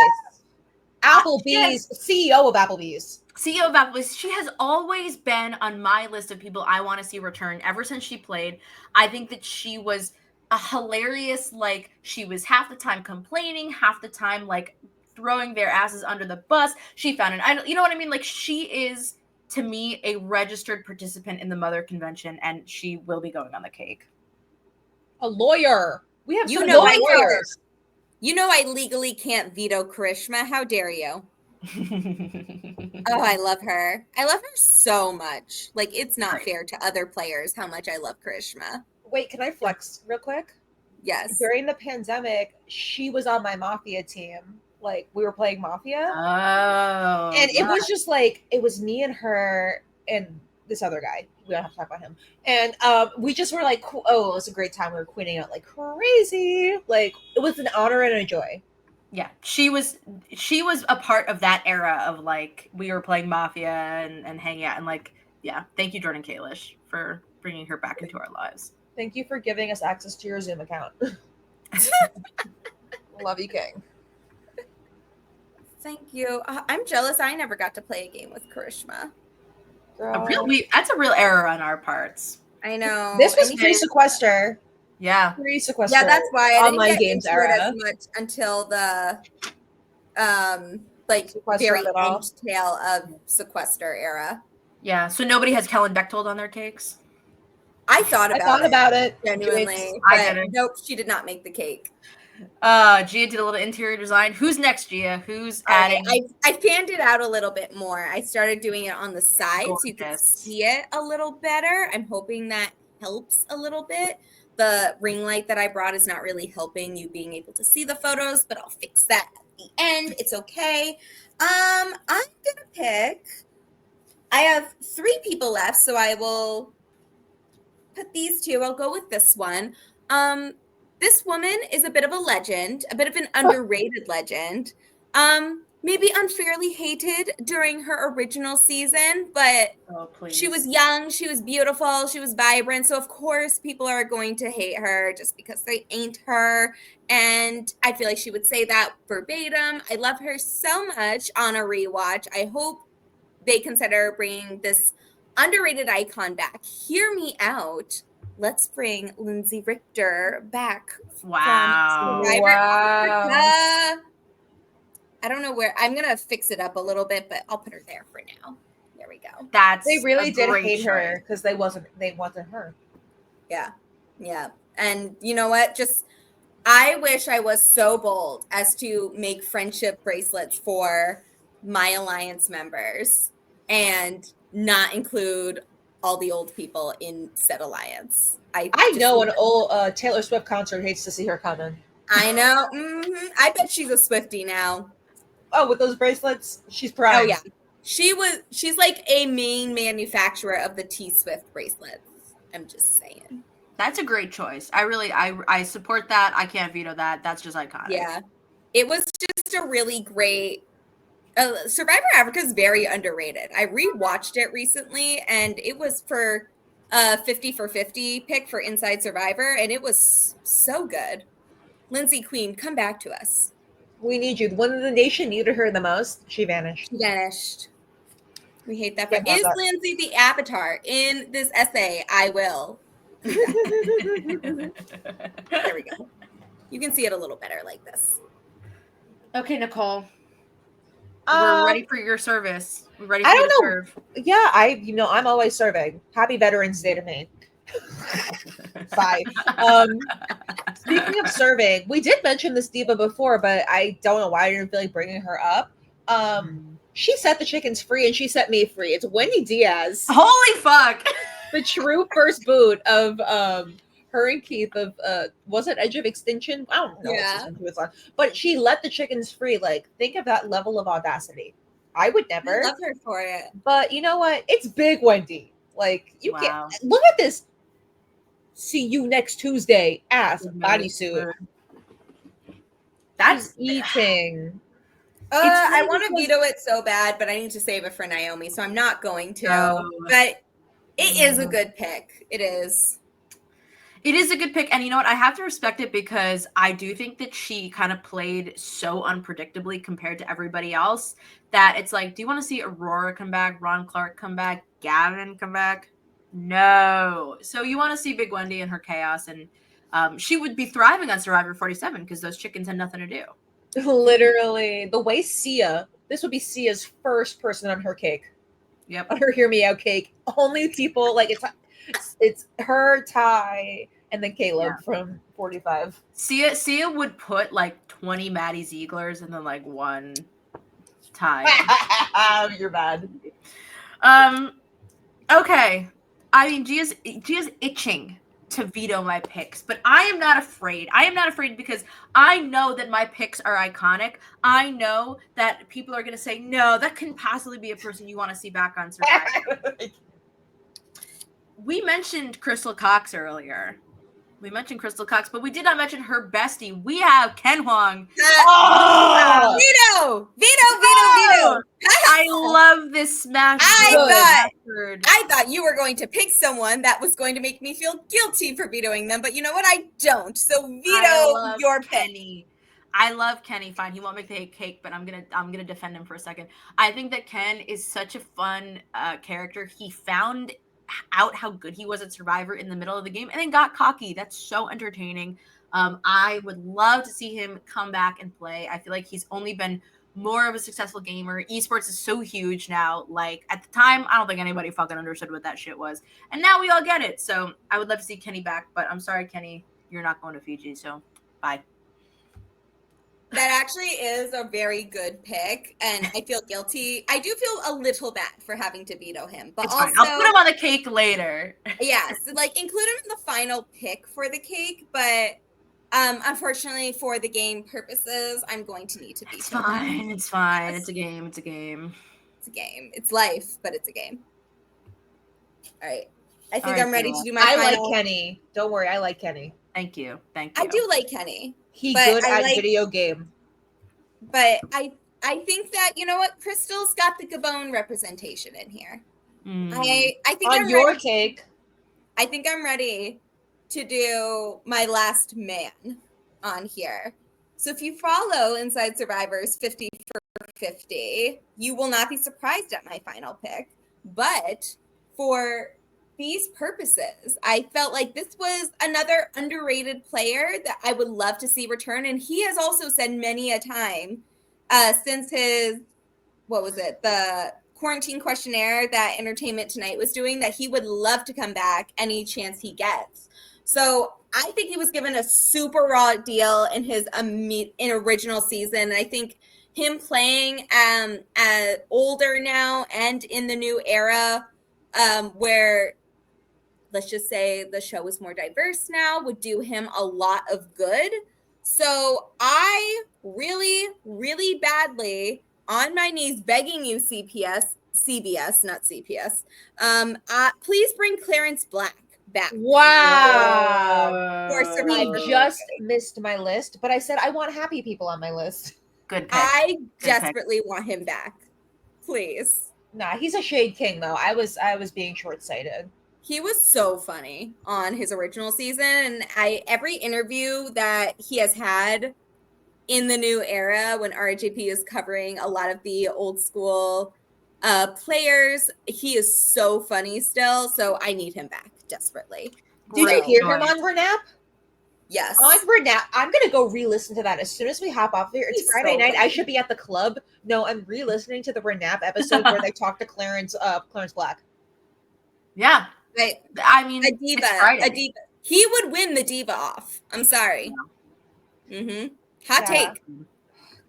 Applebee's, CEO of Applebee's. CEO of Applebee's. She has always been on my list of people I want to see return ever since she played. I think that she was a hilarious, like, she was half the time complaining, half the time, like, throwing their asses under the bus. She found it. You know what I mean? Like, she is, to me, a registered participant in the Mother Convention, and she will be going on the cake. A lawyer. We have lawyers. You know I legally can't veto Karishma. How dare you? Oh, I love her. I love her so much. Like, it's not fair to other players how much I love Karishma. Wait, can I flex real quick? Yes. During the pandemic, she was on my Mafia team. Like, we were playing Mafia. Oh. And it was just like, it was me and her and this other guy. We don't have to talk about him. And we just were like, oh, it was a great time. We were queening out like crazy. Like, it was an honor and a joy. Yeah, she was a part of that era of like we were playing Mafia and hanging out and like, yeah, thank you, Jordan Kalish, for bringing her back into our lives. Thank you for giving us access to your Zoom account. Love you, King. Thank you. I'm jealous I never got to play a game with Karishma. That's a real error on our parts. I know. This was pre-sequester. Yeah. Pre-sequester. Yeah, that's why I didn't online get games into it era. as much until the like Sequester very of it all. end tail of sequester era. Yeah. So nobody has Kellen Bechtold on their cakes? I thought about it genuinely, Jinx. I but didn't. nope, she did not make the cake. Gia did a little interior design. Who's next, Gia? Who's adding? I fanned it out a little bit more. I started doing it on the side so you could Gorgeous. see it a little better. I'm hoping that helps a little bit. The ring light that I brought is not really helping you being able to see the photos, but I'll fix that at the end. It's okay. I'm gonna pick. I have 3 people left, so I will put these 2. I'll go with this one. This woman is a bit of a legend, a bit of an underrated legend. Maybe unfairly hated during her original season, but she was young, she was beautiful, she was vibrant. So of course people are going to hate her just because they ain't her. And I feel like she would say that verbatim. I love her so much on a rewatch. I hope they consider bringing this underrated icon back. Hear me out. Let's bring Lindsay Richter back. Wow. From Survivor Wow. Africa. I don't know where. I'm gonna fix it up a little bit, but I'll put her there for now. There we go. That's They really a did great hate her choice. because they wanted her. Yeah. And you know what? Just I wish I was so bold as to make friendship bracelets for my alliance members and not include all the old people in said alliance. I just know need an old Taylor Swift concert hates to see her coming. I know. I bet she's a Swiftie now. Oh, with those bracelets, she's prime. Oh yeah. She's like a main manufacturer of the T Swift bracelets. I'm just saying. That's a great choice. I support that. I can't veto that. That's just iconic. Yeah. It was just a really great Survivor Africa is very underrated. I rewatched it recently and it was for 50 for 50 pick for Inside Survivor and it was so good. Lindsay Queen, come back to us. We need you. When the nation needed her the most, she vanished. She vanished. We hate that. Yeah, Is that. Lindsay the avatar in this essay? I will. There we go. You can see it a little better like this. Okay, Nicole. We're ready for your service. We're ready for I you don't to know. serve. Yeah, I'm always serving. Happy Veterans Day to me. Bye. Speaking of serving, we did mention this diva before, but I don't know why I didn't feel like bringing her up. She set the chickens free and she set me free. It's Wendy Diaz. Holy fuck! The true first boot of her and Keith of was it Edge of Extinction? I don't know what season she was on. But she let the chickens free. Like, think of that level of audacity. I would never. I love her for it. But you know what? It's big Wendy. Like, you can't look at this. See you next Tuesday. Ass bodysuit. That's eating. I want to veto it so bad, but I need to save it for Naomi, so I'm not going to. No. But it is a good pick. It is. It is a good pick. And you know what? I have to respect it because I do think that she kind of played so unpredictably compared to everybody else that it's like, do you want to see Aurora come back, Ron Clark come back, Gavin come back? No. So you want to see Big Wendy and her chaos. And she would be thriving on Survivor 47 because those chickens had nothing to do. Literally. The way this would be Sia's first person on her cake. Yep. On her Hear Me Out cake. Only people, like, it's her, Ty, and then Caleb from 45. Sia would put like 20 Maddie Zieglers and then like one Ty. You're bad. Okay. I mean, Gia's itching to veto my picks, but I am not afraid. I am not afraid because I know that my picks are iconic. I know that people are going to say, no, that couldn't possibly be a person you want to see back on Survivor. We mentioned Crystal Cox earlier. But we did not mention her bestie. We have Ken Huang. Veto! I love this smash. I thought you were going to pick someone that was going to make me feel guilty for vetoing them, but you know what? I don't. So veto your Kenny. I love Kenny. Fine, he won't make the cake, but I'm gonna defend him for a second. I think that Ken is such a fun character. He found out how good he was at Survivor in the middle of the game and then got cocky. That's so entertaining. I would love to see him come back and play. I feel like he's only been more of a successful gamer. Esports is so huge now. Like, at the time, I don't think anybody fucking understood what that shit was. And now we all get it. So I would love to see Kenny back, but I'm sorry, Kenny, you're not going to Fiji, so bye. That actually is a very good pick, and I feel guilty. I do feel a little bad for having to veto him, but It's also fine. I'll put him on the cake later. yes, like include him in the final pick for the cake, but unfortunately for the game purposes, I'm going to need to veto It's him. fine. It's fine. Yes. It's a game. It's a game. It's a game. It's life, but it's a game. All right. I think All right, I'm ready to Kayla. do my I final. like Kenny. Don't worry, I like Kenny. Thank you. Thank you. I do like Kenny, He But good I at like- video game. but I think that, you know what, Crystal's got the Gabon representation in here. Mm. I think On I'm your ready. cake. I think I'm ready to do my last man on here. So if you follow Inside Survivors 50 for 50, you will not be surprised at my final pick. But for these purposes, I felt like this was another underrated player that I would love to see return. And he has also said many a time since his, what was it, the quarantine questionnaire that Entertainment Tonight was doing, that he would love to come back any chance he gets. So I think he was given a super raw deal in his in original season. And I think him playing older now and in the new era, where let's just say the show is more diverse now, would do him a lot of good. So I really, really badly on my knees begging you, CBS, not CPS, please bring Clarence Black back. Wow. For He Survivor. just missed my list, but I said I want happy people on my list. Good pick. I Good desperately want him back. Please. Nah, he's a shade king though. I was being short-sighted. He was so funny on his original season, and every interview that he has had in the new era when RJP is covering a lot of the old school players, he is so funny still. So I need him back desperately. Did Great you hear choice. him on Renap? Yes. On Renap, I'm gonna go re-listen to that as soon as we hop off here. It's He's Friday so night. I funny. should be at the club. No, I'm re-listening to the Renap episode where they talk to Clarence Black. Yeah. Right. I mean, A diva. it's Friday. A diva. He would win the diva off. I'm sorry. Mm-hmm. Hot Yeah. take.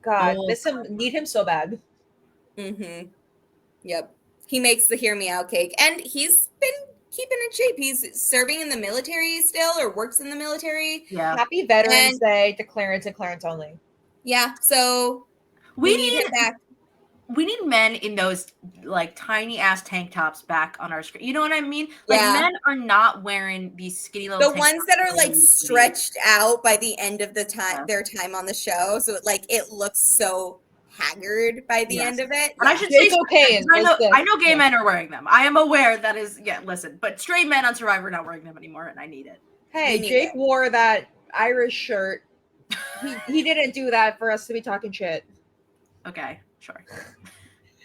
God, Oh, miss him. Need him so bad. Mm-hmm. Yep. He makes the hear me out cake. And he's been keeping in shape. He's serving in the military still, or works in the military. Yeah. Happy Veterans And- Day to Clarence and Clarence only. Yeah. So we need him back. We need men in those like tiny ass tank tops back on our screen. You know what I mean? Like Yeah. men are not wearing these skinny little The tank ones tops that are they like used to be. stretched out by the end of the time, Yeah. their time on the show. So it looks so haggard by the Yes. end of it. And I Yeah. should say, Jake O'Kane I was the- know gay yeah. men are wearing them. I am aware that is, listen, but straight men on Survivor are not wearing them anymore, and I need it. Hey, We need Jake it. wore that Irish shirt. He didn't do that for us to be talking shit. Okay, sure.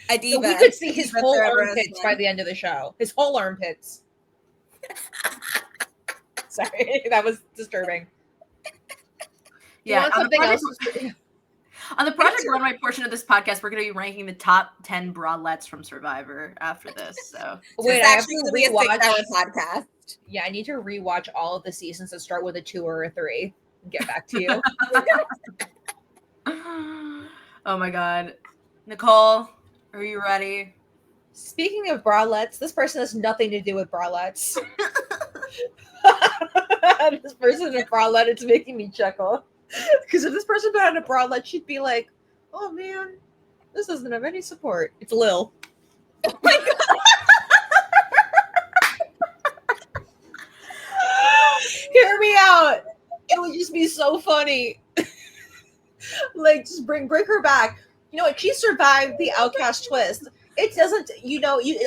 A So diva. we could see his Diva whole forever has armpits won. by the end of the show. His whole armpits. Sorry, that was disturbing. You Yeah, want on something the else? Project, on the Project Runway portion of this podcast, we're going to be ranking the top 10 bralettes from Survivor after this. So Wait, It's I have actually to gonna be a 6-hour rewatch. podcast. Yeah, I need to rewatch all of the seasons that start with a 2 or a 3 and get back to you. oh my god. Nicole, are you ready? Speaking of bralettes, this person has nothing to do with bralettes. This person in a bralette, it's making me chuckle. Because if this person put on a bralette, she'd be like, oh man, this doesn't have any support. It's Lil. Oh my God. Hear me out. It would just be so funny. Like, just bring her back. You know what? She survived the Outcast twist. It doesn't,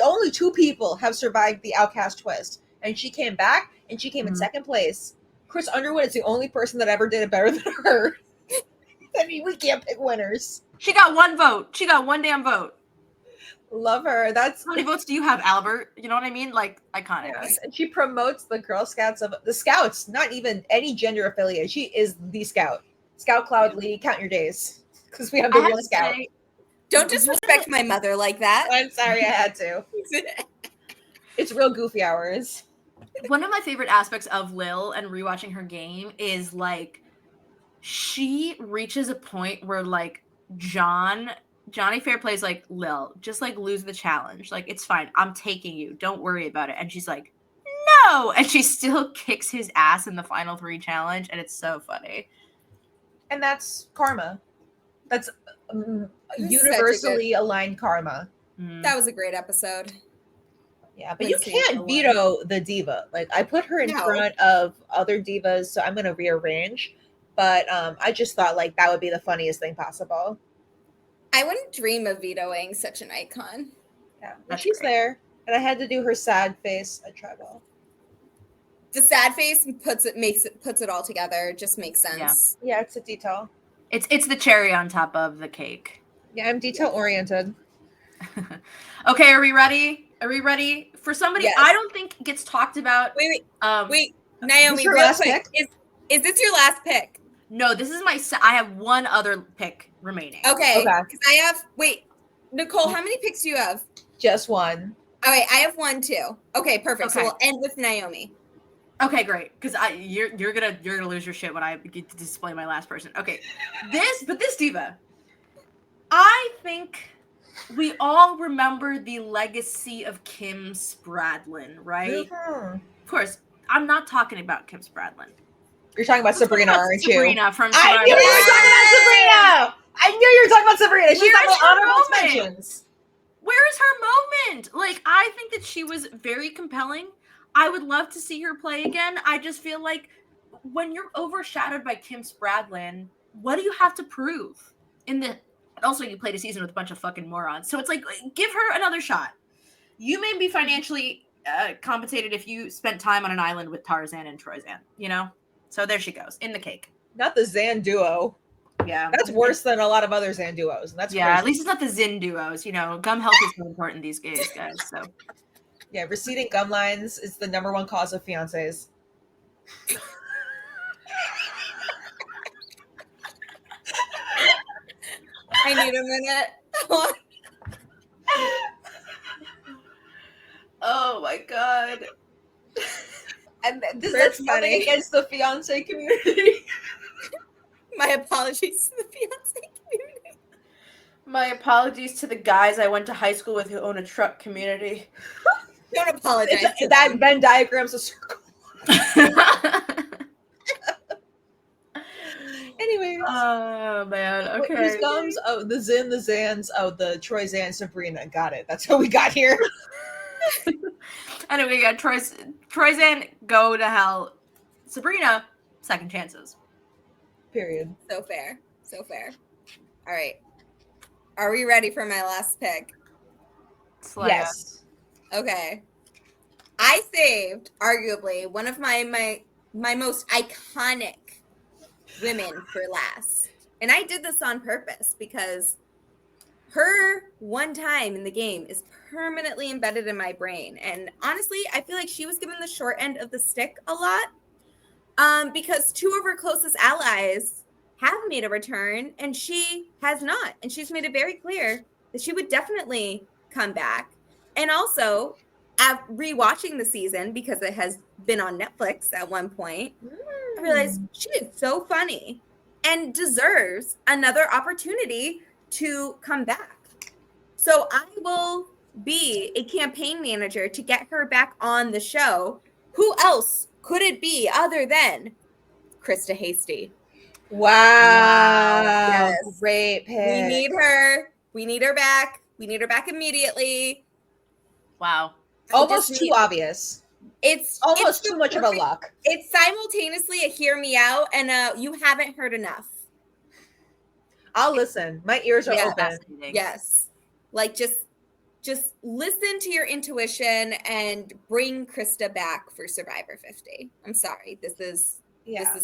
only 2 people have survived the Outcast twist. And she came back, and she came in Mhm. second place. Chris Underwood is the only person that ever did it better than her. I mean, we can't pick winners. She got 1 vote. She got 1 damn vote. Love her. That's How many votes do you have, Albert? You know what I mean? Like, iconic. yes. And she promotes the Girl Scouts of the Scouts, not even any gender affiliate. She is the Scout. Scout Cloud Lee, count your days. Because we have the I have real to Scout. say, Don't disrespect my mother like that. I'm sorry I had to. It's real goofy hours. one of my favorite aspects of Lil and rewatching her game is like she reaches a point where like Johnny Fairplay's like, Lil, just like lose the challenge. Like, it's fine. I'm taking you. Don't worry about it. And she's like, no. And she still kicks his ass in the final 3 challenge. And it's so funny. And that's karma. That's This is universally aligned karma. That was a great episode. Yeah, but you Lindsay, can't veto the diva. Like, I put her in No. front of other divas, so I'm going to rearrange. But I just thought, like, that would be the funniest thing possible. I wouldn't dream of vetoing such an icon. Yeah, but That's she's great. there. And I had to do her sad face at Tribal. The sad face puts it all together. Just makes sense. Yeah, it's a detail. It's the cherry on top of the cake. Yeah, I'm detail oriented. Okay, are we ready? Are we ready for somebody Yes. I don't think gets talked about? Wait, Wait. Naomi, your real last quick. Is this your last pick? No, this is I have one other pick remaining. Okay. Okay. Because I have. Wait, Nicole, how many picks do you have? Just one. All right, I have one too. Okay, perfect. So Okay. we'll end with Naomi. Okay, great. Because you're gonna lose your shit when I get to display my last person. Okay, this diva. I think we all remember the legacy of Kim Spradlin, right? Mhm. Of course, I'm not talking about Kim Spradlin. You're talking about I'm talking Sabrina, about aren't you? Sabrina from I knew you were talking about Sabrina! I knew you were talking about Sabrina. She's Where's on my her honorable moment? mentions. Where is her moment? Like, I think that she was very compelling. I would love to see her play again. I just feel like when you're overshadowed by Kim Spradlin, what do you have to prove? Also, you played a season with a bunch of fucking morons. So it's like, give her another shot. You may be financially compensated if you spent time on an island with Tarzan and Troyzan, you know? So there she goes, in the cake. Not the Zan duo. Yeah. That's worse than a lot of other Zan duos. And that's Yeah, crazy. at least it's not the Zin duos. You know, gum health is so important these days, guys. So Yeah, receding gum lines is the number one cause of fiancés. I need a minute. oh my god. And that's That's nothing funny. against the fiancé community. My apologies to the fiance community. My apologies to the guys I went to high school with who own a truck community. Don't apologize. to That them. Venn diagram's a circle. Anyways. Oh man, Wait, okay. whose gums? Oh, the Zin, the Zans. Oh, the Troy Zan, Sabrina. Got it. That's how we got here. Anyway, yeah, Troyzan, go to hell. Sabrina, second chances. Period. So fair. So fair. All right. Are we ready for my last pick? Slaya. Yes. Okay. I saved arguably one of my most iconic women for last. And I did this on purpose because her one time in the game is permanently embedded in my brain. And honestly, I feel like she was given the short end of the stick a lot because 2 of her closest allies have made a return and she has not. And she's made it very clear that she would definitely come back. And also, rewatching the season because it has been on Netflix at one point, I realized she is so funny and deserves another opportunity to come back. So I will be a campaign manager to get her back on the show. Who else could it be other than Krista Hasty? Wow. Yes. Great pick. We need her. We need her back. We need her back immediately. Wow. Almost too obvious. It's Almost the too much of a perfect- luck. It's simultaneously a hear me out and you haven't heard enough. I'll listen. My ears are Yeah. open. Fascinating. Yes. Like just listen to your intuition and bring Krista back for Survivor 50. I'm sorry. This is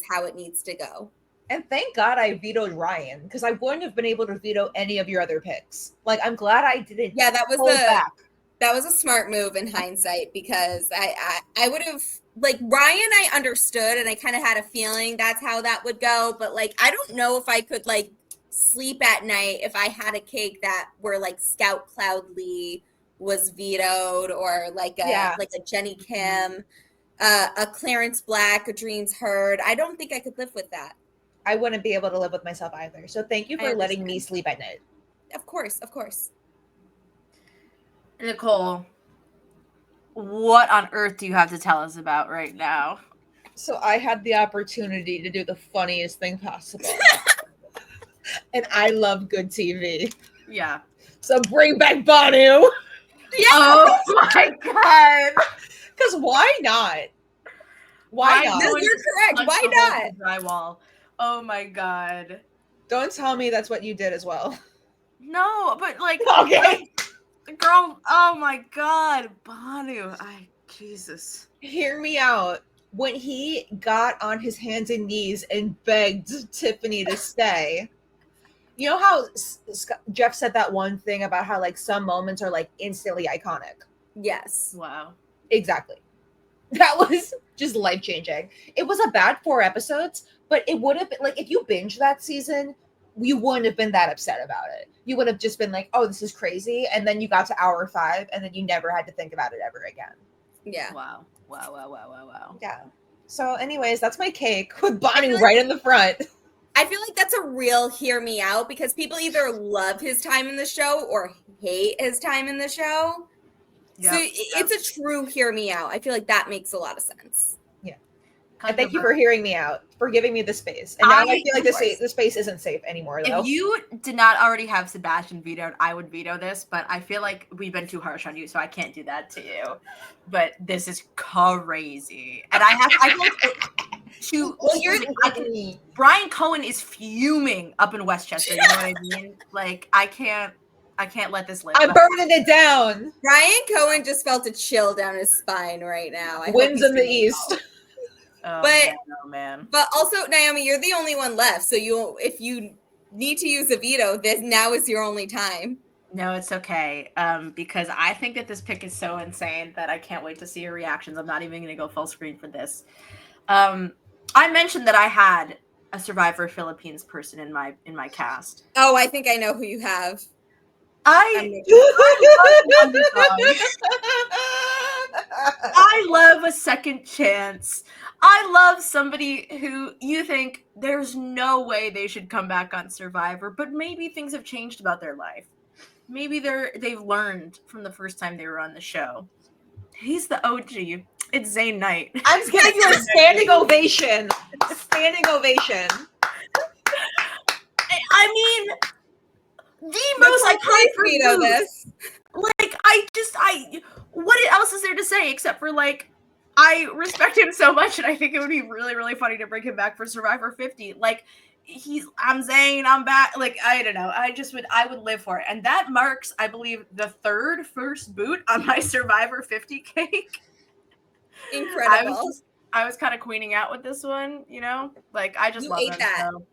how it needs to go. And thank God I vetoed Ryan, because I wouldn't have been able to veto any of your other picks. Like, I'm glad I didn't Yeah, hold back. that was a smart move in hindsight, because I would have, like, Ryan, I understood and I kind of had a feeling that's how that would go, but like I don't know if I could like sleep at night if I had a cake that where like Scout Cloudly was vetoed, or Yeah. like a Jenny Kim, a Clarence Black, a Dreams Heard. I don't think I could live with that. I wouldn't be able to live with myself either. So thank you I for letting me understand. sleep at night. Of course, of course. Nicole, what on earth do you have to tell us about right now? So I had the opportunity to do the funniest thing possible. And I love good TV. Yeah. So bring back Banu. Yeah. Oh my god. Because why not? Why Brian not? No, Cohen you're just correct. punched Why a hole not? in the drywall. Oh my god. Don't tell me that's what you did as well. No, but like, Okay. girl. Oh my god, Banu. Jesus. Hear me out. When he got on his hands and knees and begged Tiffany to stay, you know how Jeff said that one thing about how like some moments are like instantly iconic? Yes. Wow. Exactly. That was just life changing. It was a bad 4 episodes, but it would have been like if you binge that season, you wouldn't have been that upset about it. You would have just been like, oh, this is crazy. And then you got to hour 5, and then you never had to think about it ever again. Yeah. Wow. Wow. Wow. Wow. Wow. Wow. Yeah. So, anyways, that's my cake with Bonnie like- right in the front. I feel like that's a real hear me out, because people either love his time in the show or hate his time in the show. Yep, So yep. it's a true hear me out. I feel like that makes a lot of sense. And thank you for hearing me out, for giving me the space. And now I feel like the space isn't safe anymore, though. If you did not already have Sebastian vetoed, I would veto this, but I feel like we've been too harsh on you, so I can't do that to you. But this is crazy. And I feel like Brian Cohen is fuming up in Westchester, you know what I mean? Like, I can't let this live. I'm burning it down. Brian Cohen just felt a chill down his spine right now. I hope Winds he's in the doing east. well. Oh, But- man, oh man. But also, Naomi, you're the only one left. So if you need to use a veto, this now is your only time. No, it's okay. Because I think that this pick is so insane that I can't wait to see your reactions. I'm not even going to go full screen for this. I mentioned that I had a Survivor Philippines person in my cast. Oh, I think I know who you have. I love a second chance. I love somebody who you think there's no way they should come back on Survivor, but maybe things have changed about their life. Maybe they've learned from the first time they were on the show. He's the OG. It's Zane Knight. I'm giving you a standing ovation. Standing ovation. I mean, the most iconic veto this. Like, what else is there to say except for like, I respect him so much, and I think it would be really, really funny to bring him back for Survivor 50. Like, I'm Zane, I'm back. Like, I don't know. I would live for it. And that marks, I believe, the first boot on my Survivor 50 cake. Incredible. I was kind of queening out with this one, you know? Like, I just love ate him. that. So.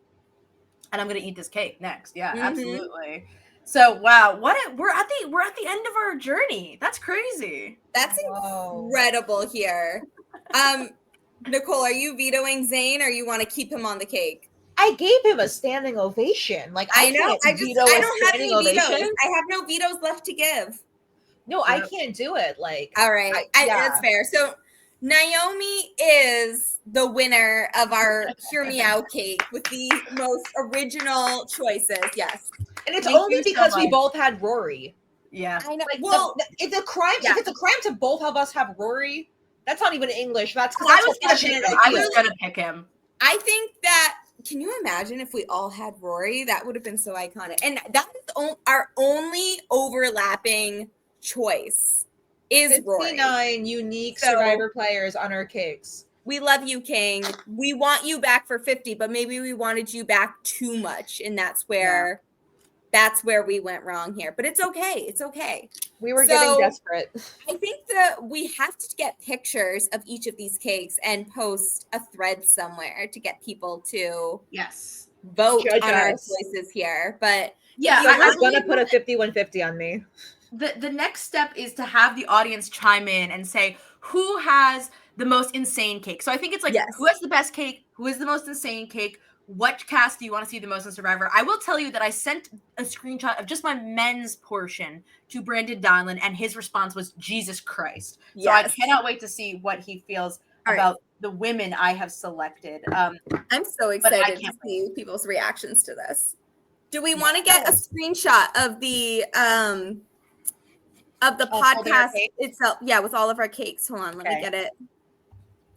And I'm gonna eat this cake next. Yeah, Mhm. absolutely. So wow, we're at the end of our journey. That's crazy. That's incredible here. Nicole, are you vetoing Zane, or you want to keep him on the cake? I gave him a standing ovation. Like I know. I don't have any vetoes. I have no vetoes left to give. No, I can't do it. Like, all right, that's fair. So Naomi is the winner of our Hear Me Out cake with the most original choices. Yes, and it's Thank only you so because we much. both had Rory. Yeah, I know. Like, Well, if it's a crime to both of us have Rory, that's not even English. That's because I was gonna pick him. I think that. Can you imagine if we all had Rory? That would have been so iconic. And that is our only overlapping choice is Rory. 59 unique Survivor players on our cakes. We love you, King. We want you back for 50, but maybe we wanted you back too much, and that's where that's where we went wrong here. But it's okay. It's okay. We were getting desperate. I think that we have to get pictures of each of these cakes and post a thread somewhere to get people to Yes. vote Judge on our us. choices here. But Yeah, I was believe gonna put a 51-50 on me. the next step is to have the audience chime in and say who has the most insane cake. So I think it's like, Yes. who has the best cake? Who is the most insane cake? What cast do you want to see the most in Survivor? I will tell you that I sent a screenshot of just my men's portion to Brandon Donlin, and his response was Jesus Christ. So I Yes. cannot wait to see what he feels All about the women I have selected. I'm so I excited to can't see people's reactions to this. Do we want to get a screenshot of the holding our podcast cake? itself? Yeah, with all of our cakes. Hold on, let me Okay. get it.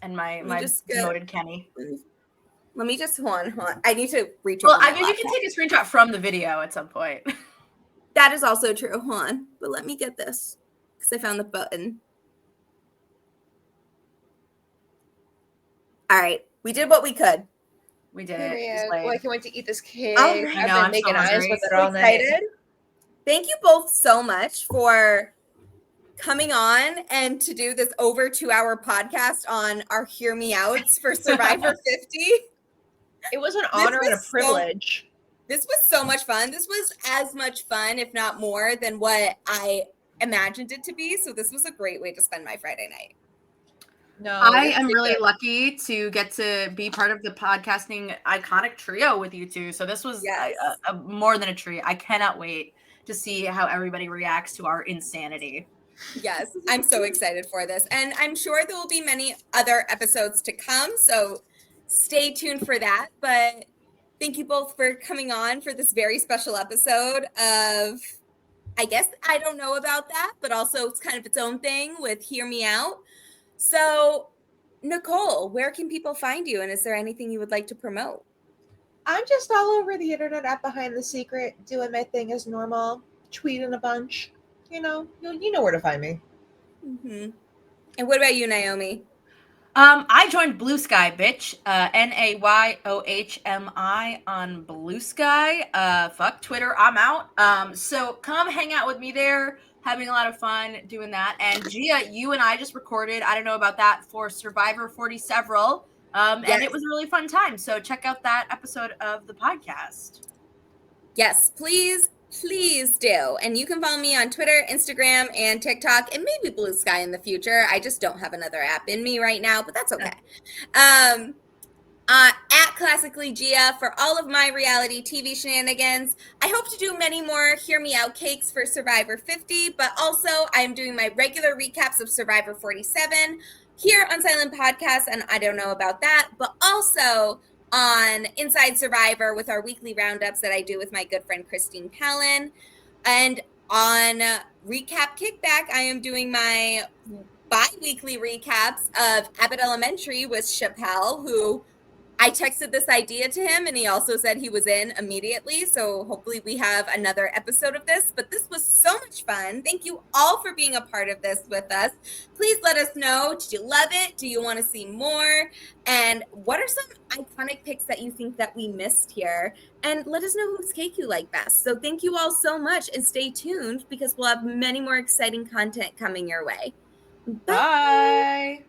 And my just demoted Kenny. Let me just hold on. I need to reach Well, over my I mean, you can laptop. take a screenshot from the video at some point. That is also true. Hold on. But let me get this because I found the button. All right. We did what we could. We did it. Well, I can't wait to eat this cake. All right. I've know, been I'm making so eyes hungry. with it So all night. excited. Thank you both so much for coming on and to do this over 2-hour podcast on our Hear Me Outs for Survivor 50. It was an honor and a privilege. This was so much fun. This was as much fun, if not more, than what I imagined it to be. So this was a great way to spend my Friday night. No, I am really lucky to get to be part of the podcasting iconic trio with you two. So this was a more than a treat. I cannot wait to see how everybody reacts to our insanity. Yes, I'm so excited for this. And I'm sure there will be many other episodes to come. So stay tuned for that. But thank you both for coming on for this very special episode of, I guess, I don't know about that, but also it's kind of its own thing with Hear Me Out. So, Nicole, where can people find you? And is there anything you would like to promote? I'm just all over the internet at Behind the Secret, doing my thing as normal, tweeting a bunch. You know where to find me. Mm-hmm. And what about you, Naomi? I joined Blue Sky, bitch. NAYOHMI on Blue Sky. Fuck Twitter. I'm out. So come hang out with me there. Having a lot of fun doing that. And Gia, you and I just recorded, I don't know about that, for Survivor 40 Several. And it was a really fun time. So check out that episode of the podcast. Yes, please do. And you can follow me on Twitter, Instagram, and TikTok, and maybe Blue Sky in the future. I just don't have another app in me right now, but that's okay. At Classically Gia for all of my reality TV shenanigans. I hope to do many more Hear Me Out cakes for Survivor 50, but also I'm doing my regular recaps of Survivor 47 here on Silent Podcast, and I don't know about that, but also on Inside Survivor with our weekly roundups that I do with my good friend Christine Palin. And on Recap Kickback, I am doing my bi-weekly recaps of Abbott Elementary with Chappelle, who I texted this idea to him and he also said he was in immediately. So hopefully we have another episode of this. But this was so much fun. Thank you all for being a part of this with us. Please let us know. Did you love it? Do you want to see more? And what are some iconic picks that you think that we missed here? And let us know whose cake you like best. So thank you all so much and stay tuned because we'll have many more exciting content coming your way. Bye.